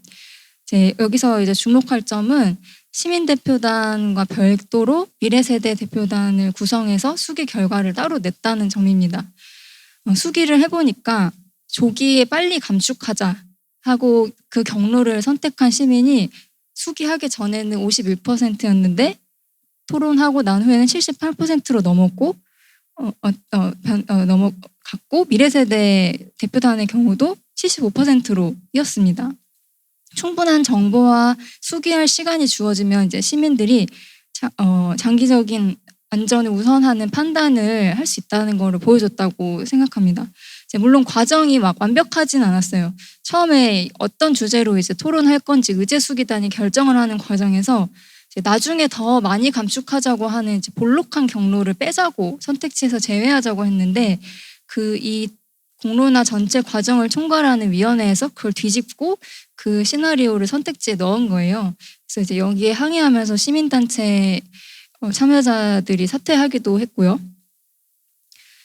이제 여기서 이제 주목할 점은 시민대표단과 별도로 미래세대 대표단을 구성해서 수기 결과를 따로 냈다는 점입니다. 수기를 해보니까 조기에 빨리 감축하자 하고 그 경로를 선택한 시민이 수기하기 전에는 51%였는데 토론하고 난 후에는 78%로 넘었고 넘어갔고 미래세대 대표단의 경우도 75%로 이었습니다. 충분한 정보와 수기할 시간이 주어지면 이제 시민들이 장기적인 안전을 우선하는 판단을 할 수 있다는 것을 보여줬다고 생각합니다. 이제 물론 과정이 막 완벽하진 않았어요. 처음에 어떤 주제로 이제 토론할 건지 의제수기단이 결정을 하는 과정에서 이제 나중에 더 많이 감축하자고 하는 이제 볼록한 경로를 빼자고 선택지에서 제외하자고 했는데 이 공론화 전체 과정을 총괄하는 위원회에서 그걸 뒤집고 그 시나리오를 선택지에 넣은 거예요. 그래서 이제 여기에 항의하면서 시민단체 참여자들이 사퇴하기도 했고요.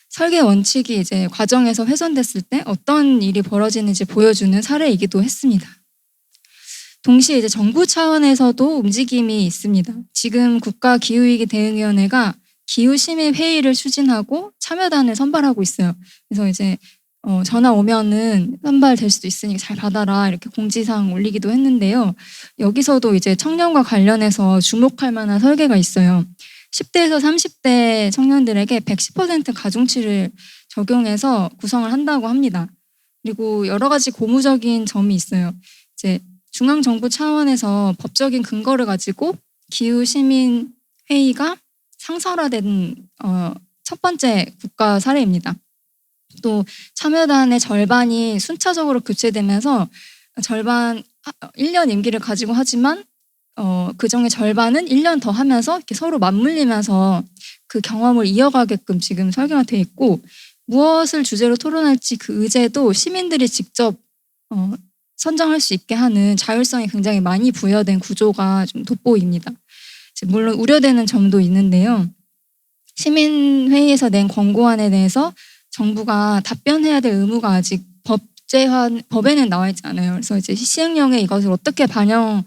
설계 원칙이 이제 과정에서 훼손됐을 때 어떤 일이 벌어지는지 보여주는 사례이기도 했습니다. 동시에 이제 정부 차원에서도 움직임이 있습니다. 지금 국가기후위기 대응위원회가 기후시민회의를 추진하고 참여단을 선발하고 있어요. 그래서 이제 전화 오면은 선발될 수도 있으니까 잘 받아라 이렇게 공지사항 올리기도 했는데요. 여기서도 이제 청년과 관련해서 주목할 만한 설계가 있어요. 10대에서 30대 청년들에게 110% 가중치를 적용해서 구성을 한다고 합니다. 그리고 여러 가지 고무적인 점이 있어요. 이제 중앙정부 차원에서 법적인 근거를 가지고 기후시민회의가 상설화된 첫 번째 국가 사례입니다. 또 참여단의 절반이 순차적으로 교체되면서 절반 1년 임기를 가지고 하지만 그중에 절반은 1년 더 하면서 이렇게 서로 맞물리면서 그 경험을 이어가게끔 지금 설계가 돼 있고 무엇을 주제로 토론할지 그 의제도 시민들이 직접 선정할 수 있게 하는 자율성이 굉장히 많이 부여된 구조가 좀 돋보입니다. 물론 우려되는 점도 있는데요. 시민회의에서 낸 권고안에 대해서 정부가 답변해야 될 의무가 아직 법에는 나와 있지 않아요. 그래서 이제 시행령에 이것을 어떻게 반영될지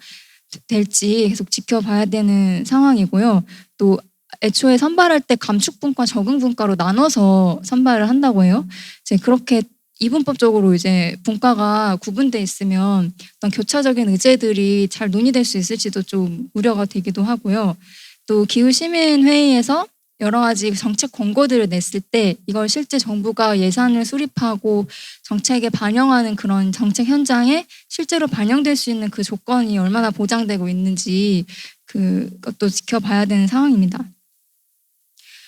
계속 지켜봐야 되는 상황이고요. 또 애초에 선발할 때 감축분과 적응분과로 나눠서 선발을 한다고 해요. 이제 그렇게 이분법적으로 이제 분과가 구분돼 있으면 어떤 교차적인 의제들이 잘 논의될 수 있을지도 좀 우려가 되기도 하고요. 또 기후시민회의에서 여러 가지 정책 권고들을 냈을 때 이걸 실제 정부가 예산을 수립하고 정책에 반영하는 그런 정책 현장에 실제로 반영될 수 있는 그 조건이 얼마나 보장되고 있는지 그것도 지켜봐야 되는 상황입니다.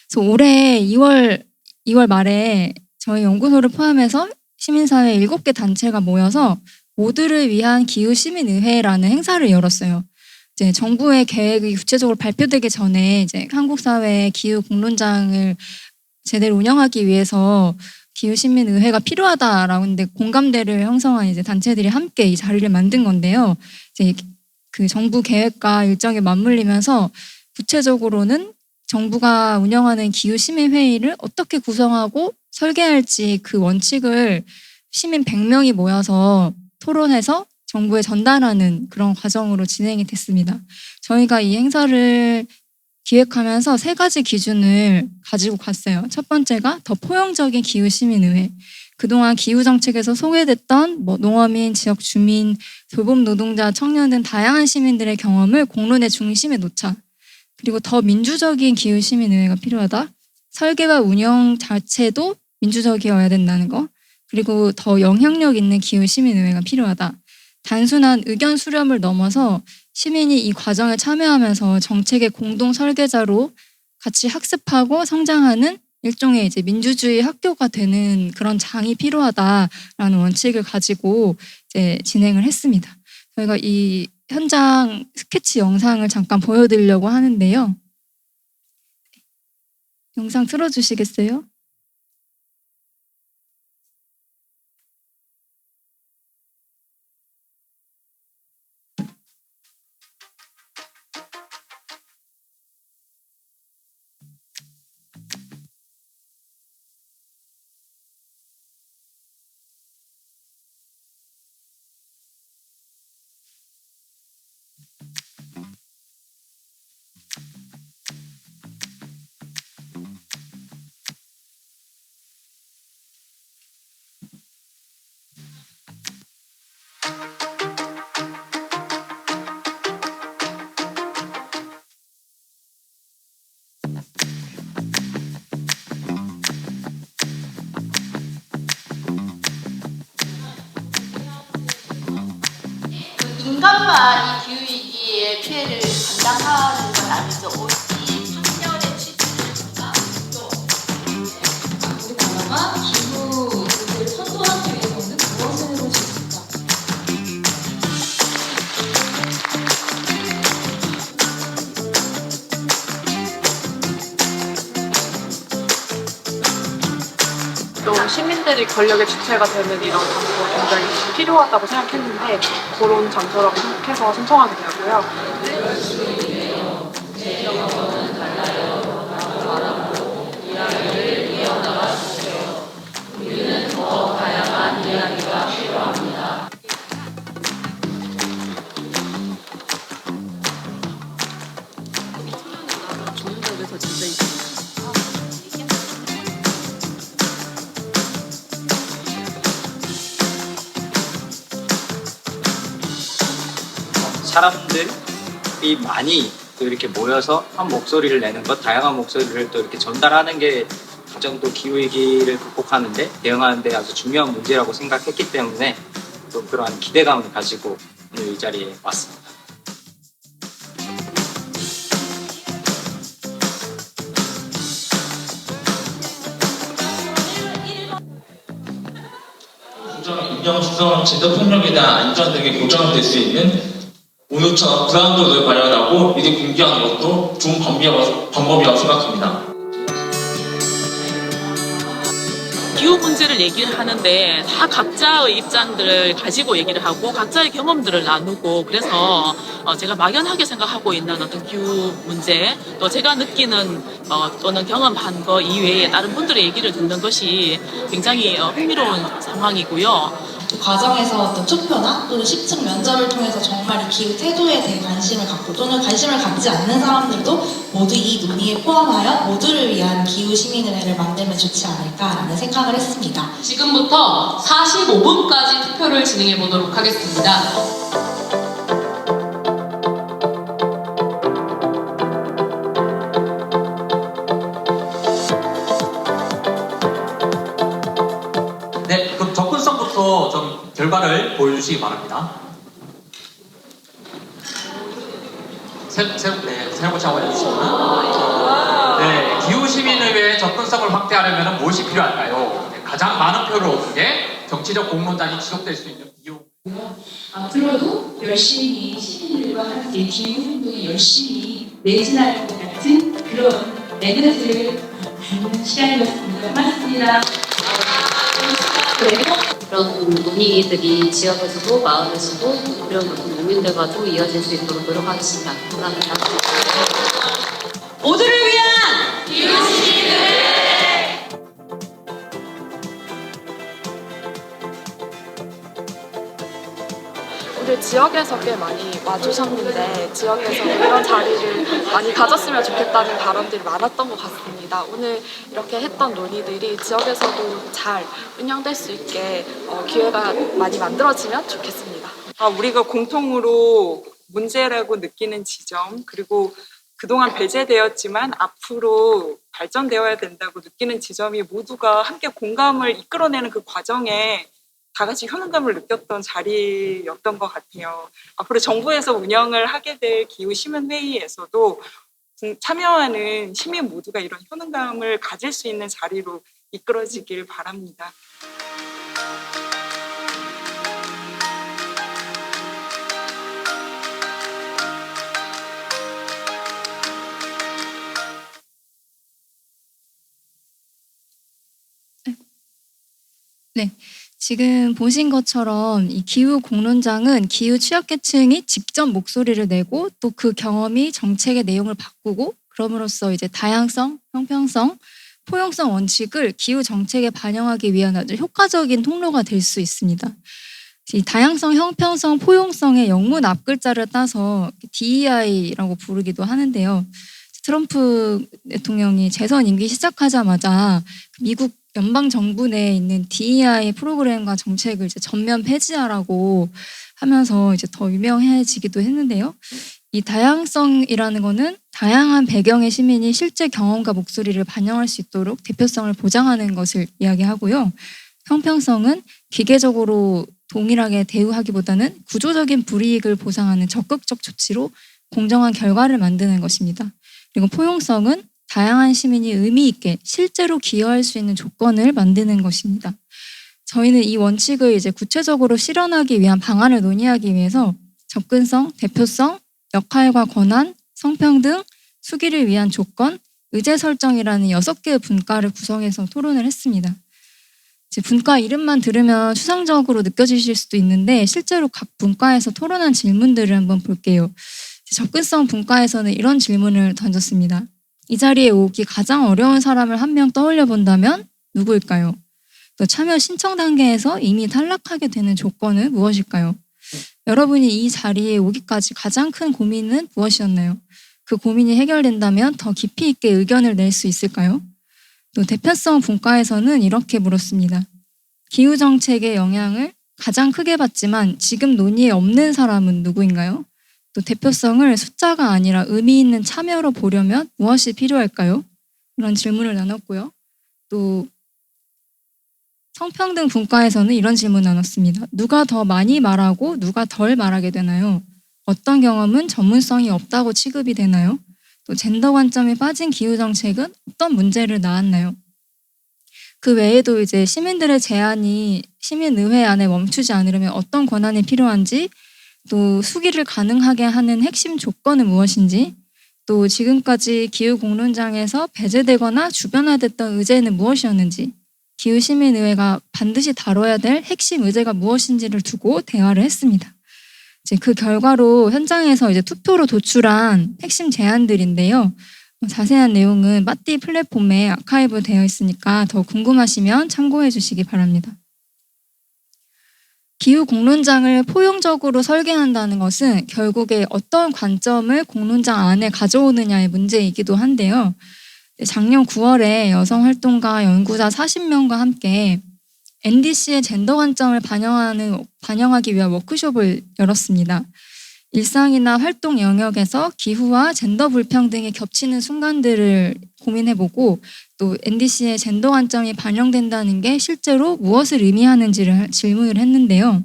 그래서 올해 2월 말에 저희 연구소를 포함해서 시민사회 7개 단체가 모여서 모두를 위한 기후시민의회라는 행사를 열었어요. 이제 정부의 계획이 구체적으로 발표되기 전에 이제 한국 사회의 기후 공론장을 제대로 운영하기 위해서 기후시민의회가 필요하다라고 하는데 공감대를 형성한 이제 단체들이 함께 이 자리를 만든 건데요. 이제 그 정부 계획과 일정에 맞물리면서 구체적으로는 정부가 운영하는 기후시민회의를 어떻게 구성하고 설계할지 그 원칙을 시민 100명이 모여서 토론해서 정부에 전달하는 그런 과정으로 진행이 됐습니다. 저희가 이 행사를 기획하면서 3가지 기준을 가지고 갔어요. 첫 번째가 더 포용적인 기후시민의회. 그동안 기후정책에서 소외됐던 농어민, 지역 주민, 돌봄 노동자, 청년 등 다양한 시민들의 경험을 공론의 중심에 놓자. 그리고 더 민주적인 기후시민의회가 필요하다. 설계와 운영 자체도 민주적이어야 된다는 거. 그리고 더 영향력 있는 기후시민의회가 필요하다. 단순한 의견 수렴을 넘어서 시민이 이 과정에 참여하면서 정책의 공동 설계자로 같이 학습하고 성장하는 일종의 이제 민주주의 학교가 되는 그런 장이 필요하다라는 원칙을 가지고 이제 진행을 했습니다. 저희가 이 현장 스케치 영상을 잠깐 보여드리려고 하는데요. 영상 틀어주시겠어요?
인간만 이 기후위기의 피해를 감당하는 건 아니죠. 이 청년의 취지가 또 우리 나라가 기후위기를 선도하기 위해서는 무엇을 해볼 수 있을까?
또 시민들이 권력의 주체가 되는 이런 장소 굉장히 필요하다고 생각했는데 그런 장소라고 생각해서 신청하게 되었고요.
사람들이 많이 또 이렇게 모여서 한 목소리를 내는 것, 다양한 목소리를 또 이렇게 전달하는 게 가장 또 기후위기를 극복하는데 대응하는데 아주 중요한 문제라고 생각했기 때문에 또 그러한 기대감을 가지고 오늘 이 자리에 왔습니다.
인명 수성, 제도 폭력에 대한 안전 등이 보장될 수 있는 오늘처럼 브라운드를 마련하고 미리 공개하는 것도 좋은 방법이라고 생각합니다.
기후 문제를 얘기를 하는데 다 각자의 입장들을 가지고 얘기를 하고 각자의 경험들을 나누고 그래서 제가 막연하게 생각하고 있는 어떤 기후 문제 또 제가 느끼는 또는 경험한 거 이외에 다른 분들의 얘기를 듣는 것이 굉장히 흥미로운 상황이고요.
과정에서 어떤 투표나 또는 시층 면접을 통해서 정말 이 기후 태도에 대해 관심을 갖고 또는 관심을 갖지 않는 사람들도 모두 이 논의에 포함하여 모두를 위한 기후 시민의회를 만들면 좋지 않을까라는 생각을 했습니다.
지금부터 45분까지 투표를 진행해 보도록 하겠습니다.
네, 그럼 접근성부터 좀 결과를 보여주시기 바랍니다. 새로운 차원 해주시면 네, 기후시민의회의 접근성을 확대하려면 무엇이 필요할까요? 네, 가장 많은 표를 얻은 게 정치적 공론장이 지속될 수 있는 비용.
앞으로도 열심히 시민들과 함께 기후운동에 열심히 매진할 것 같은 그런 에너지를 갖는 시간이었습니다. 고맙습니다.
그런 논의들이 지역에서도 마을에서도 이런 농민들과도 이어질 수 있도록 노력하겠습니다. 감사합니다.
모두를 위한 기후시민의회!
오늘 지역에서 꽤 많이 와주셨는데 지역에서 이런 자리를 많이 가졌으면 좋겠다는 발언들이 많았던 것 같습니다. 오늘 이렇게 했던 논의들이 지역에서도 잘 운영될 수 있게 기회가 많이 만들어지면 좋겠습니다.
우리가 공통으로 문제라고 느끼는 지점 그리고 그동안 배제되었지만 앞으로 발전되어야 된다고 느끼는 지점이 모두가 함께 공감을 이끌어내는 그 과정에 다 같이 효능감을 느꼈던 자리였던 것 같아요. 앞으로 정부에서 운영을 하게 될 기후시민회의에서도 참여하는 시민 모두가 이런 효능감을 가질 수 있는 자리로 이끌어지길 바랍니다.
네. 지금 보신 것처럼 이 기후 공론장은 기후 취약계층이 직접 목소리를 내고 또 그 경험이 정책의 내용을 바꾸고 그럼으로써 이제 다양성, 형평성, 포용성 원칙을 기후 정책에 반영하기 위한 아주 효과적인 통로가 될 수 있습니다. 이 다양성, 형평성, 포용성의 영문 앞글자를 따서 DEI라고 부르기도 하는데요. 트럼프 대통령이 재선 임기 시작하자마자 미국 연방 정부 내에 있는 DEI 프로그램과 정책을 이제 전면 폐지하라고 하면서 이제 더 유명해지기도 했는데요. 이 다양성이라는 거는 다양한 배경의 시민이 실제 경험과 목소리를 반영할 수 있도록 대표성을 보장하는 것을 이야기하고요. 형평성은 기계적으로 동일하게 대우하기보다는 구조적인 불이익을 보상하는 적극적 조치로 공정한 결과를 만드는 것입니다. 그리고 포용성은 다양한 시민이 의미 있게 실제로 기여할 수 있는 조건을 만드는 것입니다. 저희는 이 원칙을 이제 구체적으로 실현하기 위한 방안을 논의하기 위해서 접근성, 대표성, 역할과 권한, 성평등, 수기를 위한 조건, 의제 설정이라는 6개의 분과를 구성해서 토론을 했습니다. 이제 분과 이름만 들으면 추상적으로 느껴지실 수도 있는데 실제로 각 분과에서 토론한 질문들을 한번 볼게요. 접근성 분과에서는 이런 질문을 던졌습니다. 이 자리에 오기 가장 어려운 사람을 한 명 떠올려 본다면 누구일까요? 또 참여 신청 단계에서 이미 탈락하게 되는 조건은 무엇일까요? 여러분이 이 자리에 오기까지 가장 큰 고민은 무엇이었나요? 그 고민이 해결된다면 더 깊이 있게 의견을 낼 수 있을까요? 또 대표성 분과에서는 이렇게 물었습니다. 기후정책의 영향을 가장 크게 받지만 지금 논의에 없는 사람은 누구인가요? 또 대표성을 숫자가 아니라 의미 있는 참여로 보려면 무엇이 필요할까요? 이런 질문을 나눴고요. 또 성평등 분과에서는 이런 질문 나눴습니다. 누가 더 많이 말하고 누가 덜 말하게 되나요? 어떤 경험은 전문성이 없다고 취급이 되나요? 또 젠더 관점이 빠진 기후정책은 어떤 문제를 낳았나요? 그 외에도 이제 시민들의 제안이 시민의회 안에 멈추지 않으려면 어떤 권한이 필요한지, 또 수기를 가능하게 하는 핵심 조건은 무엇인지, 또 지금까지 기후공론장에서 배제되거나 주변화됐던 의제는 무엇이었는지, 기후시민의회가 반드시 다뤄야 될 핵심 의제가 무엇인지를 두고 대화를 했습니다. 이제 그 결과로 현장에서 이제 투표로 도출한 핵심 제안들인데요. 자세한 내용은 빠띠 플랫폼에 아카이브 되어 있으니까 더 궁금하시면 참고해 주시기 바랍니다. 기후 공론장을 포용적으로 설계한다는 것은 결국에 어떤 관점을 공론장 안에 가져오느냐의 문제이기도 한데요. 작년 9월에 여성활동가 연구자 40명과 함께 NDC의 젠더 관점을 반영하기 위한 워크숍을 열었습니다. 일상이나 활동 영역에서 기후와 젠더 불평등이 겹치는 순간들을 고민해보고 또 NDC의 젠더 관점이 반영된다는 게 실제로 무엇을 의미하는지를 질문을 했는데요.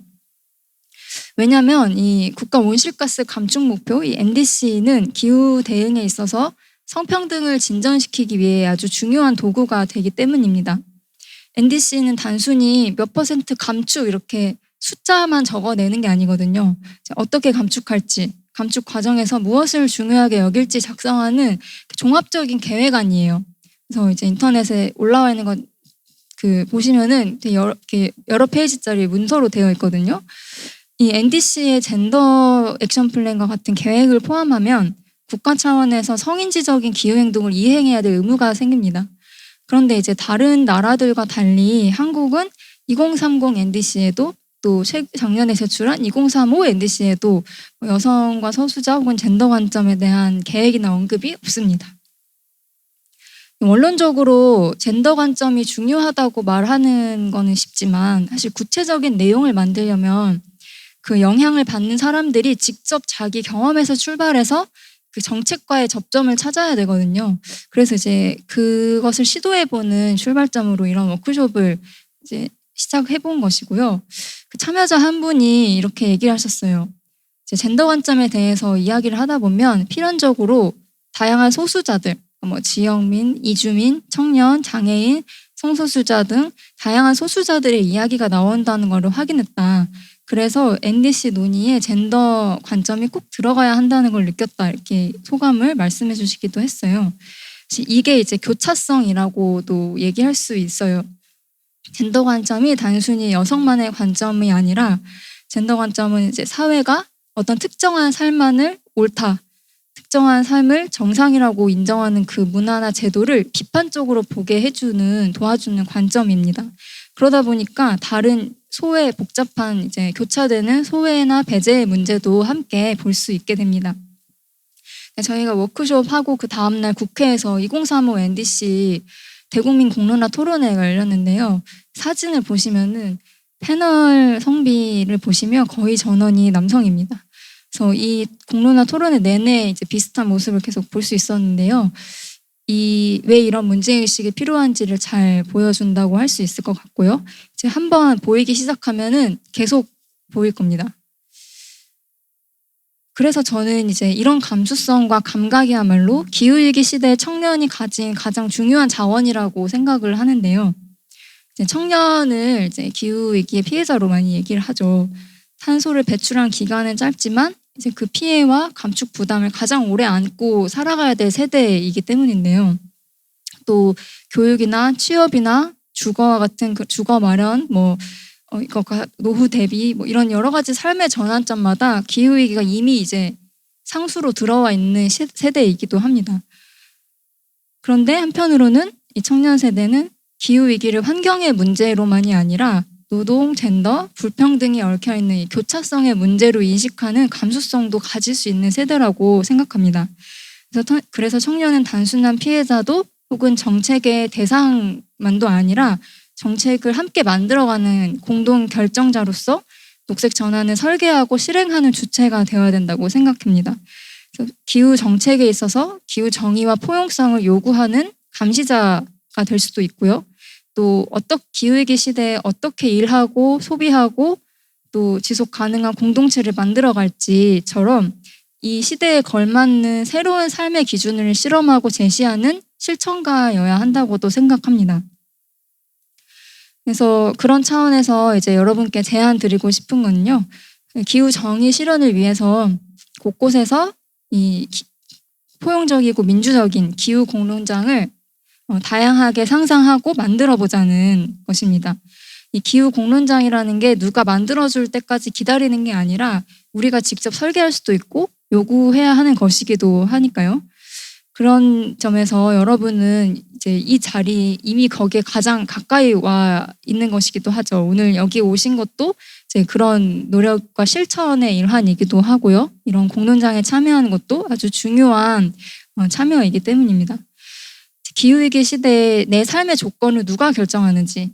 왜냐하면 이 국가 온실가스 감축 목표, 이 NDC는 기후 대응에 있어서 성평등을 진전시키기 위해 아주 중요한 도구가 되기 때문입니다. NDC는 단순히 몇 % 감축 이렇게 숫자만 적어내는 게 아니거든요. 어떻게 감축할지, 감축 과정에서 무엇을 중요하게 여길지 작성하는 종합적인 계획안이에요. 그래서 이제 인터넷에 올라와 있는 것 보시면은 여러 페이지짜리 문서로 되어 있거든요. 이 NDC의 젠더 액션 플랜과 같은 계획을 포함하면 국가 차원에서 성인지적인 기후 행동을 이행해야 될 의무가 생깁니다. 그런데 이제 다른 나라들과 달리 한국은 2030 NDC에도 또 작년에 제출한 2035 NDC에도 여성과 소수자 혹은 젠더 관점에 대한 계획이나 언급이 없습니다. 원론적으로 젠더 관점이 중요하다고 말하는 거는 쉽지만 사실 구체적인 내용을 만들려면 그 영향을 받는 사람들이 직접 자기 경험에서 출발해서 그 정책과의 접점을 찾아야 되거든요. 그래서 이제 그것을 시도해보는 출발점으로 이런 워크숍을 이제 시작해본 것이고요. 그 참여자 한 분이 이렇게 얘기를 하셨어요. 이제 젠더 관점에 대해서 이야기를 하다 보면 필연적으로 다양한 소수자들, 지역민, 이주민, 청년, 장애인, 성소수자 등 다양한 소수자들의 이야기가 나온다는 것을 확인했다. 그래서 NDC 논의에 젠더 관점이 꼭 들어가야 한다는 걸 느꼈다. 이렇게 소감을 말씀해 주시기도 했어요. 이게 이제 교차성이라고도 얘기할 수 있어요. 젠더 관점이 단순히 여성만의 관점이 아니라 젠더 관점은 이제 사회가 어떤 특정한 삶만을 옳다, 특정한 삶을 정상이라고 인정하는 그 문화나 제도를 비판적으로 보게 해주는 도와주는 관점입니다. 그러다 보니까 다른 소외 복잡한 이제 교차되는 소외나 배제의 문제도 함께 볼 수 있게 됩니다. 저희가 워크숍하고 그 다음날 국회에서 2035 NDC 대국민 공론화 토론회가 열렸는데요. 사진을 보시면은 패널 성비를 보시면 거의 전원이 남성입니다. 그래서 이 공론화 토론회 내내 이제 비슷한 모습을 계속 볼 수 있었는데요. 왜 이런 문제의식이 필요한지를 잘 보여준다고 할 수 있을 것 같고요. 이제 한번 보이기 시작하면은 계속 보일 겁니다. 그래서 저는 이제 이런 감수성과 감각이야말로 기후위기 시대의 청년이 가진 가장 중요한 자원이라고 생각을 하는데요. 이제 청년을 이제 기후위기의 피해자로 많이 얘기를 하죠. 탄소를 배출한 기간은 짧지만 이제 그 피해와 감축 부담을 가장 오래 안고 살아가야 될 세대이기 때문인데요. 또 교육이나 취업이나 주거와 같은 그 주거 마련, 이거 노후 대비 이런 여러 가지 삶의 전환점마다 기후 위기가 이미 이제 상수로 들어와 있는 세대이기도 합니다. 그런데 한편으로는 이 청년 세대는 기후 위기를 환경의 문제로만이 아니라 노동, 젠더, 불평등이 얽혀있는 이 교차성의 문제로 인식하는 감수성도 가질 수 있는 세대라고 생각합니다. 그래서 청년은 단순한 피해자도 혹은 정책의 대상만도 아니라 정책을 함께 만들어가는 공동 결정자로서 녹색 전환을 설계하고 실행하는 주체가 되어야 된다고 생각합니다. 그래서 기후 정책에 있어서 기후 정의와 포용성을 요구하는 감시자가 될 수도 있고요. 또 기후위기 시대에 어떻게 일하고 소비하고 또 지속 가능한 공동체를 만들어갈지처럼 이 시대에 걸맞는 새로운 삶의 기준을 실험하고 제시하는 실천가여야 한다고도 생각합니다. 그래서 그런 차원에서 이제 여러분께 제안 드리고 싶은 건요. 기후 정의 실현을 위해서 곳곳에서 이 포용적이고 민주적인 기후 공론장을 다양하게 상상하고 만들어 보자는 것입니다. 이 기후 공론장이라는 게 누가 만들어줄 때까지 기다리는 게 아니라 우리가 직접 설계할 수도 있고 요구해야 하는 것이기도 하니까요. 그런 점에서 여러분은 이제 이 자리 이미 거기에 가장 가까이 와 있는 것이기도 하죠. 오늘 여기 오신 것도 이제 그런 노력과 실천의 일환이기도 하고요. 이런 공론장에 참여하는 것도 아주 중요한 참여이기 때문입니다. 기후위기 시대에 내 삶의 조건을 누가 결정하는지,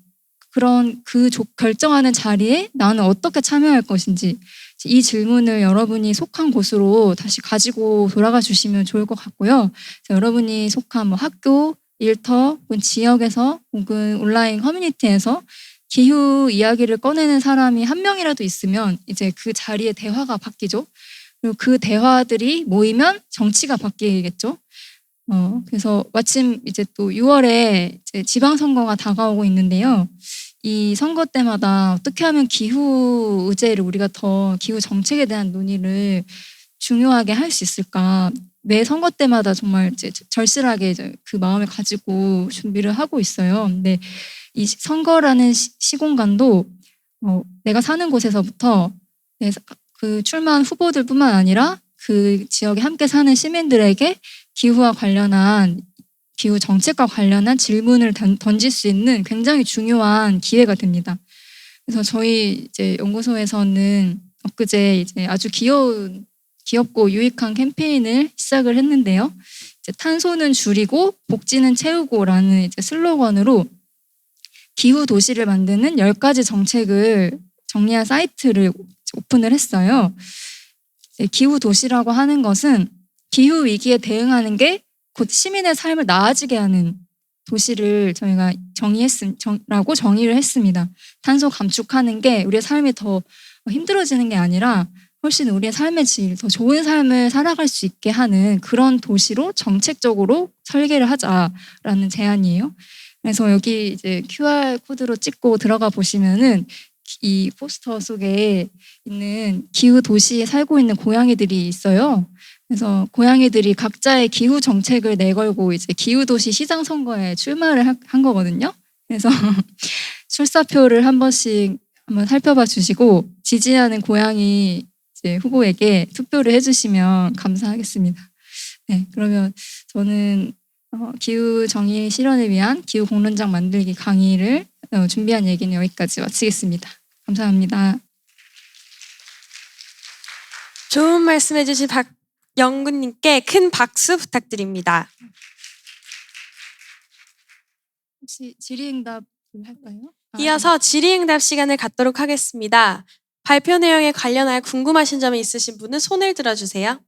결정하는 자리에 나는 어떻게 참여할 것인지, 이 질문을 여러분이 속한 곳으로 다시 가지고 돌아가 주시면 좋을 것 같고요. 여러분이 속한 학교, 일터, 혹은 지역에서 혹은 온라인 커뮤니티에서 기후 이야기를 꺼내는 사람이 한 명이라도 있으면 이제 그 자리에 대화가 바뀌죠. 그리고 그 대화들이 모이면 정치가 바뀌겠죠. 그래서 마침 이제 또 6월에 이제 지방선거가 다가오고 있는데요. 이 선거 때마다 어떻게 하면 기후 의제를 우리가 더 기후 정책에 대한 논의를 중요하게 할 수 있을까? 매 선거 때마다 정말 이제 절실하게 이제 그 마음을 가지고 준비를 하고 있어요. 근데 이 선거라는 시공간도 내가 사는 곳에서부터 그 출마한 후보들뿐만 아니라 그 지역에 함께 사는 시민들에게 기후와 관련한 기후 정책과 관련한 질문을 던질 수 있는 굉장히 중요한 기회가 됩니다. 그래서 저희 이제 연구소에서는 엊그제 이제 아주 귀엽고 유익한 캠페인을 시작을 했는데요. 이제 탄소는 줄이고 복지는 채우고라는 이제 슬로건으로 기후 도시를 만드는 10가지 정책을 정리한 사이트를 오픈을 했어요. 기후 도시라고 하는 것은 기후 위기에 대응하는 게 곧 시민의 삶을 나아지게 하는 도시를 저희가 정의를 했습니다. 탄소 감축하는 게 우리의 삶이 더 힘들어지는 게 아니라 훨씬 우리의 삶의 질, 더 좋은 삶을 살아갈 수 있게 하는 그런 도시로 정책적으로 설계를 하자라는 제안이에요. 그래서 여기 이제 QR 코드로 찍고 들어가 보시면은 이 포스터 속에 있는 기후 도시에 살고 있는 고양이들이 있어요. 그래서 고양이들이 각자의 기후 정책을 내걸고 이제 기후 도시 시장 선거에 출마를 한 거거든요. 그래서 출사표를 한번 살펴봐 주시고 지지하는 고양이 이제 후보에게 투표를 해주시면 감사하겠습니다. 네, 그러면 저는 기후 정의 실현을 위한 기후 공론장 만들기 강의를 준비한 얘기는 여기까지 마치겠습니다. 감사합니다.
좋은 말씀 해주신 박영근님께 큰 박수 부탁드립니다.
혹시 질의응답을 할까요?
이어서 질의응답 시간을 갖도록 하겠습니다. 발표 내용에 관련하여 궁금하신 점이 있으신 분은 손을 들어주세요.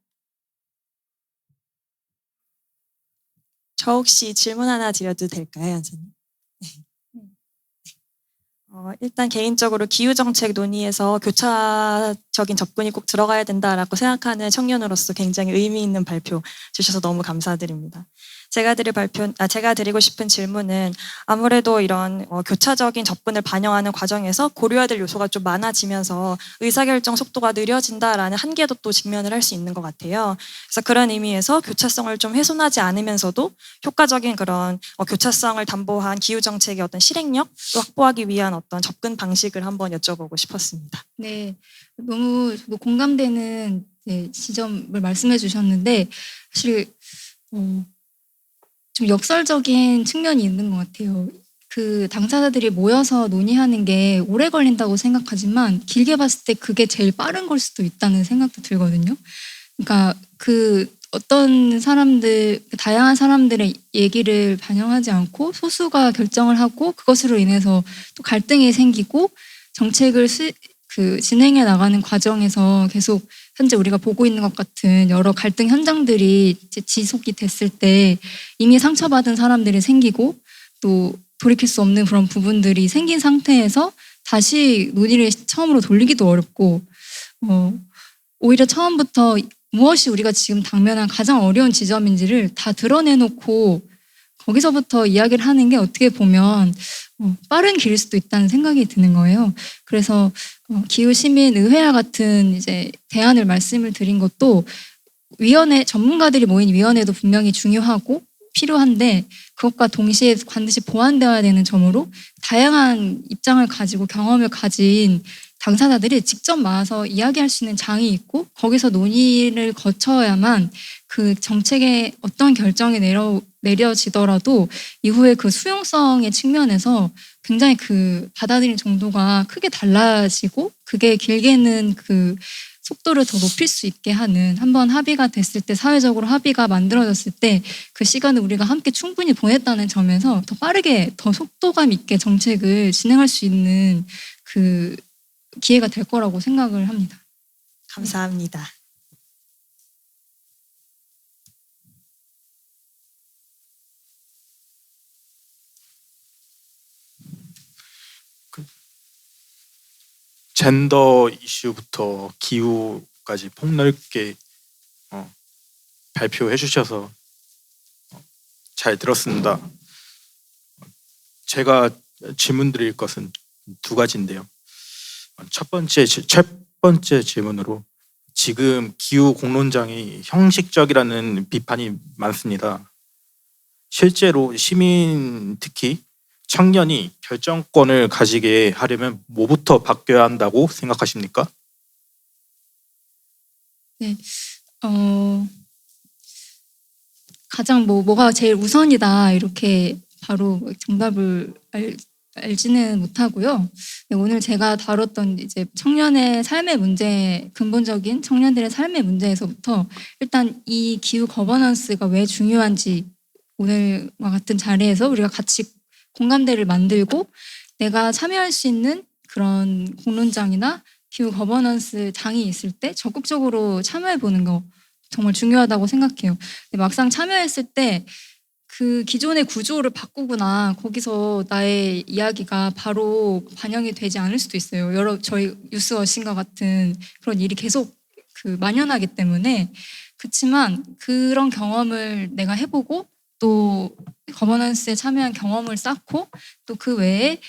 저 혹시 질문 하나 드려도 될까요, 연사님? 일단 개인적으로 기후정책 논의에서 교차적인 접근이 꼭 들어가야 된다라고 생각하는 청년으로서 굉장히 의미 있는 발표 주셔서 너무 감사드립니다. 제가 드리고 싶은 질문은 아무래도 이런 교차적인 접근을 반영하는 과정에서 고려해야 될 요소가 좀 많아지면서 의사결정 속도가 느려진다라는 한계도 또 직면을 할 수 있는 것 같아요. 그래서 그런 의미에서 교차성을 좀 훼손하지 않으면서도 효과적인 그런 교차성을 담보한 기후 정책의 어떤 실행력을 확보하기 위한 어떤 접근 방식을 한번 여쭤보고 싶었습니다.
네, 너무 저도 공감되는 지점을 말씀해 주셨는데 사실 좀 역설적인 측면이 있는 것 같아요. 그 당사자들이 모여서 논의하는 게 오래 걸린다고 생각하지만 길게 봤을 때 그게 제일 빠른 걸 수도 있다는 생각도 들거든요. 그러니까 그 어떤 사람들, 다양한 사람들의 얘기를 반영하지 않고 소수가 결정을 하고 그것으로 인해서 또 갈등이 생기고 정책을 진행해 나가는 과정에서 계속 현재 우리가 보고 있는 것 같은 여러 갈등 현장들이 이제 지속이 됐을 때 이미 상처받은 사람들이 생기고 또 돌이킬 수 없는 그런 부분들이 생긴 상태에서 다시 논의를 처음으로 돌리기도 어렵고 오히려 처음부터 무엇이 우리가 지금 당면한 가장 어려운 지점인지를 다 드러내놓고 거기서부터 이야기를 하는 게 어떻게 보면 빠른 길일 수도 있다는 생각이 드는 거예요. 그래서 기후시민의회와 같은 이제 대안을 말씀을 드린 것도 위원회, 전문가들이 모인 위원회도 분명히 중요하고 필요한데 그것과 동시에 반드시 보완되어야 되는 점으로 다양한 입장을 가지고 경험을 가진 당사자들이 직접 나와서 이야기할 수 있는 장이 있고 거기서 논의를 거쳐야만 그 정책에 어떤 결정이 내려지더라도 이후에 그 수용성의 측면에서 굉장히 그 받아들이는 정도가 크게 달라지고 그게 길게는 그 속도를 더 높일 수 있게 하는 한번 합의가 됐을 때 사회적으로 합의가 만들어졌을 때 그 시간을 우리가 함께 충분히 보냈다는 점에서 더 빠르게 더 속도감 있게 정책을 진행할 수 있는 그 기회가 될 거라고 생각을 합니다.
감사합니다.
젠더 이슈부터 기후까지 폭넓게 발표해 주셔서 잘 들었습니다. 제가 질문 드릴 것은 두 가지인데요. 첫 번째 질문으로 지금 기후 공론장이 형식적이라는 비판이 많습니다. 실제로 시민 특히 청년이 결정권을 가지게 하려면 뭐부터 바뀌어야 한다고 생각하십니까?
네, 가장 뭐가 제일 우선이다 이렇게 바로 정답을 알지는 못하고요. 네, 오늘 제가 다뤘던 이제 청년의 삶의 문제, 근본적인 청년들의 삶의 문제에서부터 일단 이 기후 거버넌스가 왜 중요한지 오늘과 같은 자리에서 우리가 같이 공감대를 만들고 내가 참여할 수 있는 그런 공론장이나 기후 거버넌스 장이 있을 때 적극적으로 참여해보는 거 정말 중요하다고 생각해요. 근데 막상 참여했을 때 그 기존의 구조를 바꾸거나 거기서 나의 이야기가 바로 반영이 되지 않을 수도 있어요. 저희 뉴스워싱과 같은 그런 일이 계속 만연하기 때문에 그렇지만 그런 경험을 내가 해보고 또 거버넌스에 참여한 경험을 쌓고 또 그 외에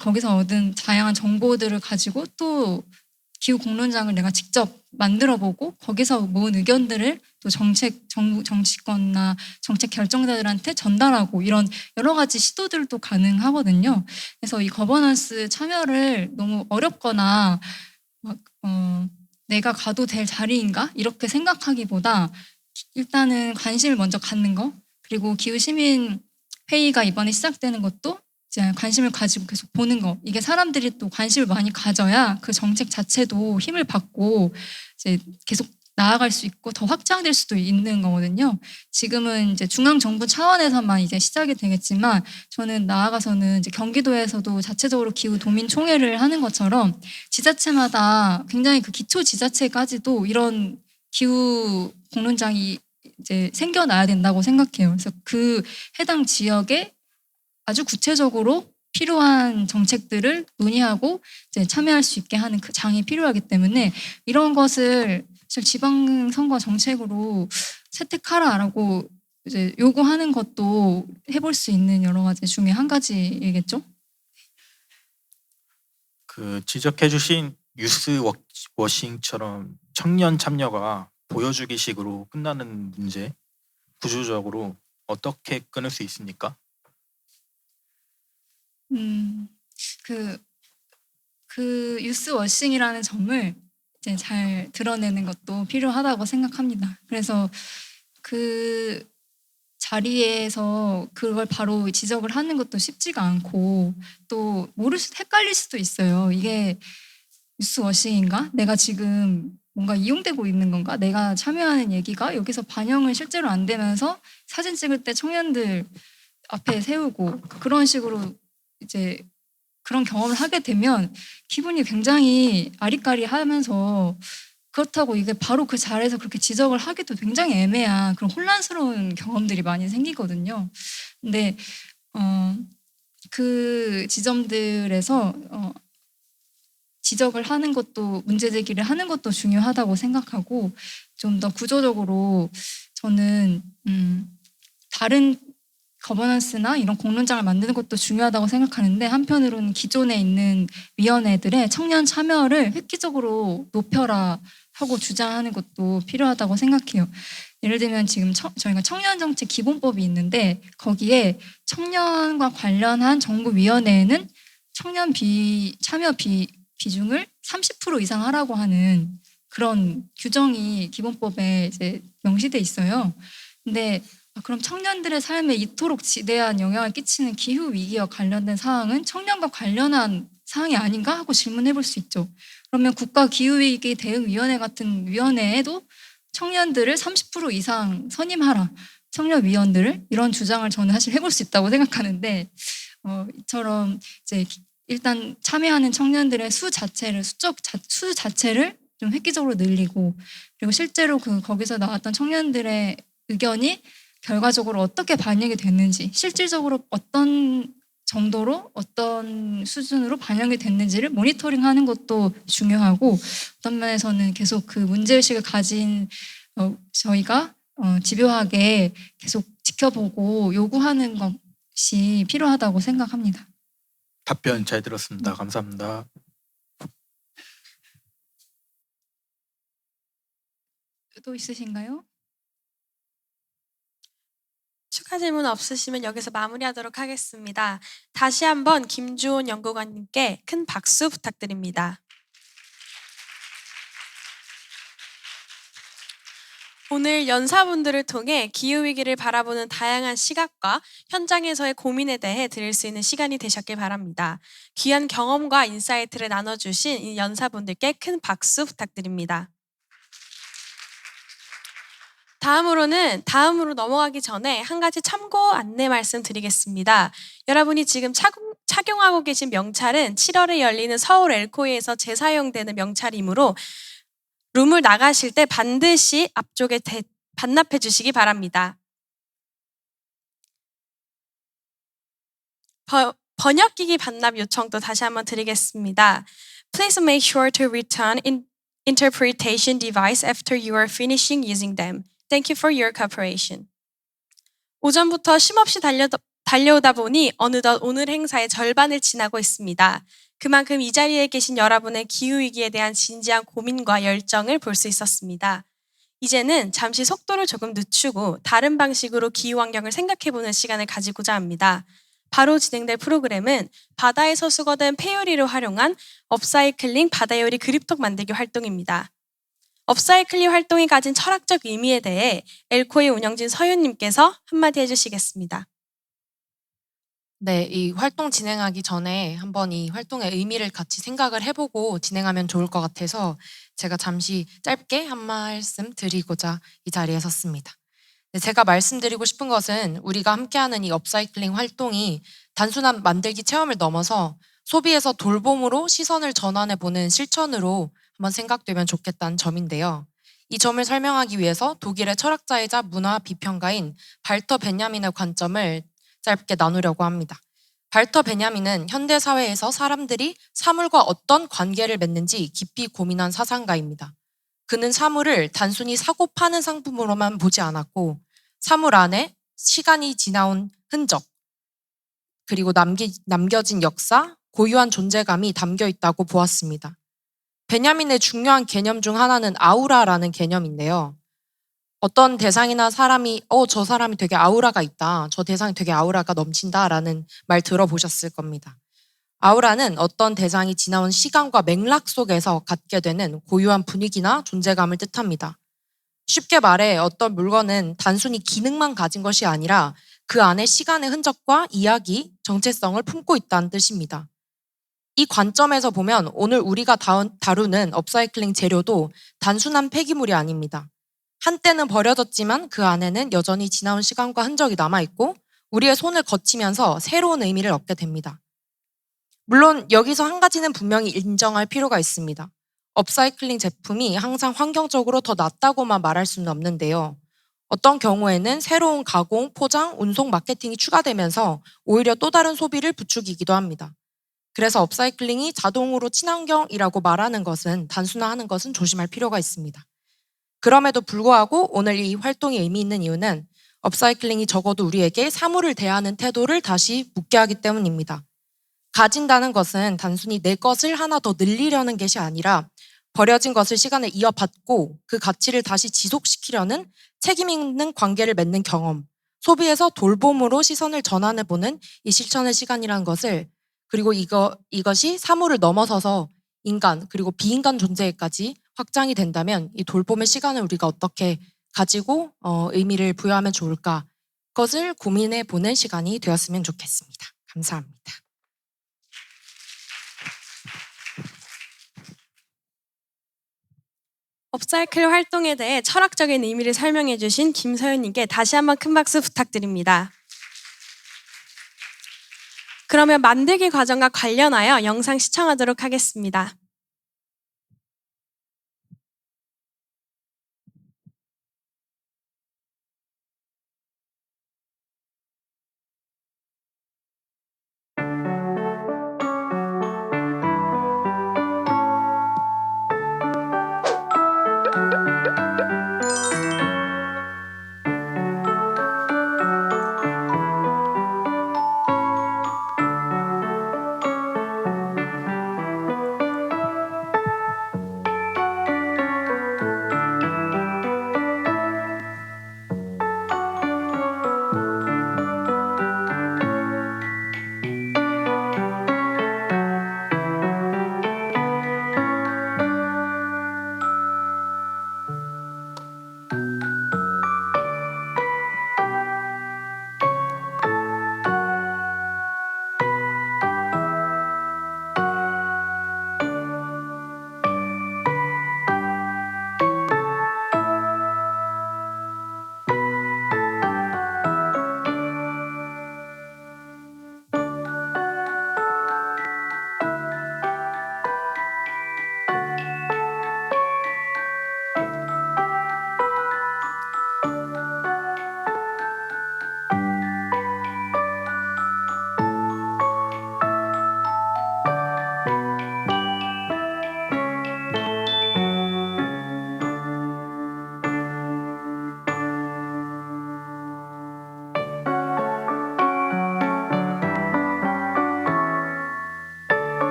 거기서 얻은 다양한 정보들을 가지고 또 기후 공론장을 내가 직접 만들어보고 거기서 모은 의견들을 또 정치권이나 정책 결정자들한테 전달하고 이런 여러 가지 시도들도 가능하거든요. 그래서 이 거버넌스 참여를 너무 어렵거나 내가 가도 될 자리인가 이렇게 생각하기보다 일단은 관심을 먼저 갖는 거 그리고 기후시민회의가 이번에 시작되는 것도 이제 관심을 가지고 계속 보는 거 이게 사람들이 또 관심을 많이 가져야 그 정책 자체도 힘을 받고 이제 계속 나아갈 수 있고 더 확장될 수도 있는 거거든요. 지금은 이제 중앙정부 차원에서만 이제 시작이 되겠지만 저는 나아가서는 이제 경기도에서도 자체적으로 기후 도민 총회를 하는 것처럼 지자체마다 굉장히 그 기초 지자체까지도 이런 기후 공론장이 이제 생겨나야 된다고 생각해요. 그래서 그 해당 지역에 아주 구체적으로 필요한 정책들을 논의하고 이제 참여할 수 있게 하는 그 장이 필요하기 때문에 이런 것을 지방선거 정책으로 채택하라라고 이제 요구하는 것도 해볼 수 있는 여러 가지 중에 한 가지이겠죠?
그 지적해주신 유스 워싱처럼 청년 참여가 보여주기식으로 끝나는 문제 구조적으로 어떻게 끊을 수 있습니까?
그 유스 워싱이라는 점을 이제 잘 드러내는 것도 필요하다고 생각합니다. 그래서 그 자리에서 그걸 바로 지적을 하는 것도 쉽지가 않고 또 헷갈릴 수도 있어요. 이게 유스 워싱인가? 내가 지금 뭔가 이용되고 있는 건가? 내가 참여하는 얘기가 여기서 반영은 실제로 안 되면서 사진 찍을 때 청년들 앞에 세우고 그런 식으로 이제 그런 경험을 하게 되면 기분이 굉장히 아리까리하면서 그렇다고 이게 바로 그 자리에서 그렇게 지적을 하기도 굉장히 애매한 그런 혼란스러운 경험들이 많이 생기거든요. 근데 그 지점들에서 지적을 하는 것도 문제 제기를 하는 것도 중요하다고 생각하고 좀 더 구조적으로 저는 다른 거버넌스나 이런 공론장을 만드는 것도 중요하다고 생각하는데 한편으로는 기존에 있는 위원회들의 청년 참여를 획기적으로 높여라 하고 주장하는 것도 필요하다고 생각해요. 예를 들면 지금 저희가 청년정책 기본법이 있는데 거기에 청년과 관련한 정부위원회에는 청년 참여 비중을 30% 이상 하라고 하는 그런 규정이 기본법에 이제 명시돼 있어요. 근데 그럼 청년들의 삶에 이토록 지대한 영향을 끼치는 기후 위기와 관련된 사항은 청년과 관련한 사항이 아닌가 하고 질문해 볼 수 있죠. 그러면 국가 기후 위기 대응 위원회 같은 위원회에도 청년들을 30% 이상 선임하라. 청년 위원들을 이런 주장을 저는 사실 해볼 수 있다고 생각하는데 이처럼 이제 일단 참여하는 청년들의 수 자체를 좀 획기적으로 늘리고 그리고 실제로 거기서 나왔던 청년들의 의견이 결과적으로 어떻게 반영이 됐는지 실질적으로 어떤 정도로 어떤 수준으로 반영이 됐는지를 모니터링하는 것도 중요하고 어떤 면에서는 계속 그 문제의식을 가진 저희가 집요하게 계속 지켜보고 요구하는 것이 필요하다고 생각합니다.
답변 잘 들었습니다. 감사합니다.
또 있으신가요?
추가 질문 없으시면 여기서 마무리하도록 하겠습니다. 다시 한번 김주온 연구관님께 큰 박수 부탁드립니다. 오늘 연사분들을 통해 기후위기를 바라보는 다양한 시각과 현장에서의 고민에 대해 들을 수 있는 시간이 되셨길 바랍니다. 귀한 경험과 인사이트를 나눠주신 이 연사분들께 큰 박수 부탁드립니다. 다음으로 넘어가기 전에 한 가지 참고 안내 말씀드리겠습니다. 여러분이 지금 착용하고 계신 명찰은 7월에 열리는 서울 엘코이에서 재사용되는 명찰이므로 룸을 나가실 때 반드시 앞쪽에 반납해 주시기 바랍니다. 번역기기 반납 요청도 다시 한번 드리겠습니다. Please make sure to return interpretation device after you are finishing using them. Thank you for your cooperation. 오전부터 쉼없이 달려오다 보니 어느덧 오늘 행사의 절반을 지나고 있습니다. 그만큼 이 자리에 계신 여러분의 기후위기에 대한 진지한 고민과 열정을 볼 수 있었습니다. 이제는 잠시 속도를 조금 늦추고 다른 방식으로 기후환경을 생각해보는 시간을 가지고자 합니다. 바로 진행될 프로그램은 바다에서 수거된 폐요리를 활용한 업사이클링 바다요리 그립톡 만들기 활동입니다. 업사이클링 활동이 가진 철학적 의미에 대해 엘코이 운영진 서윤님께서 한마디 해주시겠습니다.
네, 이 활동 진행하기 전에 한번 이 활동의 의미를 같이 생각을 해보고 진행하면 좋을 것 같아서 제가 잠시 짧게 한 말씀 드리고자 이 자리에 섰습니다. 네, 제가 말씀드리고 싶은 것은 우리가 함께하는 이 업사이클링 활동이 단순한 만들기 체험을 넘어서 소비에서 돌봄으로 시선을 전환해보는 실천으로 한번 생각되면 좋겠다는 점인데요. 이 점을 설명하기 위해서 독일의 철학자이자 문화 비평가인 발터 베냐민의 관점을 짧게 나누려고 합니다. 발터 베냐민은 현대 사회에서 사람들이 사물과 어떤 관계를 맺는지 깊이 고민한 사상가입니다. 그는 사물을 단순히 사고 파는 상품으로만 보지 않았고 사물 안에 시간이 지나온 흔적, 그리고 남겨진 역사, 고유한 존재감이 담겨 있다고 보았습니다. 베냐민의 중요한 개념 중 하나는 아우라라는 개념인데요. 어떤 대상이나 사람이 저 사람이 되게 아우라가 있다, 저 대상이 되게 아우라가 넘친다라는 말 들어보셨을 겁니다. 아우라는 어떤 대상이 지나온 시간과 맥락 속에서 갖게 되는 고유한 분위기나 존재감을 뜻합니다. 쉽게 말해 어떤 물건은 단순히 기능만 가진 것이 아니라 그 안에 시간의 흔적과 이야기, 정체성을 품고 있다는 뜻입니다. 이 관점에서 보면 오늘 우리가 다루는 업사이클링 재료도 단순한 폐기물이 아닙니다. 한때는 버려졌지만 그 안에는 여전히 지나온 시간과 흔적이 남아있고 우리의 손을 거치면서 새로운 의미를 얻게 됩니다. 물론 여기서 한 가지는 분명히 인정할 필요가 있습니다. 업사이클링 제품이 항상 환경적으로 더 낫다고만 말할 수는 없는데요. 어떤 경우에는 새로운 가공, 포장, 운송, 마케팅이 추가되면서 오히려 또 다른 소비를 부추기기도 합니다. 그래서 업사이클링이 자동으로 친환경이라고 말하는 것은, 단순화하는 것은 조심할 필요가 있습니다. 그럼에도 불구하고 오늘 이 활동이 의미 있는 이유는 업사이클링이 적어도 우리에게 사물을 대하는 태도를 다시 묻게 하기 때문입니다. 가진다는 것은 단순히 내 것을 하나 더 늘리려는 것이 아니라 버려진 것을 시간에 이어받고 그 가치를 다시 지속시키려는 책임 있는 관계를 맺는 경험, 소비에서 돌봄으로 시선을 전환해보는 이 실천의 시간이라는 것을, 그리고 이것이 사물을 넘어서서 인간 그리고 비인간 존재까지 확장이 된다면 이 돌봄의 시간을 우리가 어떻게 가지고 의미를 부여하면 좋을까, 그것을 고민해보는 시간이 되었으면 좋겠습니다. 감사합니다.
업사이클 활동에 대해 철학적인 의미를 설명해 주신 김서윤님께 다시 한번 큰 박수 부탁드립니다. 그러면 만들기 과정과 관련하여 영상 시청하도록 하겠습니다.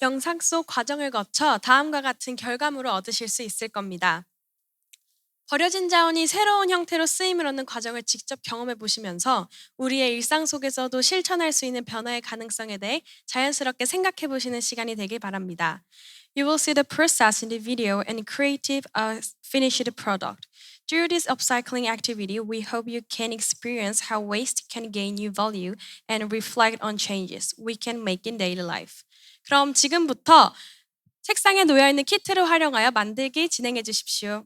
영상 속 과정을 거쳐 다음과 같은 결과물을 얻으실 수 있을 겁니다. 버려진 자원이 새로운 형태로 쓰임을 얻는 과정을 직접 경험해 보시면서 우리의 일상 속에서도 실천할 수 있는 변화의 가능성에 대해 자연스럽게 생각해 보시는 시간이 되길 바랍니다. You will see the process in the video and creative finished product. Through this upcycling activity, we hope you can experience how waste can gain new value and reflect on changes we can make in daily life. 그럼 지금부터 책상에 놓여 있는 키트를 활용하여 만들기 진행해 주십시오.